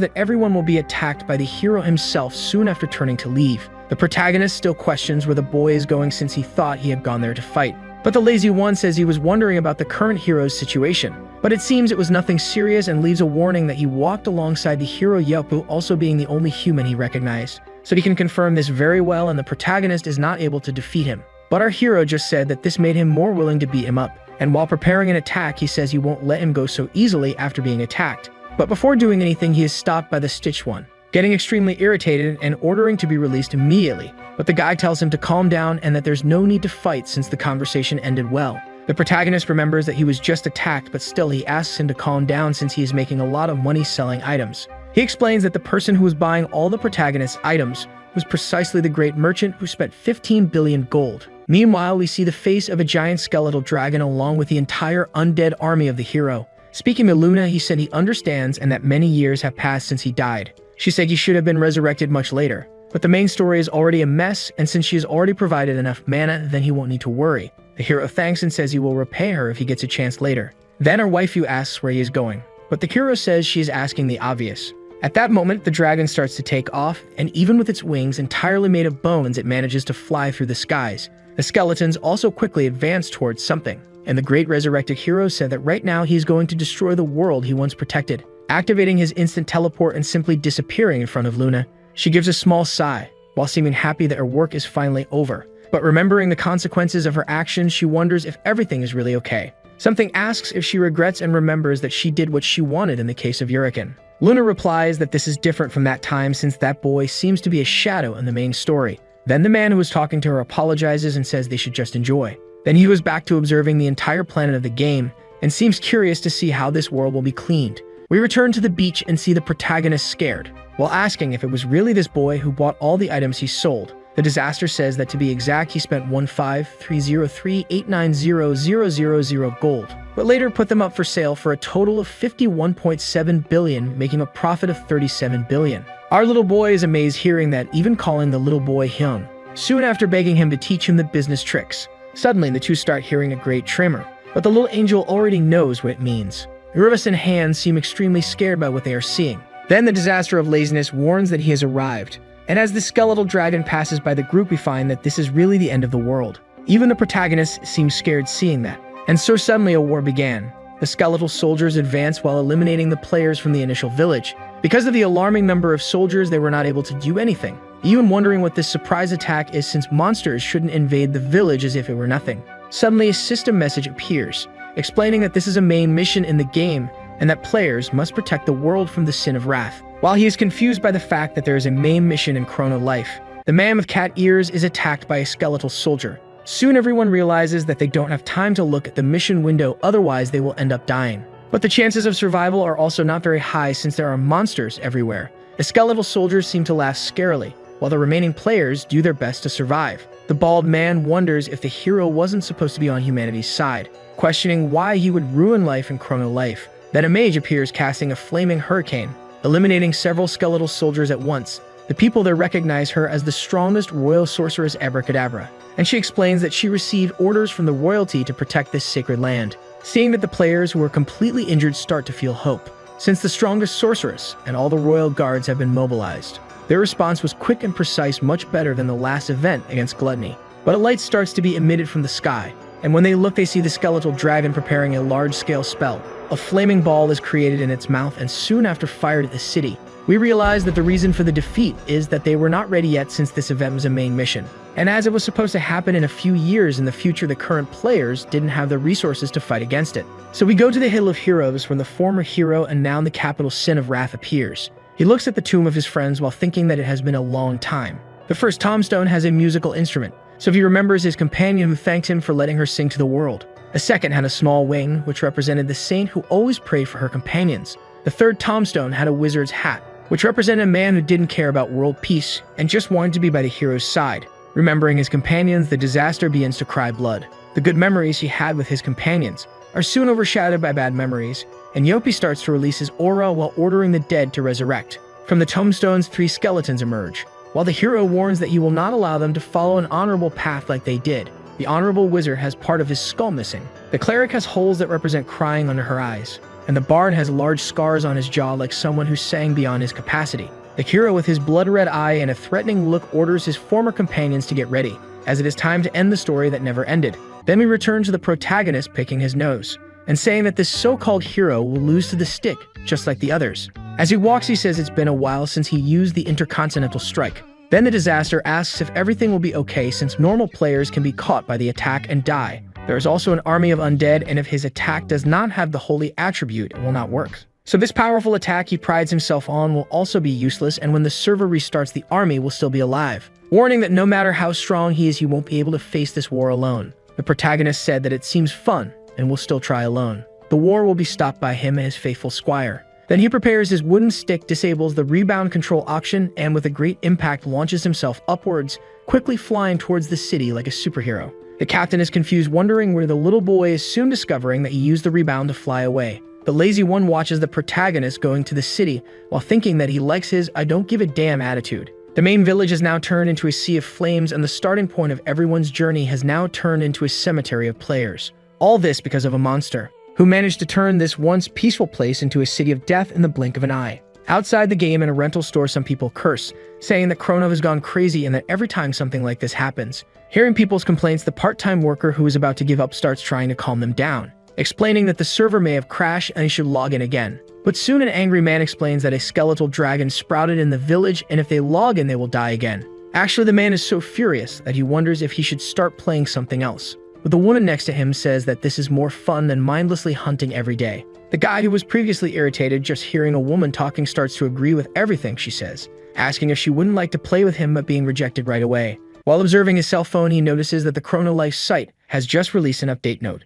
that everyone will be attacked by the hero himself soon after turning to leave. The protagonist still questions where the boy is going, since he thought he had gone there to fight. But the lazy one says he was wondering about the current hero's situation, but it seems it was nothing serious, and leaves a warning that he walked alongside the hero Yopu, also being the only human he recognized. So he can confirm this very well, and the protagonist is not able to defeat him. But our hero just said that this made him more willing to beat him up, and while preparing an attack, he says he won't let him go so easily after being attacked. But before doing anything, he is stopped by the Stitched One, getting extremely irritated and ordering to be released immediately. But the guy tells him to calm down and that there's no need to fight since the conversation ended well. The protagonist remembers that he was just attacked, but still he asks him to calm down since he is making a lot of money selling items. He explains that the person who was buying all the protagonist's items was precisely the great merchant who spent 15 billion gold. Meanwhile, we see the face of a giant skeletal dragon along with the entire undead army of the hero. Speaking to Luna, he said he understands and that many years have passed since he died. She said he should have been resurrected much later. But the main story is already a mess, and since she has already provided enough mana, then he won't need to worry. The hero thanks and says he will repay her if he gets a chance later. Then our waifu asks where he is going, but the hero says she is asking the obvious. At that moment, the dragon starts to take off, and even with its wings entirely made of bones, it manages to fly through the skies. The skeletons also quickly advance towards something, and the great resurrected hero said that right now he's going to destroy the world he once protected, activating his instant teleport and simply disappearing in front of Luna. She gives a small sigh, while seeming happy that her work is finally over. But remembering the consequences of her actions, she wonders if everything is really okay. Something asks if she regrets and remembers that she did what she wanted in the case of Uriken. Luna replies that this is different from that time since that boy seems to be a shadow in the main story. Then the man who was talking to her apologizes and says they should just enjoy. Then he goes back to observing the entire planet of the game and seems curious to see how this world will be cleaned. We return to the beach and see the protagonist scared, while asking if it was really this boy who bought all the items he sold. The disaster says that to be exact, he spent 15303890000 gold, but later put them up for sale for a total of 51.7 billion, making a profit of 37 billion. Our little boy is amazed hearing that, even calling the little boy Hyun, soon after begging him to teach him the business tricks. Suddenly, the two start hearing a great tremor, but the little angel already knows what it means. Urvis and Han seem extremely scared by what they are seeing. Then the disaster of laziness warns that he has arrived, and as the skeletal dragon passes by the group, we find that this is really the end of the world. Even the protagonist seems scared seeing that. And so suddenly a war began. The skeletal soldiers advanced while eliminating the players from the initial village. Because of the alarming number of soldiers, they were not able to do anything, even wondering what this surprise attack is since monsters shouldn't invade the village as if it were nothing. Suddenly a system message appears, explaining that this is a main mission in the game and that players must protect the world from the sin of wrath. While he is confused by the fact that there is a main mission in Chrono Life, the man with cat ears is attacked by a skeletal soldier. Soon everyone realizes that they don't have time to look at the mission window, otherwise they will end up dying. But the chances of survival are also not very high since there are monsters everywhere. The skeletal soldiers seem to laugh scarily, while the remaining players do their best to survive. The bald man wonders if the hero wasn't supposed to be on humanity's side, questioning why he would ruin life in Chrono Life. Then a mage appears casting a flaming hurricane, eliminating several skeletal soldiers at once. The people there recognize her as the strongest royal sorceress Abracadabra, and she explains that she received orders from the royalty to protect this sacred land. Seeing that the players who are completely injured start to feel hope, since the strongest sorceress and all the royal guards have been mobilized. Their response was quick and precise, much better than the last event against Gluttony. But a light starts to be emitted from the sky, and when they look, they see the skeletal dragon preparing a large-scale spell. A flaming ball is created in its mouth and soon after fired at the city. We realize that the reason for the defeat is that they were not ready yet since this event was a main mission. And as it was supposed to happen in a few years in the future, the current players didn't have the resources to fight against it. So we go to the Hill of Heroes when the former hero and now the capital sin of wrath appears. He looks at the tomb of his friends while thinking that it has been a long time. The first tombstone has a musical instrument, so he remembers his companion who thanked him for letting her sing to the world. The second had a small wing, which represented the saint who always prayed for her companions. The third tombstone had a wizard's hat, which represented a man who didn't care about world peace and just wanted to be by the hero's side. Remembering his companions, the disaster begins to cry blood. The good memories he had with his companions are soon overshadowed by bad memories, and Yopi starts to release his aura while ordering the dead to resurrect. From the tombstones, 3 skeletons emerge, while the hero warns that he will not allow them to follow an honorable path like they did. The honorable wizard has part of his skull missing. The cleric has holes that represent crying under her eyes, and the bard has large scars on his jaw like someone who sang beyond his capacity. The hero with his blood-red eye and a threatening look orders his former companions to get ready, as it is time to end the story that never ended. Then we return to the protagonist picking his nose, and saying that this so-called hero will lose to the stick, just like the others. As he walks, he says it's been a while since he used the Intercontinental Strike. Then the disaster asks if everything will be okay since normal players can be caught by the attack and die. There is also an army of undead, and if his attack does not have the holy attribute, it will not work. So this powerful attack he prides himself on will also be useless, and when the server restarts, the army will still be alive. Warning that no matter how strong he is, he won't be able to face this war alone. The protagonist said that it seems fun, and will still try alone. The war will be stopped by him and his faithful squire. Then he prepares his wooden stick, disables the rebound control option, and with a great impact launches himself upwards, quickly flying towards the city like a superhero. The captain is confused, wondering where the little boy is, soon discovering that he used the rebound to fly away. The lazy one watches the protagonist going to the city, while thinking that he likes his "I don't give a damn" attitude. The main village is now turned into a sea of flames, and the starting point of everyone's journey has now turned into a cemetery of players. All this because of a monster, who managed to turn this once peaceful place into a city of death in the blink of an eye. Outside the game in a rental store, some people curse, saying that Chrono has gone crazy and that every time something like this happens. Hearing people's complaints, the part-time worker who is about to give up starts trying to calm them down, explaining that the server may have crashed and he should log in again. But soon an angry man explains that a skeletal dragon sprouted in the village and if they log in they will die again. Actually, the man is so furious that he wonders if he should start playing something else. But the woman next to him says that this is more fun than mindlessly hunting every day. The guy who was previously irritated just hearing a woman talking starts to agree with everything she says, asking if she wouldn't like to play with him but being rejected right away. While observing his cell phone, he notices that the Chrono Life site has just released an update note.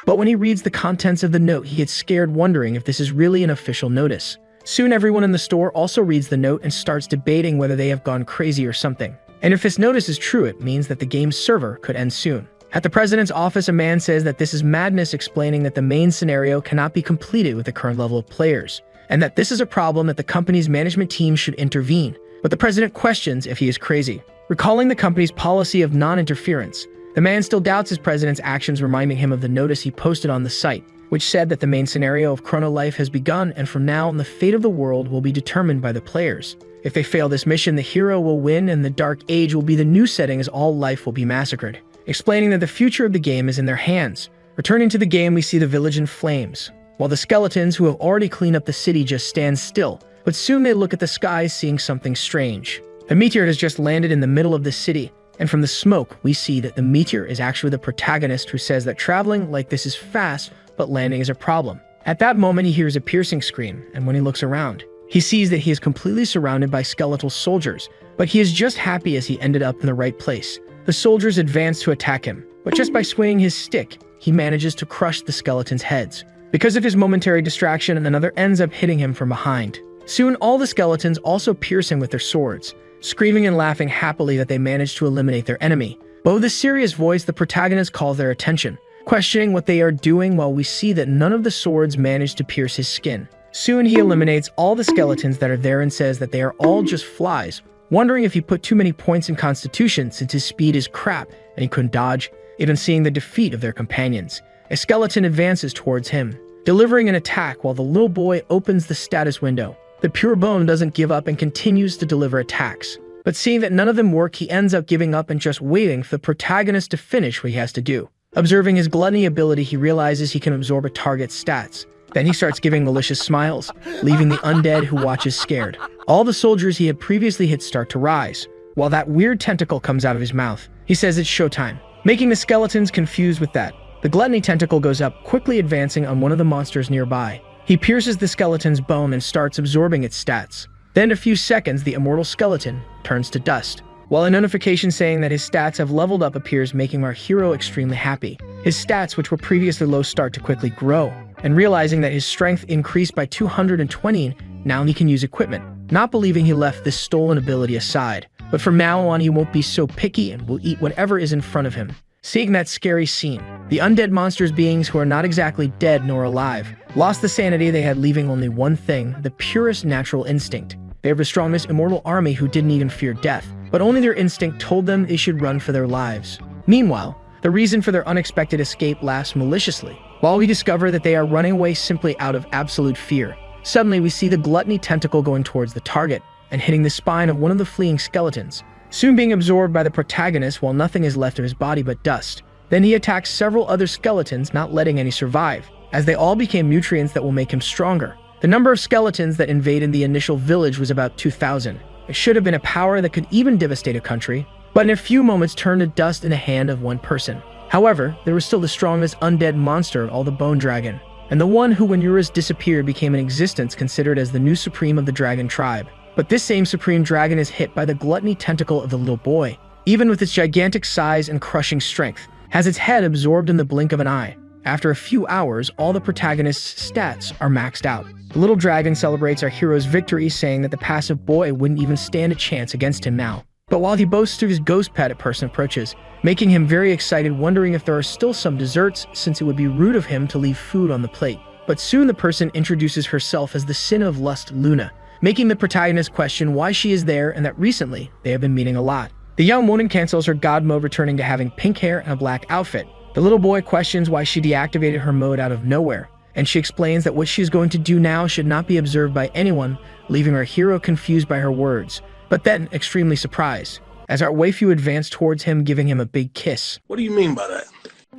But when he reads the contents of the note, he gets scared, wondering if this is really an official notice. Soon everyone in the store also reads the note and starts debating whether they have gone crazy or something. And if this notice is true, it means that the game's server could end soon. At the president's office, a man says that this is madness, explaining that the main scenario cannot be completed with the current level of players, and that this is a problem that the company's management team should intervene. But the president questions if he is crazy. Recalling the company's policy of non-interference, the man still doubts his president's actions, reminding him of the notice he posted on the site, which said that the main scenario of Chrono Life has begun, and from now on the fate of the world will be determined by the players. If they fail this mission, the hero will win and the Dark Age will be the new setting as all life will be massacred, explaining that the future of the game is in their hands. Returning to the game, we see the village in flames, while the skeletons who have already cleaned up the city just stand still, but soon they look at the skies, seeing something strange. A meteor has just landed in the middle of the city, and from the smoke, we see that the meteor is actually the protagonist, who says that traveling like this is fast, but landing is a problem. At that moment, he hears a piercing scream, and when he looks around, he sees that he is completely surrounded by skeletal soldiers, but he is just happy as he ended up in the right place. The soldiers advance to attack him, but just by swinging his stick, he manages to crush the skeletons' heads. Because of his momentary distraction, another ends up hitting him from behind. Soon, all the skeletons also pierce him with their swords, screaming and laughing happily that they managed to eliminate their enemy. But with a serious voice, the protagonist calls their attention, questioning what they are doing, while we see that none of the swords manage to pierce his skin. Soon he eliminates all the skeletons that are there and says that they are all just flies, wondering if he put too many points in Constitution since his speed is crap and he couldn't dodge. Even seeing the defeat of their companions, a skeleton advances towards him, delivering an attack while the little boy opens the status window. The pure bone doesn't give up and continues to deliver attacks. But seeing that none of them work, he ends up giving up and just waiting for the protagonist to finish what he has to do. Observing his gluttony ability, he realizes he can absorb a target's stats. Then he starts giving malicious smiles, leaving the undead who watches scared. All the soldiers he had previously hit start to rise, while that weird tentacle comes out of his mouth. He says it's showtime, making the skeletons confused with that. The gluttony tentacle goes up, quickly advancing on one of the monsters nearby. He pierces the skeleton's bone and starts absorbing its stats. Then in a few seconds, the immortal skeleton turns to dust, while a notification saying that his stats have leveled up appears, making our hero extremely happy. His stats, which were previously low, start to quickly grow, and realizing that his strength increased by 220, now he can use equipment. Not believing, he left this stolen ability aside, but from now on he won't be so picky and will eat whatever is in front of him. Seeing that scary scene, the undead monsters, beings who are not exactly dead nor alive, lost the sanity they had, leaving only one thing, the purest natural instinct. They have the strongest immortal army who didn't even fear death, but only their instinct told them they should run for their lives. Meanwhile, the reason for their unexpected escape laughs maliciously, while we discover that they are running away simply out of absolute fear. Suddenly, we see the gluttony tentacle going towards the target and hitting the spine of one of the fleeing skeletons, soon being absorbed by the protagonist while nothing is left of his body but dust. Then he attacks several other skeletons, not letting any survive, as they all became nutrients that will make him stronger. The number of skeletons that invaded the initial village was about 2,000. It should have been a power that could even devastate a country, but in a few moments turned to dust in the hand of one person. However, there was still the strongest undead monster of all, the Bone Dragon, and the one who, when Eurus disappeared, became in existence, considered as the new supreme of the dragon tribe. But this same supreme dragon is hit by the gluttony tentacle of the little boy. Even with its gigantic size and crushing strength, has its head absorbed in the blink of an eye. After a few hours, all the protagonist's stats are maxed out. The little dragon celebrates our hero's victory, saying that the passive boy wouldn't even stand a chance against him now. But while he boasts of his ghost pet, a person approaches, making him very excited, wondering if there are still some desserts, since it would be rude of him to leave food on the plate. But soon the person introduces herself as the Sin of Lust, Luna, making the protagonist question why she is there and that recently they have been meeting a lot. The young woman cancels her god mode, returning to having pink hair and a black outfit. The little boy questions why she deactivated her mode out of nowhere, and she explains that what she is going to do now should not be observed by anyone, leaving our hero confused by her words, but then extremely surprised, as our waifu advanced towards him, giving him a big kiss. What do you mean by that?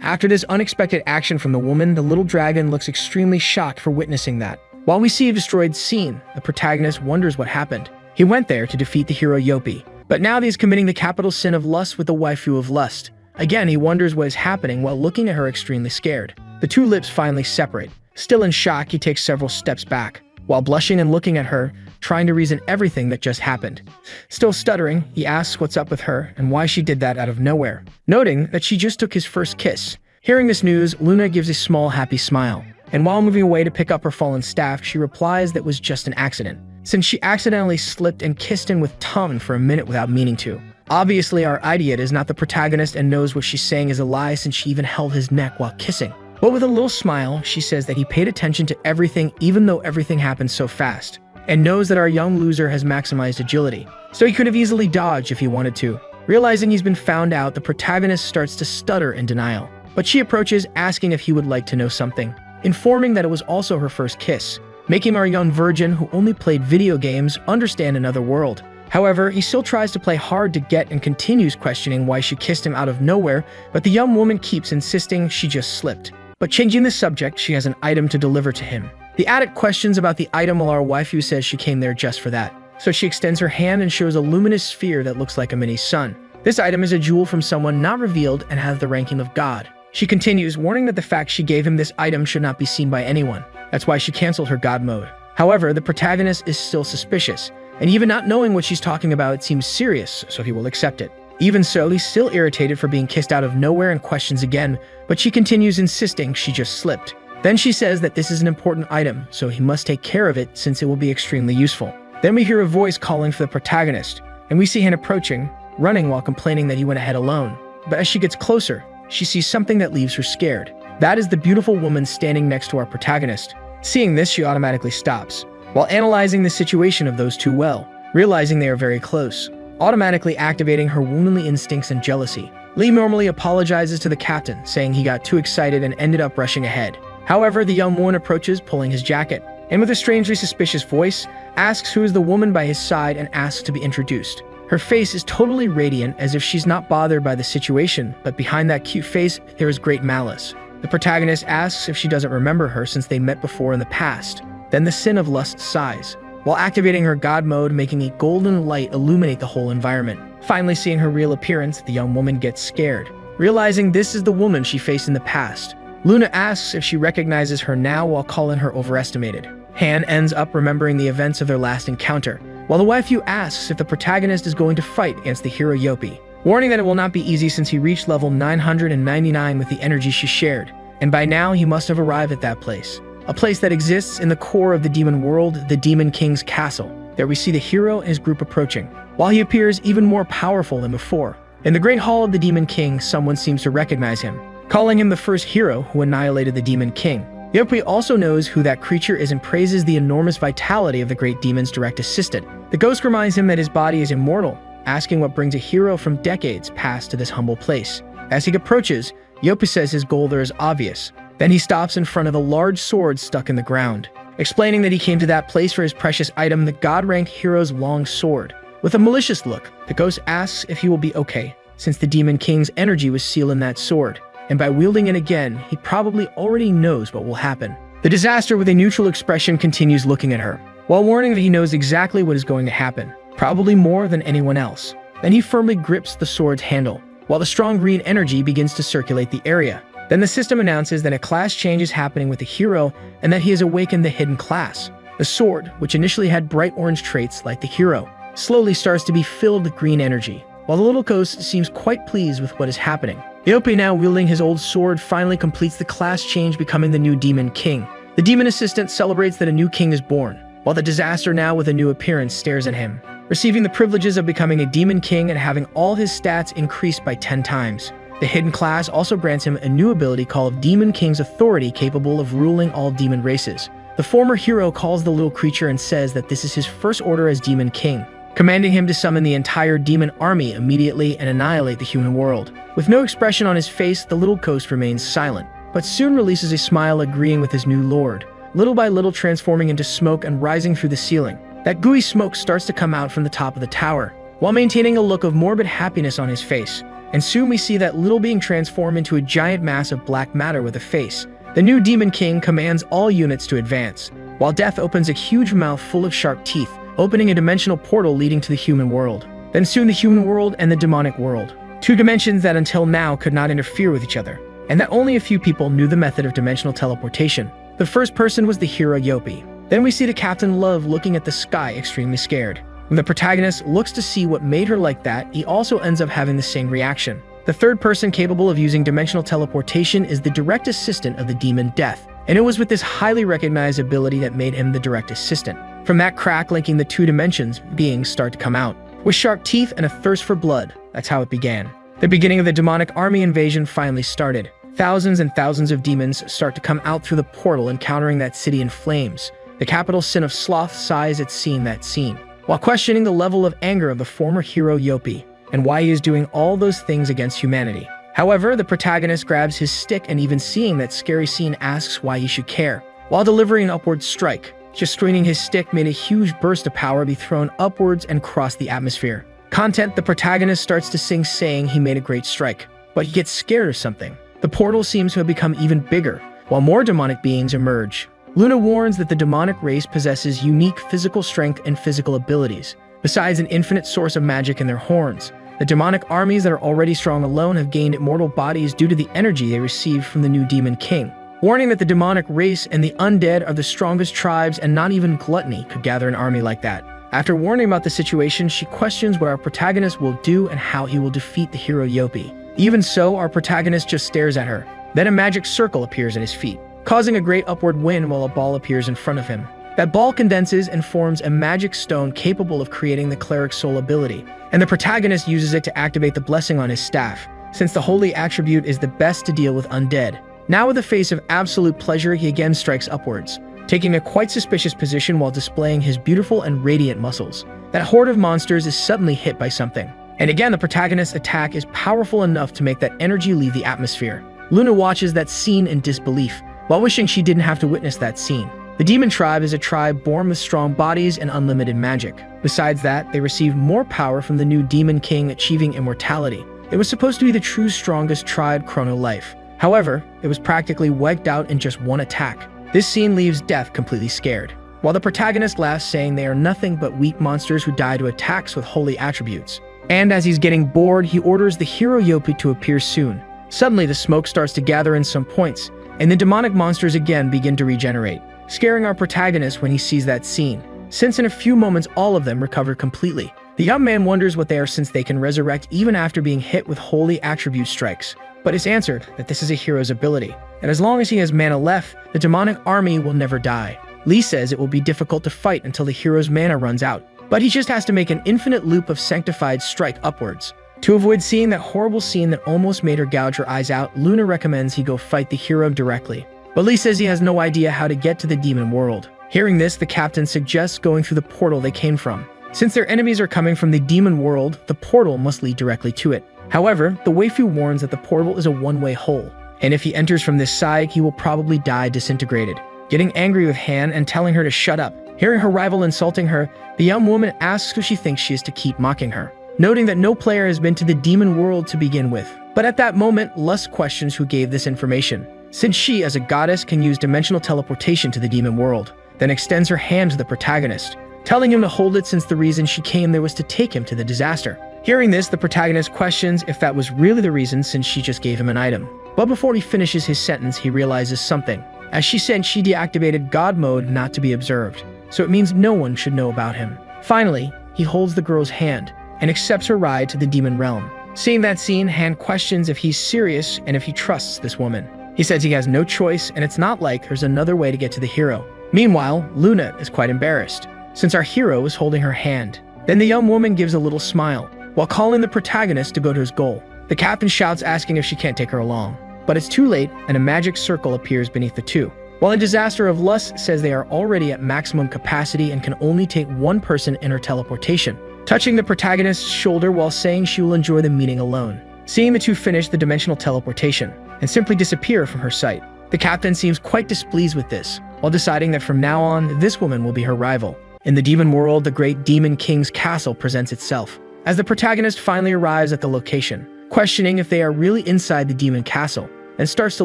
After this unexpected action from the woman, the little dragon looks extremely shocked for witnessing that. While we see a destroyed scene, the protagonist wonders what happened. He went there to defeat the hero Yopi, but now he is committing the capital sin of lust with the waifu of lust. Again, he wonders what is happening while looking at her extremely scared. The two lips finally separate. Still in shock, he takes several steps back, while blushing and looking at her, trying to reason everything that just happened. Still stuttering, he asks what's up with her and why she did that out of nowhere, noting that she just took his first kiss. Hearing this news, Luna gives a small happy smile, and while moving away to pick up her fallen staff, she replies that was just an accident, since she accidentally slipped and kissed him with tongue for a minute without meaning to. Obviously, our idiot is not the protagonist and knows what she's saying is a lie, since she even held his neck while kissing. But with a little smile, she says that he paid attention to everything even though everything happened so fast, and knows that our young loser has maximized agility, so he could have easily dodged if he wanted to. Realizing he's been found out, the protagonist starts to stutter in denial, but she approaches, asking if he would like to know something, informing that it was also her first kiss, making our young virgin who only played video games understand another world. However, he still tries to play hard to get and continues questioning why she kissed him out of nowhere, but the young woman keeps insisting she just slipped. But changing the subject, she has an item to deliver to him. The addict questions about the item while our waifu says she came there just for that. So she extends her hand and shows a luminous sphere that looks like a mini sun. This item is a jewel from someone not revealed and has the ranking of God. She continues, warning that the fact she gave him this item should not be seen by anyone. That's why she canceled her God mode. However, the protagonist is still suspicious, and even not knowing what she's talking about, it seems serious, so he will accept it. Even so, he's still irritated for being kissed out of nowhere and questions again, but she continues insisting she just slipped. Then she says that this is an important item, so he must take care of it since it will be extremely useful. Then we hear a voice calling for the protagonist, and we see him approaching, running while complaining that he went ahead alone. But as she gets closer, she sees something that leaves her scared. That is the beautiful woman standing next to our protagonist. Seeing this, she automatically stops, while analyzing the situation of those two well, realizing they are very close, automatically activating her womanly instincts and jealousy. Lee normally apologizes to the captain, saying he got too excited and ended up rushing ahead. However, the young woman approaches, pulling his jacket, and with a strangely suspicious voice, asks who is the woman by his side and asks to be introduced. Her face is totally radiant, as if she's not bothered by the situation, but behind that cute face, there is great malice. The protagonist asks if she doesn't remember her since they met before in the past. Then the sin of lust sighs, while activating her God mode, making a golden light illuminate the whole environment. Finally seeing her real appearance, the young woman gets scared, realizing this is the woman she faced in the past. Luna asks if she recognizes her now while calling her overestimated. Han ends up remembering the events of their last encounter, while the waifu asks if the protagonist is going to fight against the hero Yopi, warning that it will not be easy since he reached level 999 with the energy she shared, and by now he must have arrived at that place. A place that exists in the core of the demon world, the Demon King's castle. There we see the hero and his group approaching, while he appears even more powerful than before. In the Great Hall of the Demon King, someone seems to recognize him, calling him the first hero who annihilated the Demon King. Yopi also knows who that creature is and praises the enormous vitality of the great demon's direct assistant. The ghost reminds him that his body is immortal, asking what brings a hero from decades past to this humble place. As he approaches, Yopi says his goal there is obvious. Then he stops in front of a large sword stuck in the ground, explaining that he came to that place for his precious item, the God-ranked hero's long sword. With a malicious look, the ghost asks if he will be okay, since the Demon King's energy was sealed in that sword, and by wielding it again, he probably already knows what will happen. The disaster, with a neutral expression, continues looking at her, while warning that he knows exactly what is going to happen, probably more than anyone else. Then he firmly grips the sword's handle, while the strong green energy begins to circulate the area. Then the system announces that a class change is happening with the hero and that he has awakened the hidden class. The sword, which initially had bright orange traits like the hero, slowly starts to be filled with green energy, while the little ghost seems quite pleased with what is happening. Yopi, now wielding his old sword, finally completes the class change, becoming the new Demon King. The demon assistant celebrates that a new king is born, while the disaster, now with a new appearance, stares at him, receiving the privileges of becoming a Demon King and having all his stats increased by 10 times. The hidden class also grants him a new ability called Demon King's Authority, capable of ruling all demon races. The former hero calls the little creature and says that this is his first order as Demon King, commanding him to summon the entire demon army immediately and annihilate the human world. With no expression on his face, the little ghost remains silent, but soon releases a smile agreeing with his new lord, little by little transforming into smoke and rising through the ceiling. That gooey smoke starts to come out from the top of the tower, while maintaining a look of morbid happiness on his face. And soon we see that little being transform into a giant mass of black matter with a face. The new Demon King commands all units to advance, while Death opens a huge mouth full of sharp teeth, opening a dimensional portal leading to the human world. Then soon the human world and the demonic world. Two dimensions that until now could not interfere with each other, and that only a few people knew the method of dimensional teleportation. The first person was the hero Yopi. Then we see the Captain Love looking at the sky extremely scared. When the protagonist looks to see what made her like that, he also ends up having the same reaction. The third person capable of using dimensional teleportation is the direct assistant of the demon Death, and it was with this highly recognized ability that made him the direct assistant. From that crack linking the two dimensions, beings start to come out. With sharp teeth and a thirst for blood, that's how it began. The beginning of the demonic army invasion finally started. Thousands and thousands of demons start to come out through the portal, encountering that city in flames. The capital sin of sloth sighs at seeing that scene, while questioning the level of anger of the former hero Yopi, and why he is doing all those things against humanity. However, the protagonist grabs his stick and even seeing that scary scene asks why he should care. While delivering an upward strike, just swinging his stick made a huge burst of power be thrown upwards and cross the atmosphere. Content, the protagonist starts to sing saying he made a great strike, but he gets scared of something. The portal seems to have become even bigger, while more demonic beings emerge. Luna warns that the demonic race possesses unique physical strength and physical abilities. Besides an infinite source of magic in their horns, the demonic armies that are already strong alone have gained immortal bodies due to the energy they received from the new Demon King, warning that the demonic race and the undead are the strongest tribes and not even gluttony could gather an army like that. After warning about the situation, she questions what our protagonist will do and how he will defeat the hero Yopi. Even so, our protagonist just stares at her. Then a magic circle appears at his feet, causing a great upward wind while a ball appears in front of him. That ball condenses and forms a magic stone capable of creating the cleric soul ability, and the protagonist uses it to activate the blessing on his staff, since the holy attribute is the best to deal with undead. Now with a face of absolute pleasure, he again strikes upwards, taking a quite suspicious position while displaying his beautiful and radiant muscles. That horde of monsters is suddenly hit by something, and again the protagonist's attack is powerful enough to make that energy leave the atmosphere. Luna watches that scene in disbelief, while wishing she didn't have to witness that scene. The demon tribe is a tribe born with strong bodies and unlimited magic. Besides that, they receive more power from the new Demon King achieving immortality. It was supposed to be the true strongest tribe Chrono Life. However, it was practically wiped out in just one attack. This scene leaves Death completely scared, while the protagonist laughs saying they are nothing but weak monsters who die to attacks with holy attributes. And as he's getting bored, he orders the hero Yopi to appear soon. Suddenly, the smoke starts to gather in some points, and the demonic monsters again begin to regenerate, scaring our protagonist when he sees that scene, since in a few moments all of them recover completely. The young man wonders what they are since they can resurrect even after being hit with holy attribute strikes, but it's answered that this is a hero's ability, and as long as he has mana left, the demonic army will never die. Lee says it will be difficult to fight until the hero's mana runs out, but he just has to make an infinite loop of sanctified strike upwards. To avoid seeing that horrible scene that almost made her gouge her eyes out, Luna recommends he go fight the hero directly, but Lee says he has no idea how to get to the demon world. Hearing this, the captain suggests going through the portal they came from. Since their enemies are coming from the demon world, the portal must lead directly to it. However, the waifu warns that the portal is a one-way hole, and if he enters from this side, he will probably die disintegrated. Getting angry with Han and telling her to shut up, hearing her rival insulting her, the young woman asks who she thinks she is to keep mocking her, noting that no player has been to the demon world to begin with. But at that moment, Lust questions who gave this information, since she, as a goddess, can use dimensional teleportation to the demon world, then extends her hand to the protagonist, telling him to hold it since the reason she came there was to take him to the disaster. Hearing this, the protagonist questions if that was really the reason since she just gave him an item. But before he finishes his sentence, he realizes something. As she said, she deactivated God mode not to be observed, so it means no one should know about him. Finally, he holds the girl's hand and accepts her ride to the demon realm. Seeing that scene, Han questions if he's serious and if he trusts this woman. He says he has no choice and it's not like there's another way to get to the hero. Meanwhile, Luna is quite embarrassed, since our hero is holding her hand. Then the young woman gives a little smile, while calling the protagonist to go to his goal. The captain shouts asking if she can't take her along, but it's too late and a magic circle appears beneath the two. While a disaster of lust says they are already at maximum capacity and can only take one person in her teleportation, touching the protagonist's shoulder while saying she will enjoy the meeting alone. Seeing the two finish the dimensional teleportation, and simply disappear from her sight. The captain seems quite displeased with this, while deciding that from now on, this woman will be her rival. In the demon world, the great demon king's castle presents itself, as the protagonist finally arrives at the location, questioning if they are really inside the demon castle, and starts to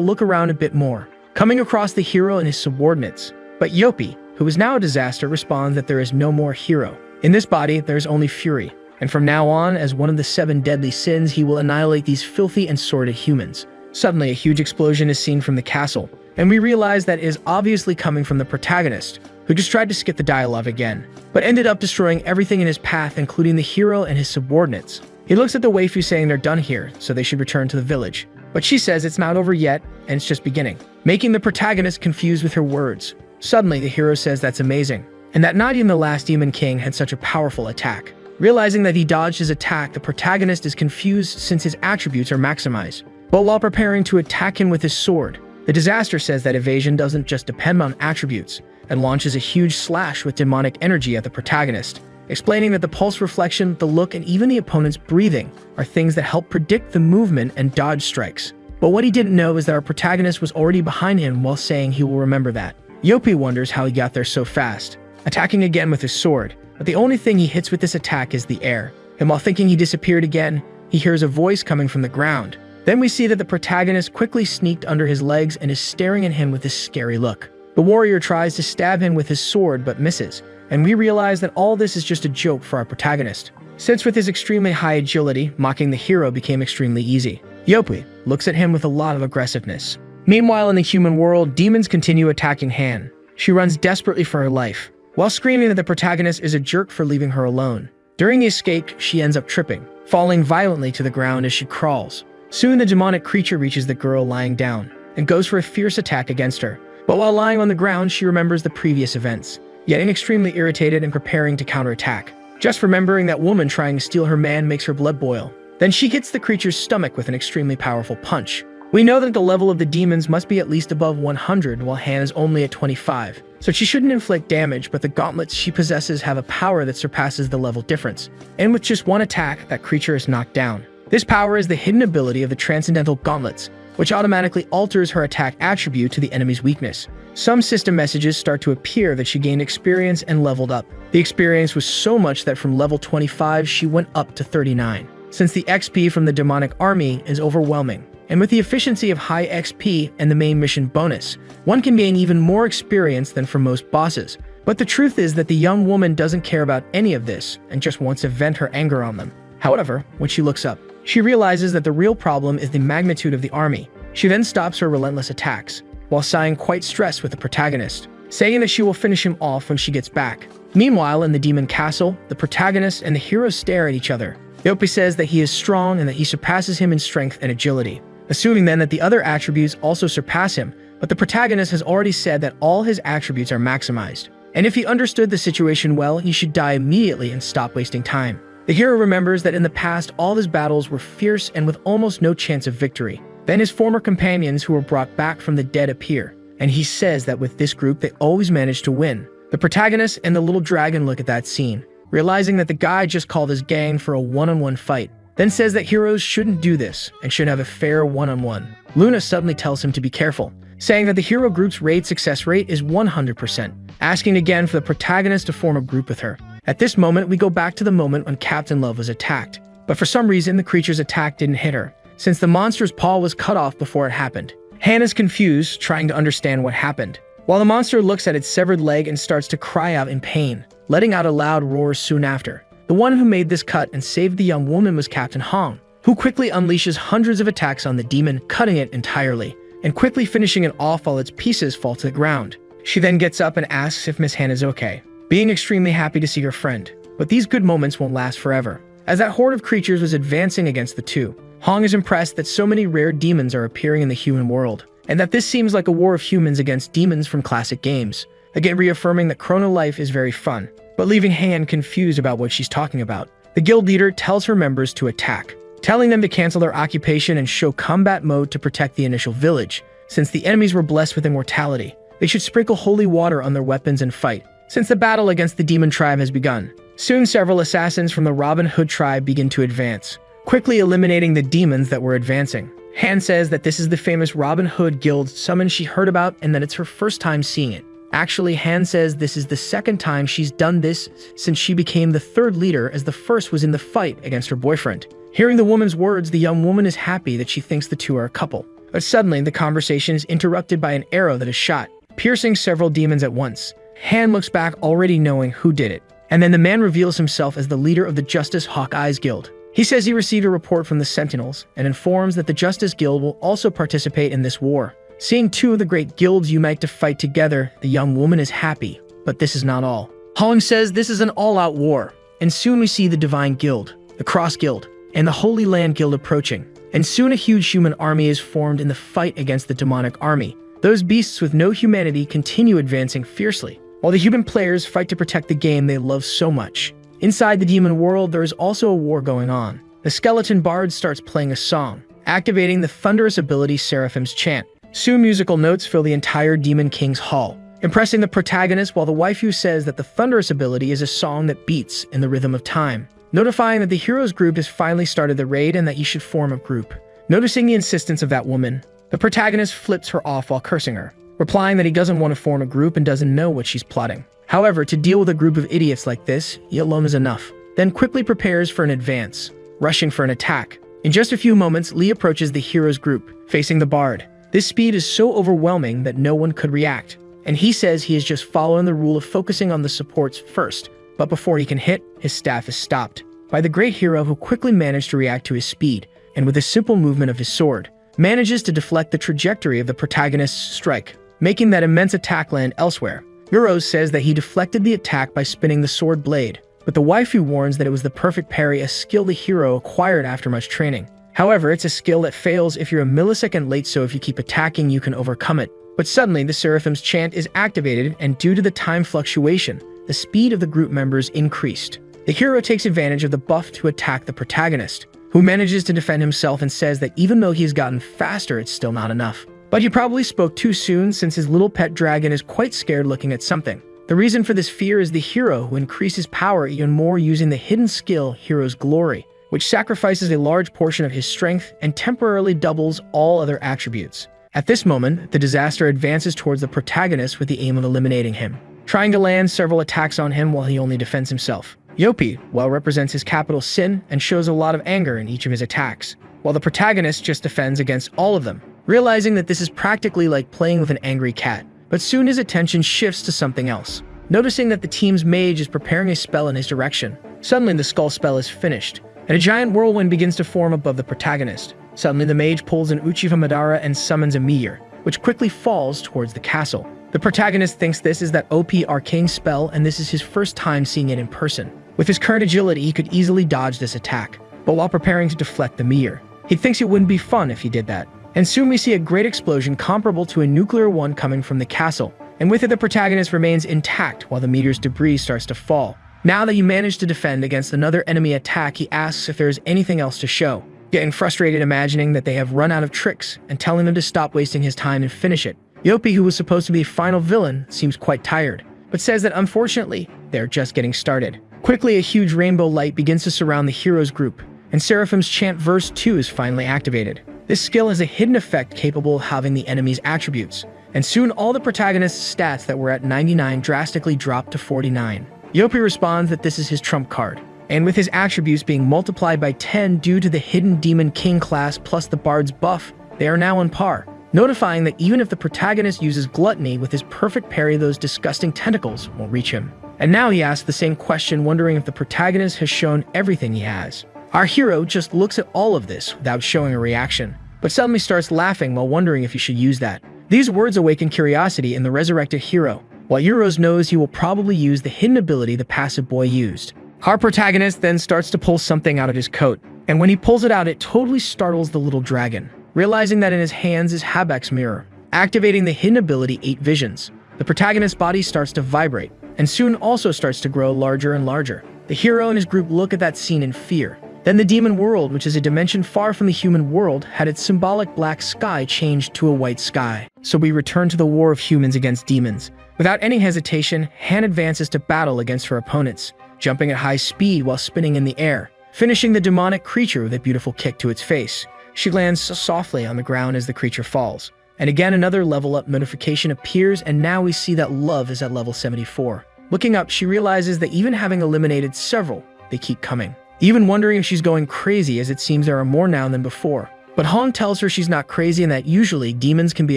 look around a bit more, coming across the hero and his subordinates. But Yopi, who is now a disaster, responds that there is no more hero. In this body, there is only fury, and from now on, as one of the 7 deadly sins, he will annihilate these filthy and sordid humans. Suddenly, a huge explosion is seen from the castle, and we realize that it is obviously coming from the protagonist, who just tried to skip the dialogue again, but ended up destroying everything in his path, including the hero and his subordinates. He looks at the waifu saying they're done here, so they should return to the village. But she says it's not over yet, and it's just beginning, making the protagonist confused with her words. Suddenly, the hero says that's amazing, and that not even the last demon king had such a powerful attack. Realizing that he dodged his attack, the protagonist is confused since his attributes are maximized. But while preparing to attack him with his sword, the disaster says that evasion doesn't just depend on attributes, and launches a huge slash with demonic energy at the protagonist, explaining that the pulse reflection, the look, and even the opponent's breathing are things that help predict the movement and dodge strikes. But what he didn't know is that our protagonist was already behind him while saying he will remember that. Yopi wonders how he got there so fast, attacking again with his sword, but the only thing he hits with this attack is the air. And while thinking he disappeared again, he hears a voice coming from the ground. Then we see that the protagonist quickly sneaked under his legs and is staring at him with this scary look. The warrior tries to stab him with his sword but misses, and we realize that all this is just a joke for our protagonist, since with his extremely high agility, mocking the hero became extremely easy. Yopi looks at him with a lot of aggressiveness. Meanwhile, in the human world, demons continue attacking Han. She runs desperately for her life, while screaming that the protagonist is a jerk for leaving her alone. During the escape, she ends up tripping, falling violently to the ground as she crawls. Soon the demonic creature reaches the girl lying down, and goes for a fierce attack against her. But while lying on the ground, she remembers the previous events, getting extremely irritated and preparing to counterattack. Just remembering that woman trying to steal her man makes her blood boil. Then she hits the creature's stomach with an extremely powerful punch. We know that the level of the demons must be at least above 100, while Han is only at 25, so she shouldn't inflict damage, but the gauntlets she possesses have a power that surpasses the level difference, and with just one attack, that creature is knocked down. This power is the hidden ability of the Transcendental Gauntlets, which automatically alters her attack attribute to the enemy's weakness. Some system messages start to appear that she gained experience and leveled up. The experience was so much that from level 25 she went up to 39, since the XP from the demonic army is overwhelming. And with the efficiency of high XP and the main mission bonus, one can gain even more experience than for most bosses. But the truth is that the young woman doesn't care about any of this and just wants to vent her anger on them. However, when she looks up, she realizes that the real problem is the magnitude of the army. She then stops her relentless attacks, while sighing quite stressed with the protagonist, saying that she will finish him off when she gets back. Meanwhile, in the demon castle, the protagonist and the hero stare at each other. Yopi says that he is strong and that he surpasses him in strength and agility, assuming then that the other attributes also surpass him, but the protagonist has already said that all his attributes are maximized, and if he understood the situation well, he should die immediately and stop wasting time. The hero remembers that in the past all his battles were fierce and with almost no chance of victory. Then his former companions who were brought back from the dead appear, and he says that with this group they always manage to win. The protagonist and the little dragon look at that scene, realizing that the guy just called his gang for a one-on-one fight, then says that heroes shouldn't do this and should have a fair one-on-one. Luna suddenly tells him to be careful, saying that the hero group's raid success rate is 100%, asking again for the protagonist to form a group with her. At this moment, we go back to the moment when Captain Love was attacked, but for some reason the creature's attack didn't hit her, since the monster's paw was cut off before it happened. Han is confused, trying to understand what happened, while the monster looks at its severed leg and starts to cry out in pain, letting out a loud roar soon after. The one who made this cut and saved the young woman was Captain Hong, who quickly unleashes hundreds of attacks on the demon, cutting it entirely, and quickly finishing it off while its pieces fall to the ground. She then gets up and asks if Miss Han is okay, being extremely happy to see her friend. But these good moments won't last forever, as that horde of creatures was advancing against the two. Hong is impressed that so many rare demons are appearing in the human world, and that this seems like a war of humans against demons from classic games, again reaffirming that chrono life is very fun, but leaving Han confused about what she's talking about. The guild leader tells her members to attack, telling them to cancel their occupation and show combat mode to protect the initial village. Since the enemies were blessed with immortality, they should sprinkle holy water on their weapons and fight, since the battle against the demon tribe has begun. Soon several assassins from the Robin Hood tribe begin to advance, quickly eliminating the demons that were advancing. Han says that this is the famous Robin Hood Guild summon she heard about and that it's her first time seeing it. Actually, Han says this is the second time she's done this since she became the third leader, as the first was in the fight against her boyfriend. Hearing the woman's words, the young woman is happy that she thinks the two are a couple. But suddenly, the conversation is interrupted by an arrow that is shot, piercing several demons at once. Han looks back, already knowing who did it. And then the man reveals himself as the leader of the Justice Hawkeye's Guild. He says he received a report from the Sentinels and informs that the Justice Guild will also participate in this war. Seeing two of the great guilds unite to fight together, the young woman is happy. But this is not all. Hong says this is an all-out war, and soon we see the Divine Guild, the Cross Guild, and the Holy Land Guild approaching. And soon a huge human army is formed in the fight against the demonic army. Those beasts with no humanity continue advancing fiercely, while the human players fight to protect the game they love so much. Inside the demon world, there is also a war going on. The skeleton bard starts playing a song, activating the thunderous ability Seraphim's Chant. Soon musical notes fill the entire Demon King's hall, impressing the protagonist, while the waifu says that the thunderous ability is a song that beats in the rhythm of time, notifying that the hero's group has finally started the raid and that you should form a group. Noticing the insistence of that woman, the protagonist flips her off while cursing her, replying that he doesn't want to form a group and doesn't know what she's plotting. However, to deal with a group of idiots like this, he alone is enough. Then quickly prepares for an advance, rushing for an attack. In just a few moments, Lee approaches the hero's group, facing the bard. This speed is so overwhelming that no one could react, and he says he is just following the rule of focusing on the supports first, but before he can hit, his staff is stopped by the great hero, who quickly managed to react to his speed, and with a simple movement of his sword, manages to deflect the trajectory of the protagonist's strike, making that immense attack land elsewhere. Euros says that he deflected the attack by spinning the sword blade, but the waifu warns that it was the perfect parry, a skill the hero acquired after much training. However, it's a skill that fails if you're a millisecond late, so if you keep attacking, you can overcome it. But suddenly, the Seraphim's Chant is activated, and due to the time fluctuation, the speed of the group members increased. The hero takes advantage of the buff to attack the protagonist, who manages to defend himself and says that even though he's gotten faster, it's still not enough. But he probably spoke too soon, since his little pet dragon is quite scared looking at something. The reason for this fear is the hero, who increases power even more using the hidden skill Hero's Glory, which sacrifices a large portion of his strength and temporarily doubles all other attributes. At this moment, the disaster advances towards the protagonist with the aim of eliminating him, trying to land several attacks on him while he only defends himself. Yopi well represents his capital sin and shows a lot of anger in each of his attacks, while the protagonist just defends against all of them, realizing that this is practically like playing with an angry cat. But soon his attention shifts to something else, noticing that the team's mage is preparing a spell in his direction. Suddenly, the skull spell is finished, and a giant whirlwind begins to form above the protagonist. Suddenly, the mage pulls an Uchiha Madara and summons a meteor, which quickly falls towards the castle. The protagonist thinks this is that OP arcane spell, and this is his first time seeing it in person. With his current agility, he could easily dodge this attack, but while preparing to deflect the meteor, he thinks it wouldn't be fun if he did that. And soon we see a great explosion comparable to a nuclear one coming from the castle, and with it the protagonist remains intact while the meteor's debris starts to fall. Now that you manage to defend against another enemy attack, he asks if there is anything else to show, getting frustrated imagining that they have run out of tricks and telling them to stop wasting his time and finish it. Yopi, who was supposed to be a final villain, seems quite tired, but says that unfortunately, they're just getting started. Quickly, a huge rainbow light begins to surround the hero's group, and Seraphim's Chant verse 2 is finally activated. This skill has a hidden effect capable of having the enemy's attributes, and soon all the protagonist's stats that were at 99 drastically drop to 49. Yopi responds that this is his trump card, and with his attributes being multiplied by 10 due to the hidden Demon King class plus the Bard's buff, they are now on par, notifying that even if the protagonist uses Gluttony with his perfect parry, those disgusting tentacles won't reach him. And now he asks the same question, wondering if the protagonist has shown everything he has. Our hero just looks at all of this without showing a reaction, but suddenly starts laughing while wondering if he should use that. These words awaken curiosity in the resurrected hero, while Euros knows he will probably use the hidden ability the passive boy used. Our protagonist then starts to pull something out of his coat, and when he pulls it out, it totally startles the little dragon, realizing that in his hands is Habak's mirror, activating the hidden ability 8 Visions. The protagonist's body starts to vibrate, and soon also starts to grow larger and larger. The hero and his group look at that scene in fear. Then the demon world, which is a dimension far from the human world, had its symbolic black sky changed to a white sky. So we return to the war of humans against demons. Without any hesitation, Han advances to battle against her opponents, jumping at high speed while spinning in the air, finishing the demonic creature with a beautiful kick to its face. She lands softly on the ground as the creature falls. And again, another level up notification appears, and now we see that Love is at level 74. Looking up, she realizes that even having eliminated several, they keep coming. Even wondering if she's going crazy, as it seems there are more now than before. But Hong tells her she's not crazy and that usually demons can be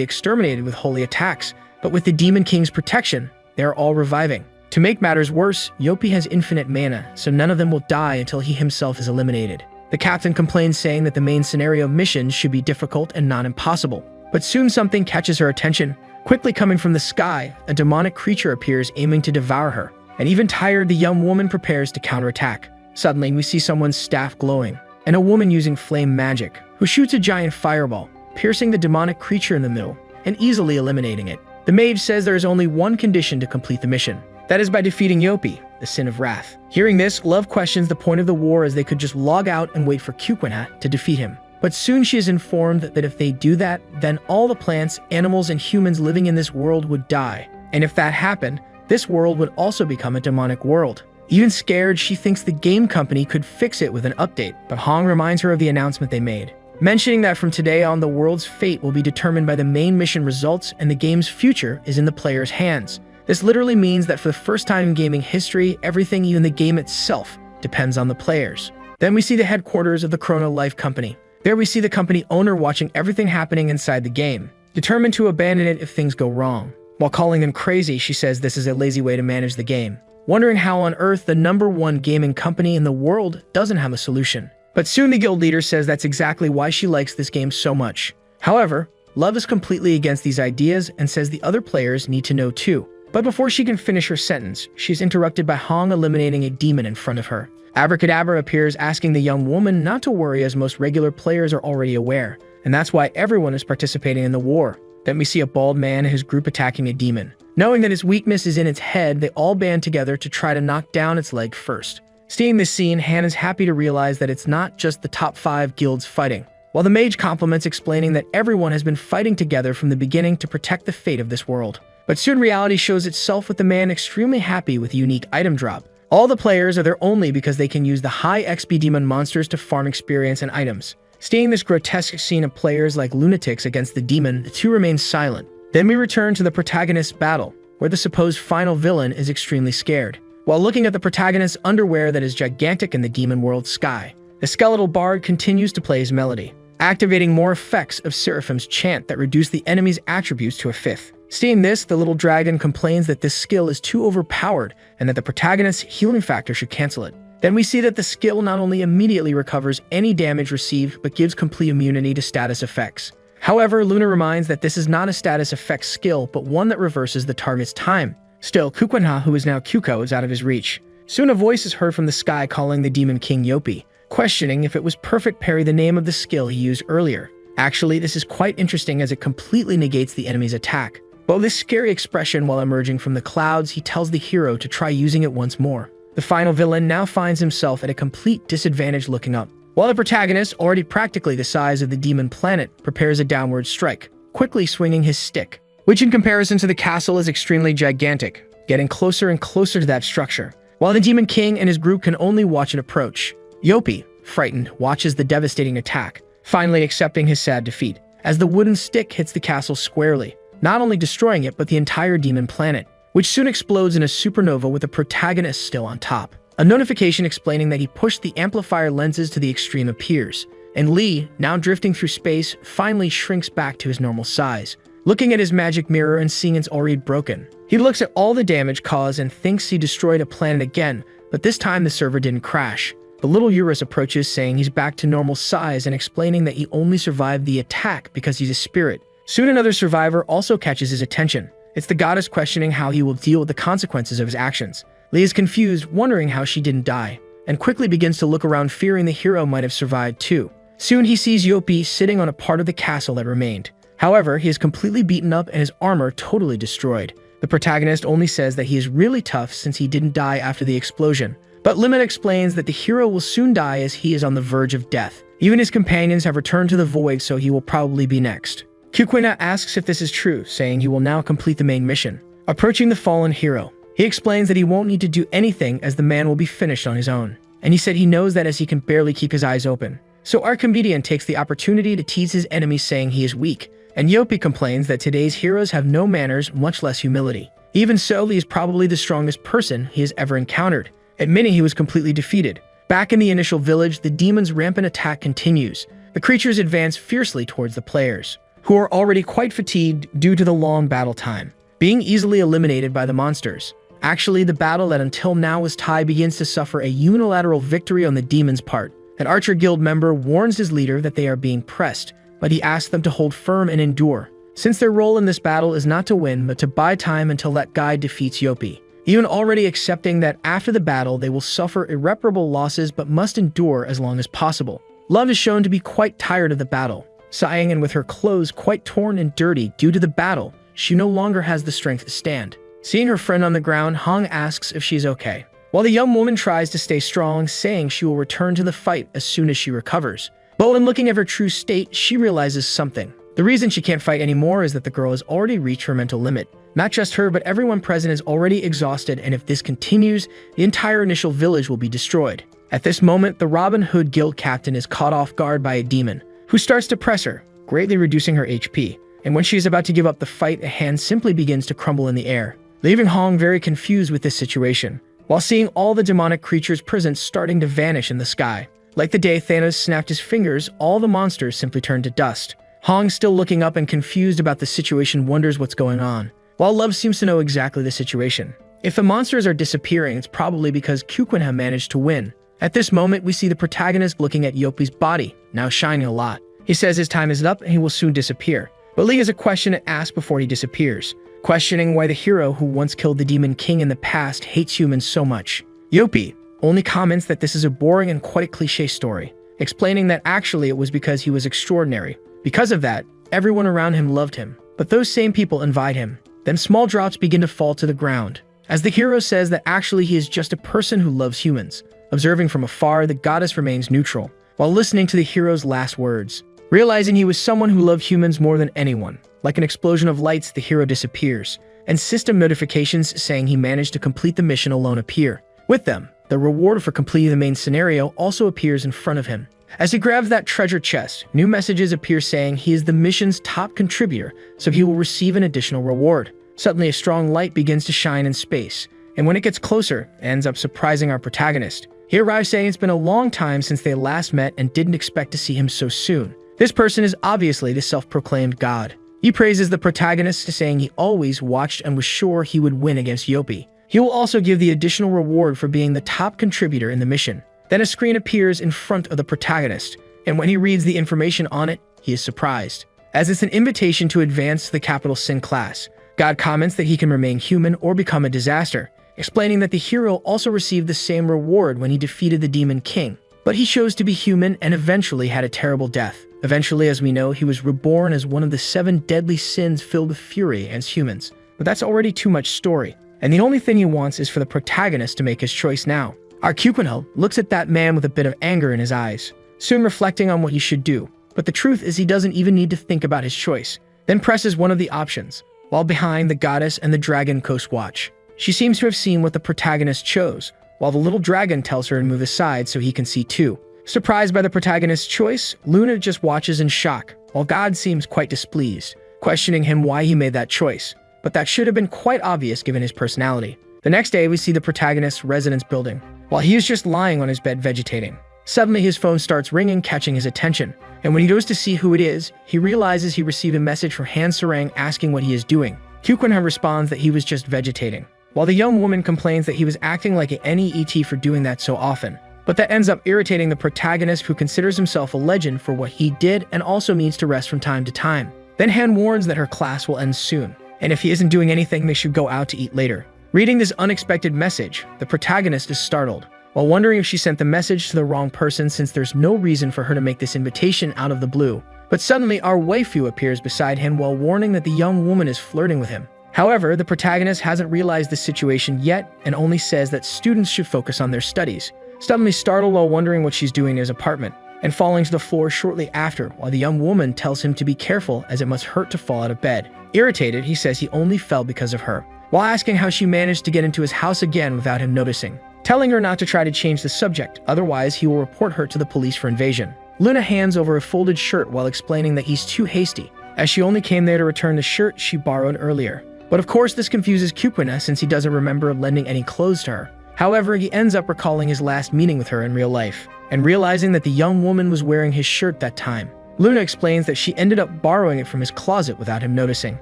exterminated with holy attacks, but with the Demon King's protection, they are all reviving. To make matters worse, Yopi has infinite mana, so none of them will die until he himself is eliminated. The captain complains, saying that the main scenario missions should be difficult and not impossible. But soon something catches her attention. Quickly coming from the sky, a demonic creature appears aiming to devour her. And even tired, the young woman prepares to counterattack. Suddenly, we see someone's staff glowing, and a woman using flame magic, who shoots a giant fireball, piercing the demonic creature in the middle, and easily eliminating it. The mage says there is only one condition to complete the mission. That is by defeating Yopi, the Sin of Wrath. Hearing this, Love questions the point of the war, as they could just log out and wait for Kukwinha to defeat him. But soon she is informed that if they do that, then all the plants, animals, and humans living in this world would die. And if that happened, this world would also become a demonic world. Even scared, she thinks the game company could fix it with an update, but Hong reminds her of the announcement they made, mentioning that from today on, the world's fate will be determined by the main mission results, and the game's future is in the player's hands. This literally means that for the first time in gaming history, everything, even the game itself, depends on the players. Then we see the headquarters of the Chrono Life Company. There we see the company owner watching everything happening inside the game, determined to abandon it if things go wrong. While calling them crazy, she says this is a lazy way to manage the game, wondering how on earth the #1 gaming company in the world doesn't have a solution. But soon the guild leader says that's exactly why she likes this game so much. However, Love is completely against these ideas and says the other players need to know too. But before she can finish her sentence, she's interrupted by Hong eliminating a demon in front of her. Abracadabra appears, asking the young woman not to worry, as most regular players are already aware, and that's why everyone is participating in the war. Then we see a bald man and his group attacking a demon. Knowing that its weakness is in its head, they all band together to try to knock down its leg first. Seeing this scene, Han is happy to realize that it's not just the top 5 guilds fighting, while the mage compliments, explaining that everyone has been fighting together from the beginning to protect the fate of this world. But soon reality shows itself, with the man extremely happy with the unique item drop. All the players are there only because they can use the high XP demon monsters to farm experience and items. Seeing this grotesque scene of players like lunatics against the demon, the two remain silent. Then we return to the protagonist's battle, where the supposed final villain is extremely scared. While looking at the protagonist's underwear that is gigantic in the demon world sky, the skeletal bard continues to play his melody, activating more effects of Seraphim's chant that reduce the enemy's attributes to a 5th. Seeing this, the little dragon complains that this skill is too overpowered and that the protagonist's healing factor should cancel it. Then we see that the skill not only immediately recovers any damage received, but gives complete immunity to status effects. However, Luna reminds that this is not a status effects skill, but one that reverses the target's time. Still, Kukwinha, who is now Kyuko, is out of his reach. Soon a voice is heard from the sky calling the Demon King Yopi, questioning if it was Perfect Parry, the name of the skill he used earlier. Actually, this is quite interesting, as it completely negates the enemy's attack. But with this scary expression while emerging from the clouds, he tells the hero to try using it once more. The final villain now finds himself at a complete disadvantage looking up, while the protagonist, already practically the size of the demon planet, prepares a downward strike, quickly swinging his stick, which in comparison to the castle is extremely gigantic, getting closer and closer to that structure. While the Demon King and his group can only watch it approach, Yopi, frightened, watches the devastating attack, finally accepting his sad defeat, as the wooden stick hits the castle squarely, not only destroying it, but the entire demon planet, which soon explodes in a supernova with the protagonist still on top. A notification explaining that he pushed the amplifier lenses to the extreme appears, and Lee, now drifting through space, finally shrinks back to his normal size. Looking at his magic mirror and seeing it's already broken, he looks at all the damage caused and thinks he destroyed a planet again, but this time the server didn't crash. The little Eurus approaches, saying he's back to normal size and explaining that he only survived the attack because he's a spirit. Soon another survivor also catches his attention. It's the goddess, questioning how he will deal with the consequences of his actions. Lee is confused, wondering how she didn't die, and quickly begins to look around, fearing the hero might have survived too. Soon he sees Yopi sitting on a part of the castle that remained. However, he is completely beaten up and his armor totally destroyed. The protagonist only says that he is really tough since he didn't die after the explosion. But Limit explains that the hero will soon die, as he is on the verge of death. Even his companions have returned to the void, so he will probably be next. Kukwinha asks if this is true, saying he will now complete the main mission. Approaching the fallen hero, he explains that he won't need to do anything, as the man will be finished on his own. And he said he knows that, as he can barely keep his eyes open. So our comedian takes the opportunity to tease his enemies, saying he is weak, and Yopi complains that today's heroes have no manners, much less humility. Even so, he is probably the strongest person he has ever encountered, admitting he was completely defeated. Back in the initial village, the demon's rampant attack continues. The creatures advance fiercely towards the players, who are already quite fatigued due to the long battle time, being easily eliminated by the monsters. Actually, the battle that until now was tied begins to suffer a unilateral victory on the demon's part. An Archer Guild member warns his leader that they are being pressed, but he asks them to hold firm and endure, since their role in this battle is not to win but to buy time until that guy defeats Yopi. Even already accepting that after the battle they will suffer irreparable losses but must endure as long as possible. Love is shown to be quite tired of the battle, sighing, and with her clothes quite torn and dirty due to the battle, she no longer has the strength to stand. Seeing her friend on the ground, Hong asks if she's okay, while the young woman tries to stay strong, saying she will return to the fight as soon as she recovers. But when looking at her true state, she realizes something. The reason she can't fight anymore is that the girl has already reached her mental limit. Not just her, but everyone present is already exhausted, and if this continues, the entire initial village will be destroyed. At this moment, the Robin Hood Guild captain is caught off guard by a demon, who starts to press her, greatly reducing her HP. And when she is about to give up the fight, a hand simply begins to crumble in the air, leaving Hong very confused with this situation, while seeing all the demonic creatures present starting to vanish in the sky. Like the day Thanos snapped his fingers, all the monsters simply turned to dust. Hong, still looking up and confused about the situation, wonders what's going on, while Love seems to know exactly the situation. If the monsters are disappearing, it's probably because Kukunha managed to win. At this moment, we see the protagonist looking at Yopi's body, now shining a lot. He says his time is up and he will soon disappear. But Lee has a question to ask before he disappears, questioning why the hero who once killed the Demon King in the past hates humans so much. Yopi only comments that this is a boring and quite a cliche story, explaining that actually it was because he was extraordinary. Because of that, everyone around him loved him, but those same people invite him. Then small drops begin to fall to the ground, as the hero says that actually he is just a person who loves humans. Observing from afar, the goddess remains neutral, while listening to the hero's last words. Realizing he was someone who loved humans more than anyone. Like an explosion of lights, the hero disappears, and system notifications saying he managed to complete the mission alone appear. With them, the reward for completing the main scenario also appears in front of him. As he grabs that treasure chest, new messages appear saying he is the mission's top contributor, so he will receive an additional reward. Suddenly, a strong light begins to shine in space, and when it gets closer, it ends up surprising our protagonist. He arrives saying it's been a long time since they last met and didn't expect to see him so soon. This person is obviously the self-proclaimed god. He praises the protagonist, saying he always watched and was sure he would win against Yopi. He will also give the additional reward for being the top contributor in the mission. Then a screen appears in front of the protagonist, and when he reads the information on it, he is surprised, as it's an invitation to advance to the Capital Sin class. God comments that he can remain human or become a disaster, explaining that the hero also received the same reward when he defeated the Demon King, but he chose to be human and eventually had a terrible death. Eventually, as we know, he was reborn as one of the 7 deadly sins filled with fury against humans. But that's already too much story, and the only thing he wants is for the protagonist to make his choice now. Our Kukunho looks at that man with a bit of anger in his eyes, soon reflecting on what he should do. But the truth is he doesn't even need to think about his choice, then presses one of the options, while behind the goddess and the dragon coast watch. She seems to have seen what the protagonist chose, while the little dragon tells her to move aside so he can see too. Surprised by the protagonist's choice, Luna just watches in shock, while God seems quite displeased, questioning him why he made that choice. But that should have been quite obvious given his personality. The next day, we see the protagonist's residence building, while he is just lying on his bed vegetating. Suddenly, his phone starts ringing, catching his attention, and when he goes to see who it is, he realizes he received a message from Han Sarang asking what he is doing. Kukunha responds that he was just vegetating, while the young woman complains that he was acting like an NEET for doing that so often. But that ends up irritating the protagonist, who considers himself a legend for what he did and also needs to rest from time to time. Then Han warns that her class will end soon, and if he isn't doing anything, they should go out to eat later. Reading this unexpected message, the protagonist is startled, while wondering if she sent the message to the wrong person, since there's no reason for her to make this invitation out of the blue. But suddenly, our waifu appears beside him while warning that the young woman is flirting with him. However, the protagonist hasn't realized the situation yet and only says that students should focus on their studies. Suddenly startled while wondering what she's doing in his apartment, and falling to the floor shortly after, while the young woman tells him to be careful as it must hurt to fall out of bed. Irritated, he says he only fell because of her, while asking how she managed to get into his house again without him noticing, telling her not to try to change the subject, otherwise he will report her to the police for invasion. Luna hands over a folded shirt while explaining that he's too hasty, as she only came there to return the shirt she borrowed earlier. But of course this confuses Kupuna since he doesn't remember lending any clothes to her. However, he ends up recalling his last meeting with her in real life, and realizing that the young woman was wearing his shirt that time. Luna explains that she ended up borrowing it from his closet without him noticing,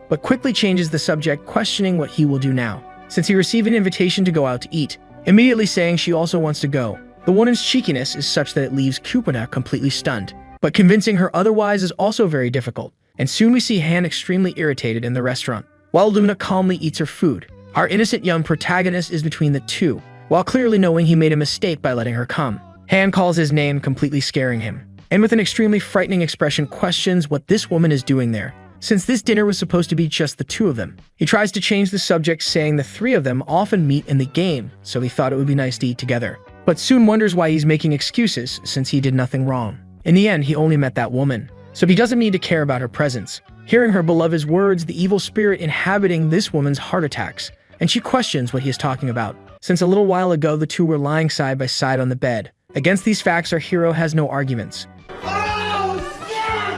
but quickly changes the subject, questioning what he will do now, since he received an invitation to go out to eat, immediately saying she also wants to go. The woman's cheekiness is such that it leaves Kupuna completely stunned, but convincing her otherwise is also very difficult, and soon we see Han extremely irritated in the restaurant, while Luna calmly eats her food. Our innocent young protagonist is between the two, while clearly knowing he made a mistake by letting her come. Han calls his name, completely scaring him, and with an extremely frightening expression questions what this woman is doing there, since this dinner was supposed to be just the two of them. He tries to change the subject, saying the three of them often meet in the game, so he thought it would be nice to eat together, but soon wonders why he's making excuses since he did nothing wrong. In the end, he only met that woman, so he doesn't need to care about her presence. Hearing her beloved's words, the evil spirit inhabiting this woman's heart attacks, and she questions what he is talking about, since a little while ago the two were lying side by side on the bed. Against these facts, our hero has no arguments,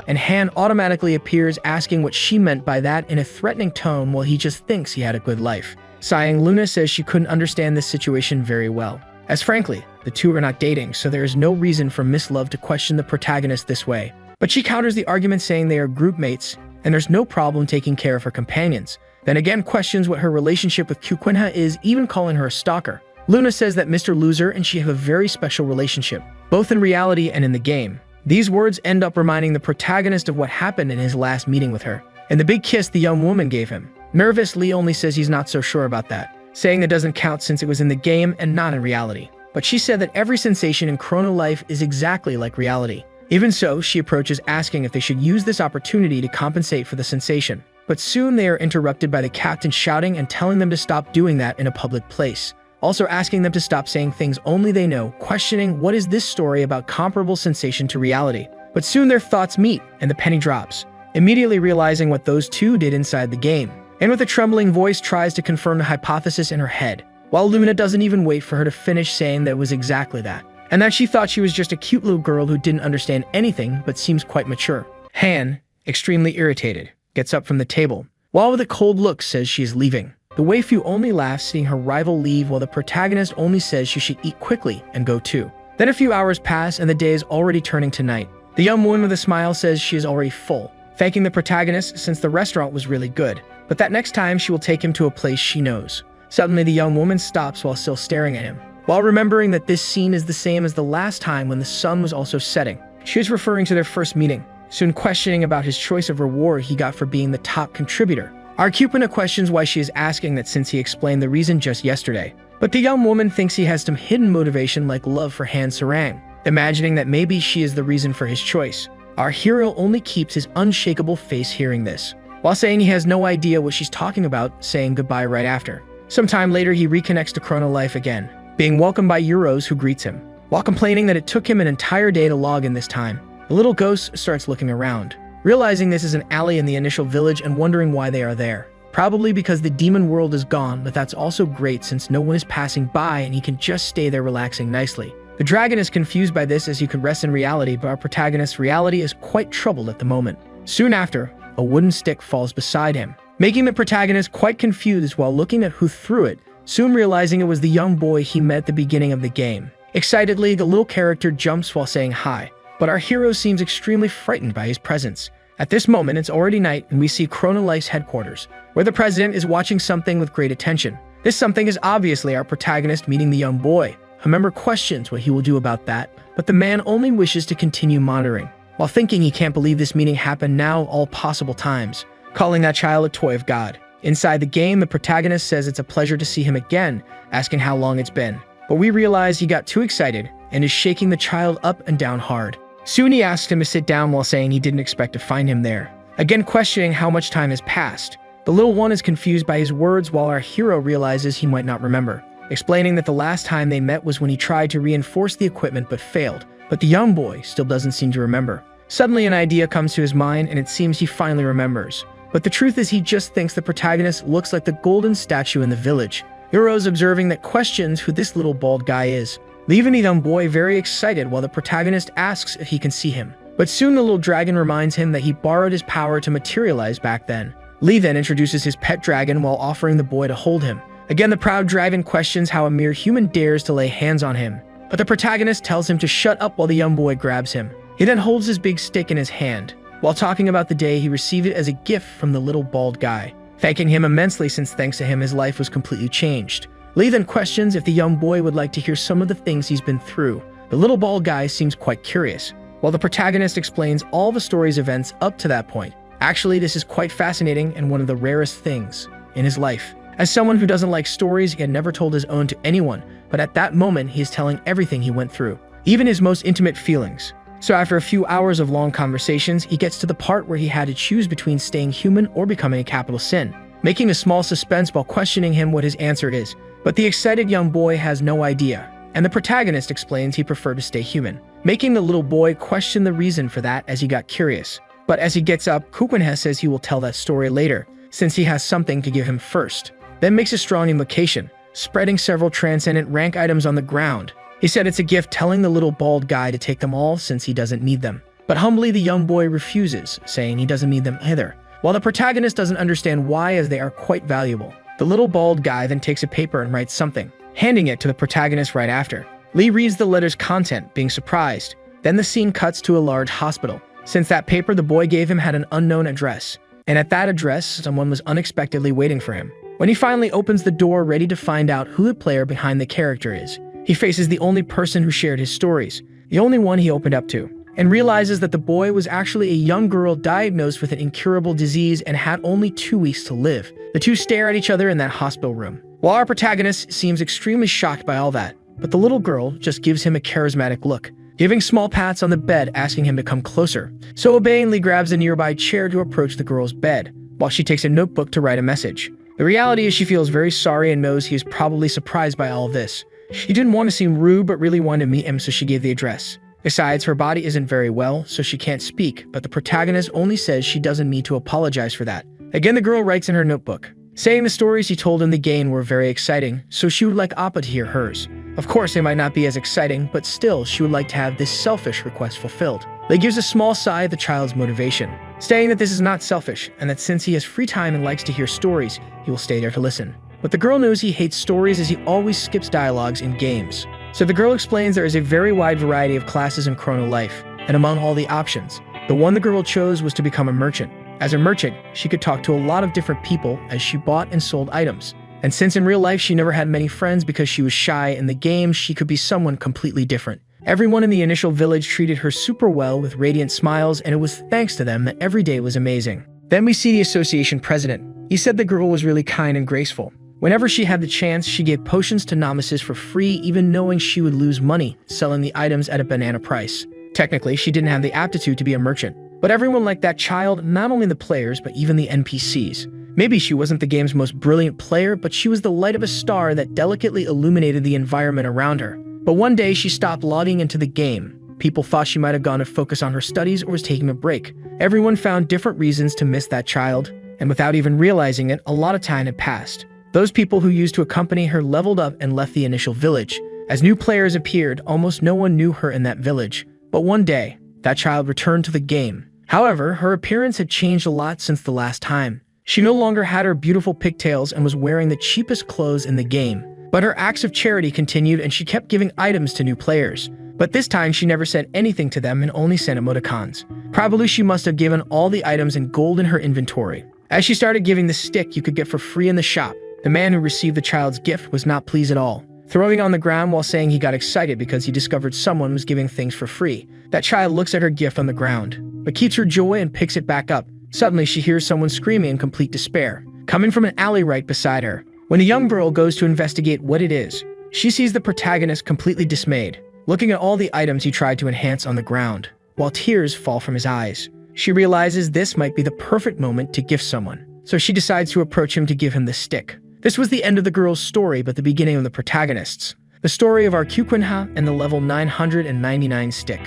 and Han automatically appears, asking what she meant by that in a threatening tone while he just thinks he had a good life. Sighing, Luna says she couldn't understand this situation very well, as frankly, the two are not dating, so there is no reason for Miss Love to question the protagonist this way. But she counters the argument saying they are group mates, and there's no problem taking care of her companions. Then again questions what her relationship with Kupuna is, even calling her a stalker. Luna says that Mr. Loser and she have a very special relationship, both in reality and in the game. These words end up reminding the protagonist of what happened in his last meeting with her, and the big kiss the young woman gave him. Nervous, Lee only says he's not so sure about that, saying it doesn't count since it was in the game and not in reality. But she said that every sensation in Chrono Life is exactly like reality. Even so, she approaches, asking if they should use this opportunity to compensate for the sensation. But soon they are interrupted by the captain shouting and telling them to stop doing that in a public place, also asking them to stop saying things only they know, questioning what is this story about comparable sensation to reality. But soon their thoughts meet and the penny drops, immediately realizing what those two did inside the game, and with a trembling voice tries to confirm the hypothesis in her head, while Luna doesn't even wait for her to finish, saying that it was exactly that, and that she thought she was just a cute little girl who didn't understand anything but seems quite mature. Han, extremely irritated, gets up from the table, while with a cold look says she is leaving. The waifu only laughs, seeing her rival leave, while the protagonist only says she should eat quickly and go too. Then a few hours pass and the day is already turning to night. The young woman with a smile says she is already full, thanking the protagonist since the restaurant was really good, but that next time she will take him to a place she knows. Suddenly the young woman stops while still staring at him, while remembering that this scene is the same as the last time when the sun was also setting. She is referring to their first meeting, soon questioning about his choice of reward he got for being the top contributor. Our Kupuna questions why she is asking that since he explained the reason just yesterday, but the young woman thinks he has some hidden motivation like love for Han Sarang, imagining that maybe she is the reason for his choice. Our hero only keeps his unshakable face hearing this, while saying he has no idea what she's talking about, saying goodbye right after. Sometime later he reconnects to Chrono Life again, being welcomed by Euros who greets him, while complaining that it took him an entire day to log in this time. The little ghost starts looking around, realizing this is an alley in the initial village and wondering why they are there. Probably because the demon world is gone, but that's also great since no one is passing by and he can just stay there relaxing nicely. The dragon is confused by this as he could rest in reality, but our protagonist's reality is quite troubled at the moment. Soon after, a wooden stick falls beside him, making the protagonist quite confused while looking at who threw it, soon realizing it was the young boy he met at the beginning of the game. Excitedly, the little character jumps while saying hi, but our hero seems extremely frightened by his presence. At this moment, it's already night and we see Chrono Life's headquarters, where the president is watching something with great attention. This something is obviously our protagonist meeting the young boy. A member questions what he will do about that, but the man only wishes to continue monitoring, while thinking he can't believe this meeting happened now all possible times, calling that child a toy of God. Inside the game, the protagonist says it's a pleasure to see him again, asking how long it's been. But we realize he got too excited and is shaking the child up and down hard. Soon he asks him to sit down while saying he didn't expect to find him there, again questioning how much time has passed. The little one is confused by his words while our hero realizes he might not remember, explaining that the last time they met was when he tried to reinforce the equipment but failed, but the young boy still doesn't seem to remember. Suddenly an idea comes to his mind and it seems he finally remembers, but the truth is he just thinks the protagonist looks like the golden statue in the village. Euros observing that questions who this little bald guy is. leaving the young boy very excited while the protagonist asks if he can see him. But soon the little dragon reminds him that he borrowed his power to materialize back then. Lee then introduces his pet dragon while offering the boy to hold him. Again, the proud dragon questions how a mere human dares to lay hands on him, but the protagonist tells him to shut up while the young boy grabs him. He then holds his big stick in his hand, while talking about the day he received it as a gift from the little bald guy, thanking him immensely since thanks to him his life was completely changed. Lee then questions if the young boy would like to hear some of the things he's been through. The little bald guy seems quite curious, while the protagonist explains all the story's events up to that point. Actually, this is quite fascinating and one of the rarest things in his life. As someone who doesn't like stories, he had never told his own to anyone, but at that moment he is telling everything he went through, even his most intimate feelings. So after a few hours of long conversations, he gets to the part where he had to choose between staying human or becoming a capital sin, making a small suspense while questioning him what his answer is. But the excited young boy has no idea, and the protagonist explains he preferred to stay human, making the little boy question the reason for that as he got curious. But as he gets up, Kukwenha says he will tell that story later, since he has something to give him first, then makes a strong invocation, spreading several transcendent rank items on the ground. He said it's a gift, telling the little bald guy to take them all since he doesn't need them. But humbly, the young boy refuses, saying he doesn't need them either, while the protagonist doesn't understand why, as they are quite valuable. The little bald guy then takes a paper and writes something, handing it to the protagonist right after. Lee reads the letter's content, being surprised. Then the scene cuts to a large hospital, since that paper the boy gave him had an unknown address, and at that address, someone was unexpectedly waiting for him. When he finally opens the door ready to find out who the player behind the character is, he faces the only person who shared his stories, the only one he opened up to, and realizes that the boy was actually a young girl diagnosed with an incurable disease and had only 2 weeks to live. The two stare at each other in that hospital room, while our protagonist seems extremely shocked by all that, but the little girl just gives him a charismatic look, giving small pats on the bed asking him to come closer. So obeyingly grabs a nearby chair to approach the girl's bed, while she takes a notebook to write a message. The reality is she feels very sorry and knows he is probably surprised by all of this. She didn't want to seem rude but really wanted to meet him, so she gave the address. Besides, her body isn't very well, so she can't speak, but the protagonist only says she doesn't need to apologize for that. Again, the girl writes in her notebook, saying the stories he told in the game were very exciting, so she would like Appa to hear hers. Of course, they might not be as exciting, but still, she would like to have this selfish request fulfilled. Lee gives a small sigh at the child's motivation, saying that this is not selfish, and that since he has free time and likes to hear stories, he will stay there to listen. But the girl knows he hates stories as he always skips dialogues in games. So the girl explains there is a very wide variety of classes in Chrono Life, and among all the options, the one the girl chose was to become a merchant. As a merchant, she could talk to a lot of different people as she bought and sold items. And since in real life she never had many friends because she was shy, in the game she could be someone completely different. Everyone in the initial village treated her super well with radiant smiles, and it was thanks to them that every day was amazing. Then we see the association president. He said the girl was really kind and graceful. Whenever she had the chance, she gave potions to novices for free, even knowing she would lose money selling the items at a banana price. Technically, she didn't have the aptitude to be a merchant, but everyone liked that child, not only the players, but even the NPCs. Maybe she wasn't the game's most brilliant player, but she was the light of a star that delicately illuminated the environment around her. But one day, she stopped logging into the game. People thought she might have gone to focus on her studies or was taking a break. Everyone found different reasons to miss that child, and without even realizing it, a lot of time had passed. Those people who used to accompany her leveled up and left the initial village. As new players appeared, almost no one knew her in that village. But one day, that child returned to the game. However, her appearance had changed a lot since the last time. She no longer had her beautiful pigtails and was wearing the cheapest clothes in the game. But her acts of charity continued, and she kept giving items to new players. But this time she never said anything to them and only sent emoticons. Probably she must have given all the items in gold in her inventory. As she started giving the stick you could get for free in the shop, the man who received the child's gift was not pleased at all, throwing it on the ground while saying he got excited because he discovered someone was giving things for free. That child looks at her gift on the ground, but keeps her joy and picks it back up. Suddenly she hears someone screaming in complete despair, coming from an alley right beside her. When the young girl goes to investigate what it is, she sees the protagonist completely dismayed, looking at all the items he tried to enhance on the ground, while tears fall from his eyes. She realizes this might be the perfect moment to gift someone, so she decides to approach him to give him the stick. This was the end of the girl's story, but the beginning of the protagonist's. The story of our Kukwenha and the level 999 stick.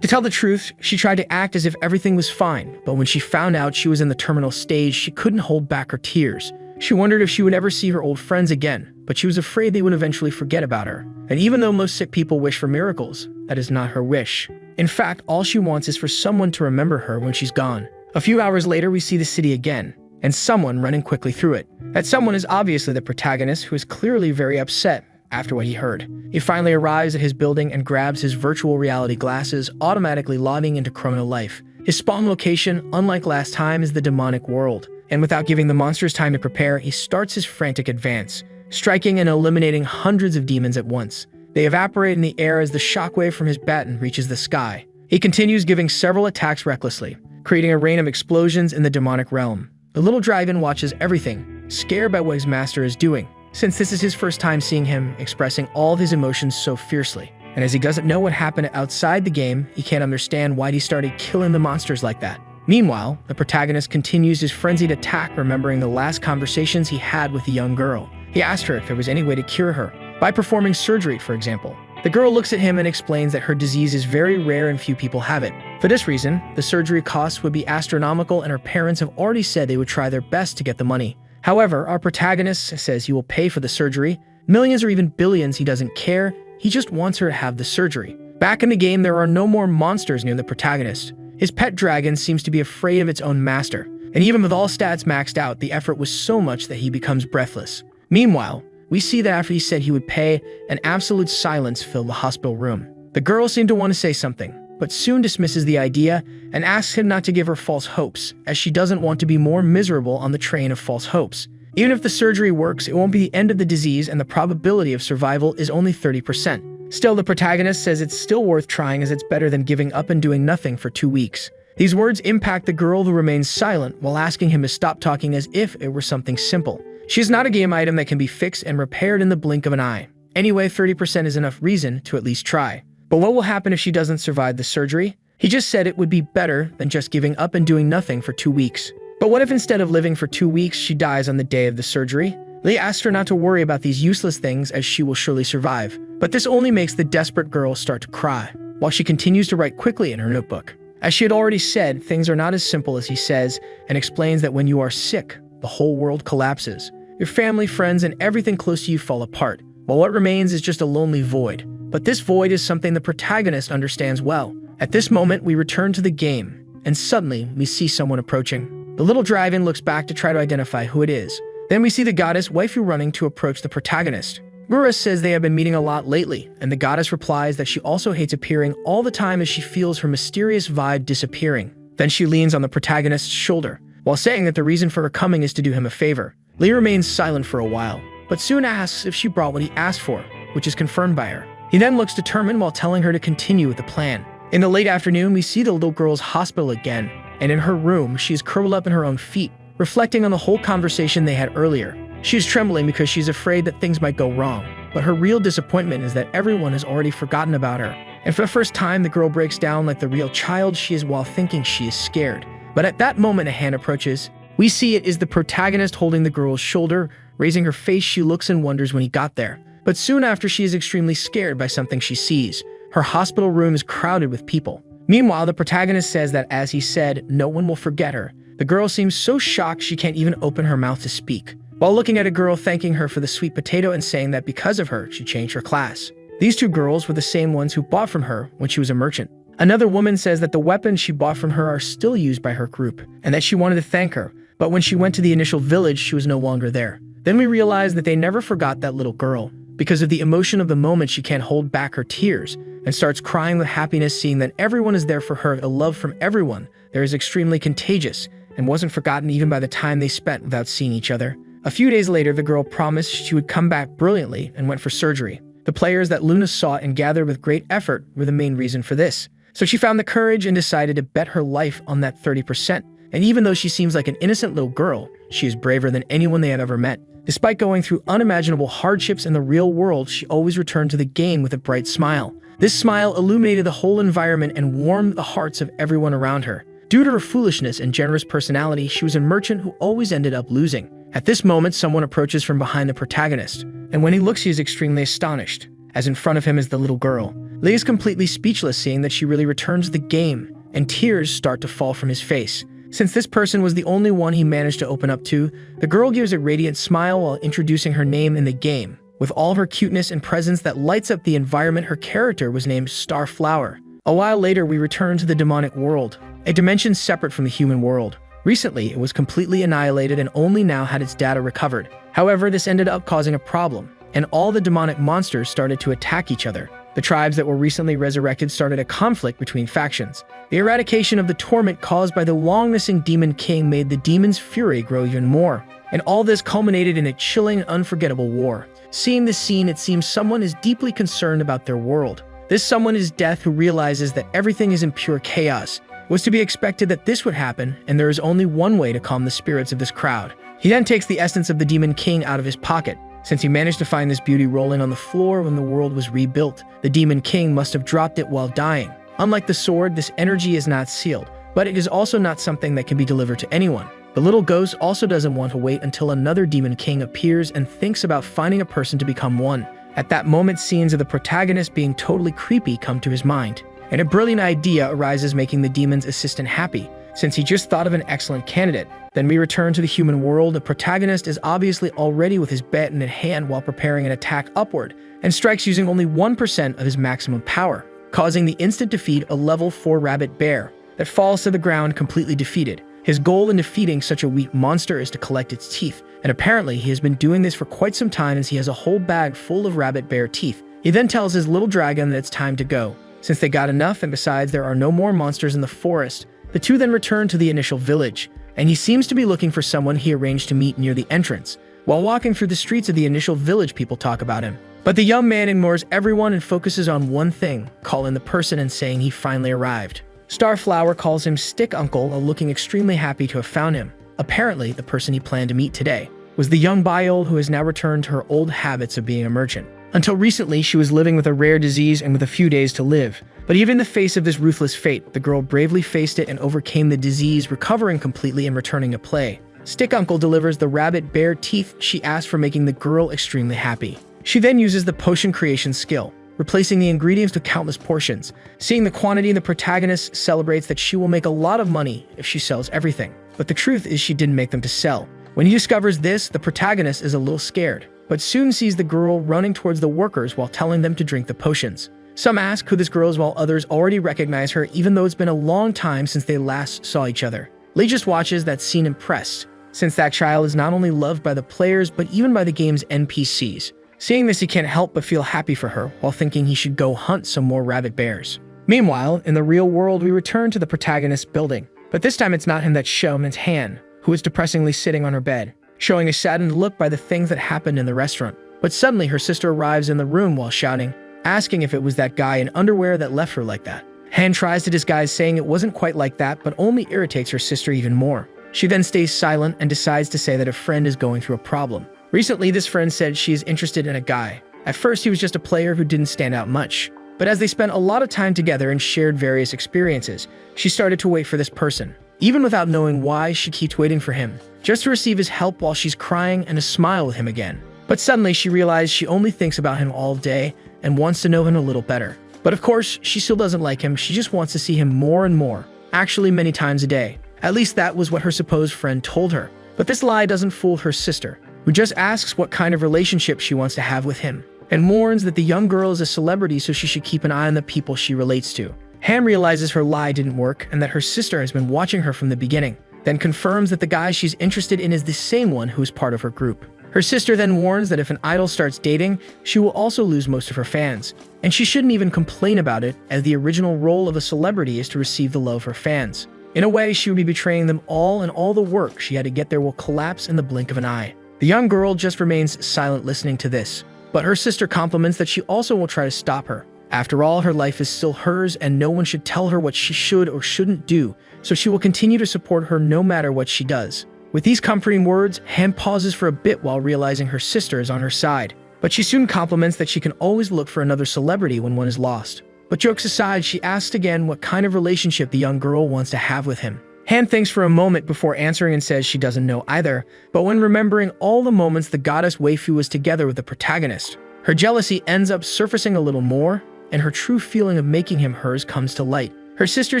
To tell the truth, she tried to act as if everything was fine, but when she found out she was in the terminal stage, she couldn't hold back her tears. She wondered if she would ever see her old friends again, but she was afraid they would eventually forget about her. And even though most sick people wish for miracles, that is not her wish. In fact, all she wants is for someone to remember her when she's gone. A few hours later, we see the city again, and someone running quickly through it. That someone is obviously the protagonist, who is clearly very upset after what he heard. He finally arrives at his building and grabs his virtual reality glasses, automatically logging into chrono life. His spawn location, unlike last time, is the demonic world. And without giving the monsters time to prepare, he starts his frantic advance, striking and eliminating hundreds of demons at once. They evaporate in the air as the shockwave from his baton reaches the sky. He continues giving several attacks recklessly, creating a rain of explosions in the demonic realm. The little dragon watches everything, scared by what his master is doing, since this is his first time seeing him expressing all of his emotions so fiercely. And as he doesn't know what happened outside the game, he can't understand why he started killing the monsters like that. Meanwhile, the protagonist continues his frenzied attack, remembering the last conversations he had with the young girl. He asked her if there was any way to cure her, by performing surgery, for example. The girl looks at him and explains that her disease is very rare and few people have it. For this reason, the surgery costs would be astronomical, and her parents have already said they would try their best to get the money. However, our protagonist says he will pay for the surgery. Millions or even billions, he doesn't care. He just wants her to have the surgery. Back in the game, there are no more monsters near the protagonist. His pet dragon seems to be afraid of its own master. And even with all stats maxed out, the effort was so much that he becomes breathless. Meanwhile, we see that after he said he would pay, an absolute silence filled the hospital room. The girl seemed to want to say something, but soon dismisses the idea and asks him not to give her false hopes, as she doesn't want to be more miserable on the train of false hopes. Even if the surgery works, it won't be the end of the disease, and the probability of survival is only 30%. Still, the protagonist says it's still worth trying, as it's better than giving up and doing nothing for 2 weeks. These words impact the girl, who remains silent while asking him to stop talking as if it were something simple. She is not a game item that can be fixed and repaired in the blink of an eye. Anyway, 30% is enough reason to at least try. But what will happen if she doesn't survive the surgery? He just said it would be better than just giving up and doing nothing for 2 weeks. But what if instead of living for 2 weeks, she dies on the day of the surgery? Lee asked her not to worry about these useless things, as she will surely survive. But this only makes the desperate girl start to cry, while she continues to write quickly in her notebook. As she had already said, things are not as simple as he says, and explains that when you are sick, the whole world collapses. Your family, friends, and everything close to you fall apart, while what remains is just a lonely void. But this void is something the protagonist understands well. At this moment, we return to the game, and suddenly we see someone approaching. The little dragon looks back to try to identify who it is. Then we see the goddess waifu running to approach the protagonist. Gura says they have been meeting a lot lately, and the goddess replies that she also hates appearing all the time, as she feels her mysterious vibe disappearing. Then she leans on the protagonist's shoulder, while saying that the reason for her coming is to do him a favor. Lee remains silent for a while, but soon asks if she brought what he asked for, which is confirmed by her. He then looks determined while telling her to continue with the plan. In the late afternoon, we see the little girl's hospital again, and in her room, she is curled up in her own feet, reflecting on the whole conversation they had earlier. She is trembling because she's afraid that things might go wrong, but her real disappointment is that everyone has already forgotten about her. And for the first time, the girl breaks down like the real child she is while thinking she is scared. But at that moment, a hand approaches. We see it is the protagonist holding the girl's shoulder. Raising her face, she looks and wonders when he got there. But soon after, she is extremely scared by something she sees. Her hospital room is crowded with people. Meanwhile, the protagonist says that, as he said, no one will forget her. The girl seems so shocked she can't even open her mouth to speak, while looking at a girl thanking her for the sweet potato and saying that because of her, she changed her class. These two girls were the same ones who bought from her when she was a merchant. Another woman says that the weapons she bought from her are still used by her group, and that she wanted to thank her, but when she went to the initial village, she was no longer there. Then we realize that they never forgot that little girl. Because of the emotion of the moment, she can't hold back her tears, and starts crying with happiness, seeing that everyone is there for her. A love from everyone there is extremely contagious, and wasn't forgotten even by the time they spent without seeing each other. A few days later, the girl promised she would come back brilliantly and went for surgery. The players that Luna sought and gathered with great effort were the main reason for this. So she found the courage and decided to bet her life on that 30%. And even though she seems like an innocent little girl, she is braver than anyone they have ever met. Despite going through unimaginable hardships in the real world, she always returned to the game with a bright smile. This smile illuminated the whole environment and warmed the hearts of everyone around her. Due to her foolishness and generous personality, she was a merchant who always ended up losing. At this moment, someone approaches from behind the protagonist, and when he looks, he is extremely astonished, as in front of him is the little girl. Lee is completely speechless, seeing that she really returns to the game, and tears start to fall from his face. Since this person was the only one he managed to open up to, the girl gives a radiant smile while introducing her name in the game. With all of her cuteness and presence that lights up the environment, her character was named Starflower. A while later, we return to the demonic world, a dimension separate from the human world. Recently, it was completely annihilated and only now had its data recovered. However, this ended up causing a problem, and all the demonic monsters started to attack each other. The tribes that were recently resurrected started a conflict between factions. The eradication of the torment caused by the long-missing Demon King made the demon's fury grow even more, and all this culminated in a chilling, unforgettable war. Seeing this scene, it seems someone is deeply concerned about their world. This someone is Death, who realizes that everything is in pure chaos. It was to be expected that this would happen, and there is only one way to calm the spirits of this crowd. He then takes the essence of the Demon King out of his pocket. Since he managed to find this beauty rolling on the floor when the world was rebuilt, the Demon King must have dropped it while dying. Unlike the sword, this energy is not sealed, but it is also not something that can be delivered to anyone. The little ghost also doesn't want to wait until another Demon King appears and thinks about finding a person to become one. At that moment, scenes of the protagonist being totally creepy come to his mind, and a brilliant idea arises, making the demon's assistant happy, since he just thought of an excellent candidate. Then we return to the human world. The protagonist is obviously already with his baton in hand while preparing an attack upward, and strikes using only 1% of his maximum power, causing the instant defeat of level 4 rabbit bear that falls to the ground completely defeated. His goal in defeating such a weak monster is to collect its teeth, and apparently he has been doing this for quite some time as he has a whole bag full of rabbit bear teeth. He then tells his little dragon that it's time to go, since they got enough, and besides there are no more monsters in the forest. The two then return to the initial village, and he seems to be looking for someone he arranged to meet near the entrance. While walking through the streets of the initial village, people talk about him. But the young man ignores everyone and focuses on one thing, calling the person and saying he finally arrived. Starflower calls him Stick Uncle, looking extremely happy to have found him. Apparently, the person he planned to meet today was the young Biole, who has now returned to her old habits of being a merchant. Until recently, she was living with a rare disease and with a few days to live. But even in the face of this ruthless fate, the girl bravely faced it and overcame the disease, recovering completely and returning to play. Stick Uncle delivers the rabbit bear teeth she asked for, making the girl extremely happy. She then uses the potion creation skill, replacing the ingredients with countless portions. Seeing the quantity, the protagonist celebrates that she will make a lot of money if she sells everything. But the truth is she didn't make them to sell. When he discovers this, the protagonist is a little scared, but soon sees the girl running towards the workers while telling them to drink the potions. Some ask who this girl is, while others already recognize her, even though it's been a long time since they last saw each other. Lee just watches that scene impressed, since that child is not only loved by the players but even by the game's NPCs. Seeing this, he can't help but feel happy for her, while thinking he should go hunt some more rabbit bears. Meanwhile, in the real world, we return to the protagonist's building, but this time it's not him that's shown, it's Han, who is depressingly sitting on her bed, showing a saddened look by the things that happened in the restaurant. But suddenly her sister arrives in the room while shouting, asking if it was that guy in underwear that left her like that. Han tries to disguise, saying it wasn't quite like that, but only irritates her sister even more. She then stays silent and decides to say that a friend is going through a problem. Recently, this friend said she is interested in a guy. At first, he was just a player who didn't stand out much. But as they spent a lot of time together and shared various experiences, she started to wait for this person. Even without knowing why, she keeps waiting for him, just to receive his help while she's crying and to smile with him again. But suddenly, she realized she only thinks about him all day and wants to know him a little better. But of course, she still doesn't like him. She just wants to see him more and more, actually many times a day. At least that was what her supposed friend told her. But this lie doesn't fool her sister, who just asks what kind of relationship she wants to have with him, and warns that the young girl is a celebrity, so she should keep an eye on the people she relates to. Han realizes her lie didn't work and that her sister has been watching her from the beginning, then confirms that the guy she's interested in is the same one who is part of her group. Her sister then warns that if an idol starts dating, she will also lose most of her fans, and she shouldn't even complain about it, as the original role of a celebrity is to receive the love of her fans. In a way, she would be betraying them all, and all the work she had to get there will collapse in the blink of an eye. The young girl just remains silent listening to this, but her sister compliments that she also will try to stop her. After all, her life is still hers, and no one should tell her what she should or shouldn't do, so she will continue to support her no matter what she does. With these comforting words, Han pauses for a bit while realizing her sister is on her side, but she soon compliments that she can always look for another celebrity when one is lost. But jokes aside, she asks again what kind of relationship the young girl wants to have with him. Han thinks for a moment before answering and says she doesn't know either, but when remembering all the moments the goddess waifu was together with the protagonist, her jealousy ends up surfacing a little more, and her true feeling of making him hers comes to light. Her sister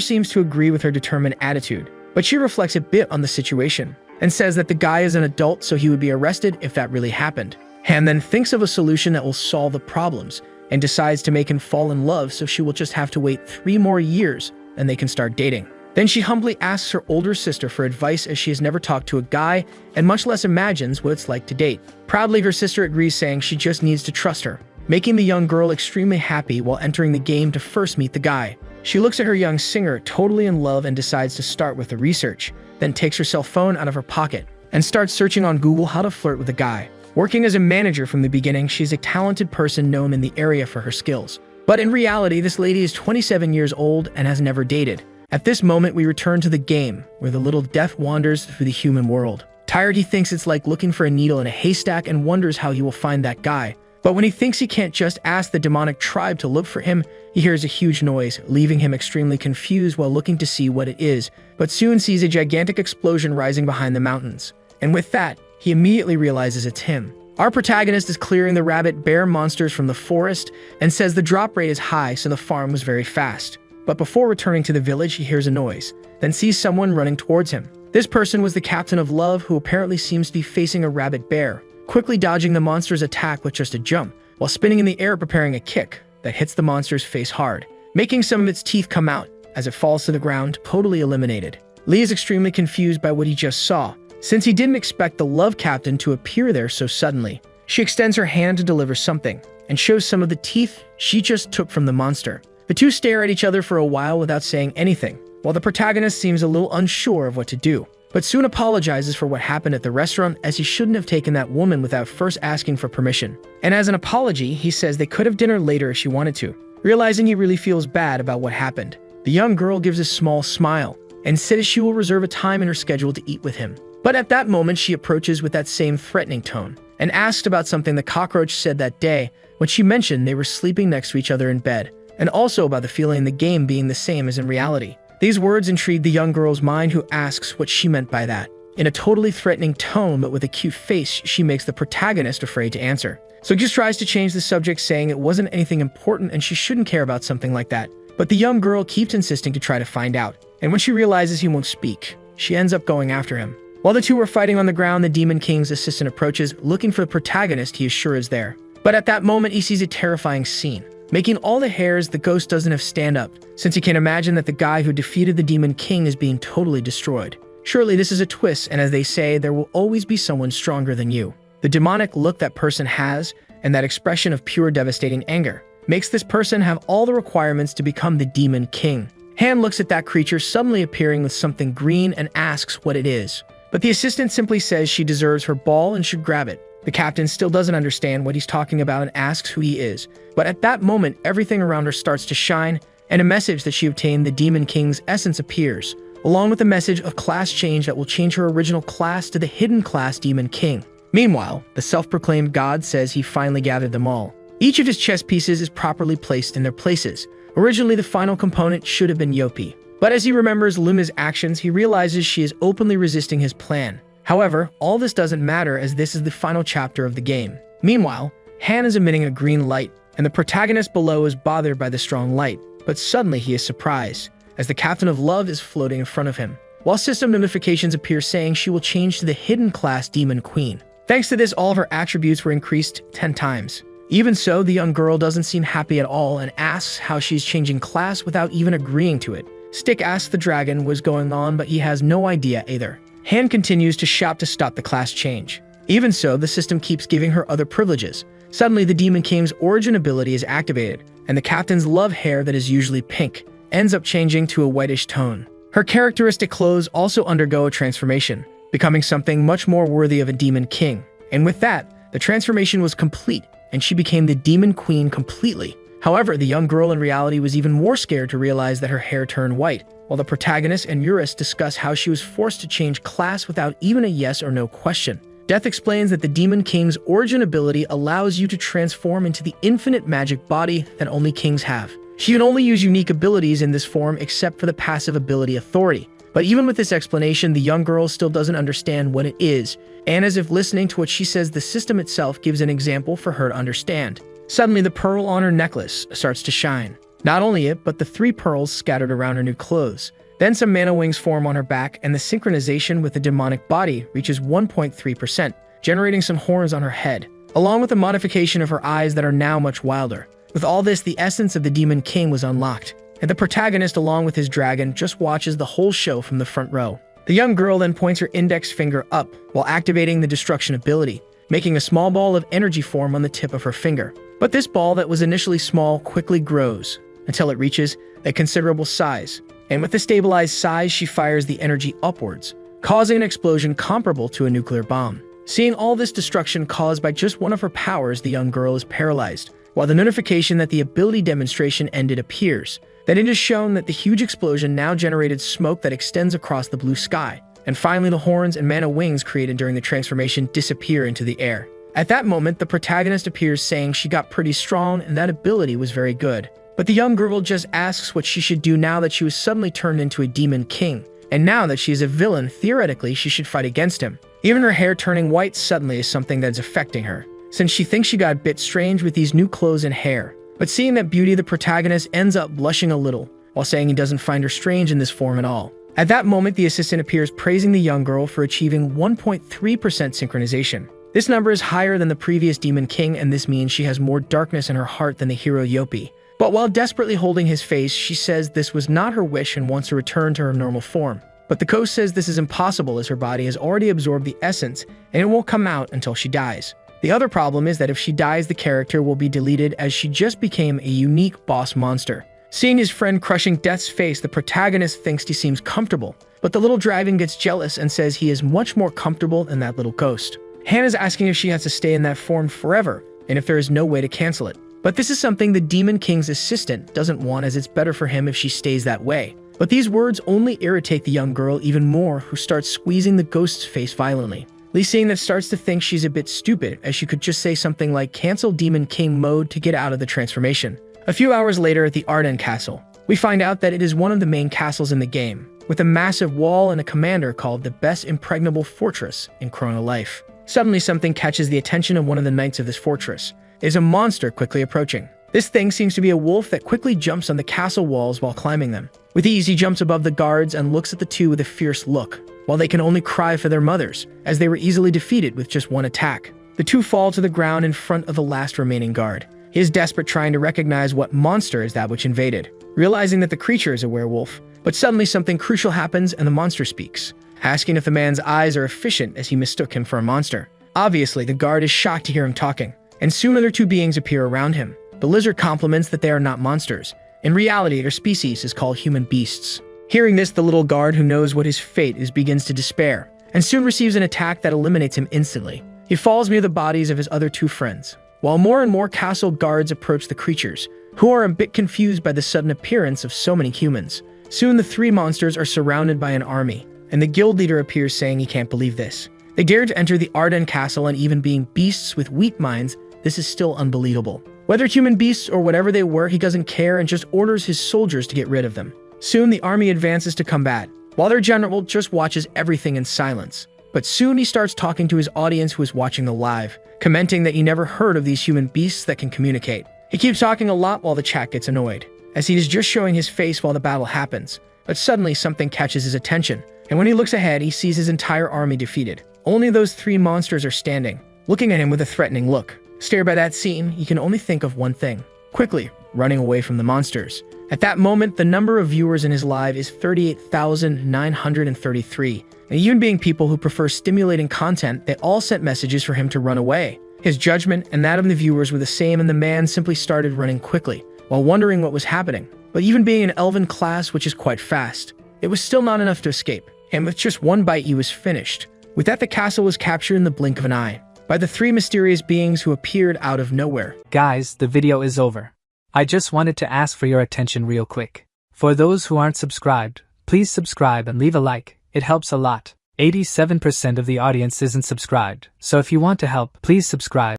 seems to agree with her determined attitude, but she reflects a bit on the situation and says that the guy is an adult, so he would be arrested if that really happened. Han then thinks of a solution that will solve the problems and decides to make him fall in love, so she will just have to wait 3 more years and they can start dating. Then she humbly asks her older sister for advice, as she has never talked to a guy and much less imagines what it's like to date. Proudly, her sister agrees, saying she just needs to trust her, making the young girl extremely happy while entering the game to first meet the guy. She looks at her young singer, totally in love, and decides to start with the research, then takes her cell phone out of her pocket and starts searching on Google how to flirt with a guy. Working as a manager from the beginning, she's a talented person known in the area for her skills. But in reality, this lady is 27 years old and has never dated. At this moment, we return to the game, where the little Death wanders through the human world. Tired, he thinks it's like looking for a needle in a haystack and wonders how he will find that guy. But when he thinks he can't just ask the demonic tribe to look for him, he hears a huge noise, leaving him extremely confused while looking to see what it is, but soon sees a gigantic explosion rising behind the mountains. And with that, he immediately realizes it's him. Our protagonist is clearing the rabbit bear monsters from the forest and says the drop rate is high, so the farm was very fast. But before returning to the village, he hears a noise, then sees someone running towards him. This person was the captain of love, who apparently seems to be facing a rabbit bear, quickly dodging the monster's attack with just a jump, while spinning in the air preparing a kick that hits the monster's face hard, making some of its teeth come out as it falls to the ground, totally eliminated. Lee is extremely confused by what he just saw, since he didn't expect the love captain to appear there so suddenly. She extends her hand to deliver something, and shows some of the teeth she just took from the monster. The two stare at each other for a while without saying anything, while the protagonist seems a little unsure of what to do, but soon apologizes for what happened at the restaurant, as he shouldn't have taken that woman without first asking for permission. And as an apology, he says they could have dinner later if she wanted to. Realizing he really feels bad about what happened, the young girl gives a small smile and says she will reserve a time in her schedule to eat with him. But at that moment, she approaches with that same threatening tone and asks about something the cockroach said that day when she mentioned they were sleeping next to each other in bed, and also about the feeling in the game being the same as in reality. These words intrigue the young girl's mind, who asks what she meant by that. In a totally threatening tone, but with a cute face, she makes the protagonist afraid to answer. So he just tries to change the subject, saying it wasn't anything important and she shouldn't care about something like that. But the young girl keeps insisting to try to find out, and when she realizes he won't speak, she ends up going after him. While the two were fighting on the ground, the Demon King's assistant approaches, looking for the protagonist he is sure is there. But at that moment, he sees a terrifying scene, making all the hairs the ghost doesn't have stand up, since he can imagine that the guy who defeated the Demon King is being totally destroyed. Surely this is a twist, and as they say, there will always be someone stronger than you. The demonic look that person has, and that expression of pure devastating anger, makes this person have all the requirements to become the Demon King. Han looks at that creature suddenly appearing with something green and asks what it is. But the assistant simply says she deserves her ball and should grab it. The captain still doesn't understand what he's talking about and asks who he is. But at that moment, everything around her starts to shine, and a message that she obtained the Demon King's essence appears, along with a message of class change that will change her original class to the hidden class Demon King. Meanwhile, the self-proclaimed god says he finally gathered them all. Each of his chess pieces is properly placed in their places. Originally, the final component should have been Yopi. But as he remembers Luma's actions, he realizes she is openly resisting his plan. However, all this doesn't matter, as this is the final chapter of the game. Meanwhile, Han is emitting a green light, and the protagonist below is bothered by the strong light. But suddenly he is surprised, as the captain of love is floating in front of him, while system notifications appear saying she will change to the hidden class Demon Queen. Thanks to this, all of her attributes were increased 10 times. Even so, the young girl doesn't seem happy at all and asks how she's changing class without even agreeing to it. Stick asks the dragon what's going on, but he has no idea either. Han continues to shout to stop the class change. Even so, the system keeps giving her other privileges. Suddenly, the Demon King's origin ability is activated, and the captain's love hair that is usually pink ends up changing to a whitish tone. Her characteristic clothes also undergo a transformation, becoming something much more worthy of a Demon King. And with that, the transformation was complete, and she became the Demon Queen completely. However, the young girl in reality was even more scared to realize that her hair turned white, while the protagonist and Eurus discuss how she was forced to change class without even a yes or no question. Death explains that the Demon King's origin ability allows you to transform into the infinite magic body that only kings have. She can only use unique abilities in this form except for the passive ability Authority. But even with this explanation, the young girl still doesn't understand what it is, and as if listening to what she says, the system itself gives an example for her to understand. Suddenly, the pearl on her necklace starts to shine. Not only it, but the 3 pearls scattered around her new clothes. Then some mana wings form on her back, and the synchronization with the demonic body reaches 1.3%, generating some horns on her head, along with a modification of her eyes that are now much wilder. With all this, the essence of the Demon King was unlocked, and the protagonist, along with his dragon, just watches the whole show from the front row. The young girl then points her index finger up while activating the destruction ability, making a small ball of energy form on the tip of her finger. But this ball that was initially small quickly grows until it reaches a considerable size, and with the stabilized size, she fires the energy upwards, causing an explosion comparable to a nuclear bomb. Seeing all this destruction caused by just one of her powers, the young girl is paralyzed, while the notification that the ability demonstration ended appears. Then it is shown that the huge explosion now generated smoke that extends across the blue sky, and finally the horns and mana wings created during the transformation disappear into the air. At that moment, the protagonist appears saying she got pretty strong and that ability was very good. But the young girl just asks what she should do now that she was suddenly turned into a demon king, and now that she is a villain, theoretically she should fight against him. Even her hair turning white suddenly is something that is affecting her, since she thinks she got a bit strange with these new clothes and hair. But seeing that beauty, the protagonist ends up blushing a little, while saying he doesn't find her strange in this form at all. At that moment, the assistant appears praising the young girl for achieving 1.3% synchronization. This number is higher than the previous Demon King, and this means she has more darkness in her heart than the hero Yopi. But while desperately holding his face, she says this was not her wish and wants to return to her normal form. But the ghost says this is impossible as her body has already absorbed the essence and it won't come out until she dies. The other problem is that if she dies, the character will be deleted as she just became a unique boss monster. Seeing his friend crushing Death's face, the protagonist thinks he seems comfortable, but the little dragon gets jealous and says he is much more comfortable than that little ghost. Hannah's asking if she has to stay in that form forever and if there is no way to cancel it. But this is something the Demon King's assistant doesn't want, as it's better for him if she stays that way. But these words only irritate the young girl even more, who starts squeezing the ghost's face violently. Lee, seeing that, starts to think she's a bit stupid, as she could just say something like cancel Demon King mode to get out of the transformation. A few hours later at the Arden Castle, we find out that it is one of the main castles in the game, with a massive wall and a commander called the best impregnable fortress in Chrono Life. Suddenly something catches the attention of one of the knights of this fortress. It is a monster quickly approaching. This thing seems to be a wolf that quickly jumps on the castle walls while climbing them. With ease, he jumps above the guards and looks at the two with a fierce look, while they can only cry for their mothers, as they were easily defeated with just one attack. The two fall to the ground in front of the last remaining guard. He is desperate, trying to recognize what monster is that which invaded, realizing that the creature is a werewolf. But suddenly something crucial happens and the monster speaks, asking if the man's eyes are efficient, as he mistook him for a monster. Obviously, the guard is shocked to hear him talking, and soon other two beings appear around him. The lizard compliments that they are not monsters. In reality, their species is called human beasts. Hearing this, the little guard, who knows what his fate is, begins to despair, and soon receives an attack that eliminates him instantly. He falls near the bodies of his other two friends, while more and more castle guards approach the creatures, who are a bit confused by the sudden appearance of so many humans. Soon the three monsters are surrounded by an army, and the guild leader appears saying he can't believe this. They dare to enter the Arden Castle, and even being beasts with weak minds, this is still unbelievable. Whether human beasts or whatever they were, he doesn't care and just orders his soldiers to get rid of them. Soon the army advances to combat, while their general just watches everything in silence. But soon he starts talking to his audience who is watching the live, commenting that he never heard of these human beasts that can communicate. He keeps talking a lot while the chat gets annoyed, as he is just showing his face while the battle happens. But suddenly something catches his attention, and when he looks ahead, he sees his entire army defeated. Only those three monsters are standing, looking at him with a threatening look. Scared by that scene, he can only think of one thing: quickly running away from the monsters. At that moment, the number of viewers in his live is 38,933, and even being people who prefer stimulating content, they all sent messages for him to run away. His judgment and that of the viewers were the same, and the man simply started running quickly, while wondering what was happening. But even being an elven class, which is quite fast, it was still not enough to escape, and with just one bite he was finished. With that, the castle was captured in the blink of an eye by the three mysterious beings who appeared out of nowhere. Guys, the video is over. I just wanted to ask for your attention real quick. For those who aren't subscribed, please subscribe and leave a like, it helps a lot. 87% of the audience isn't subscribed, so if you want to help, please subscribe.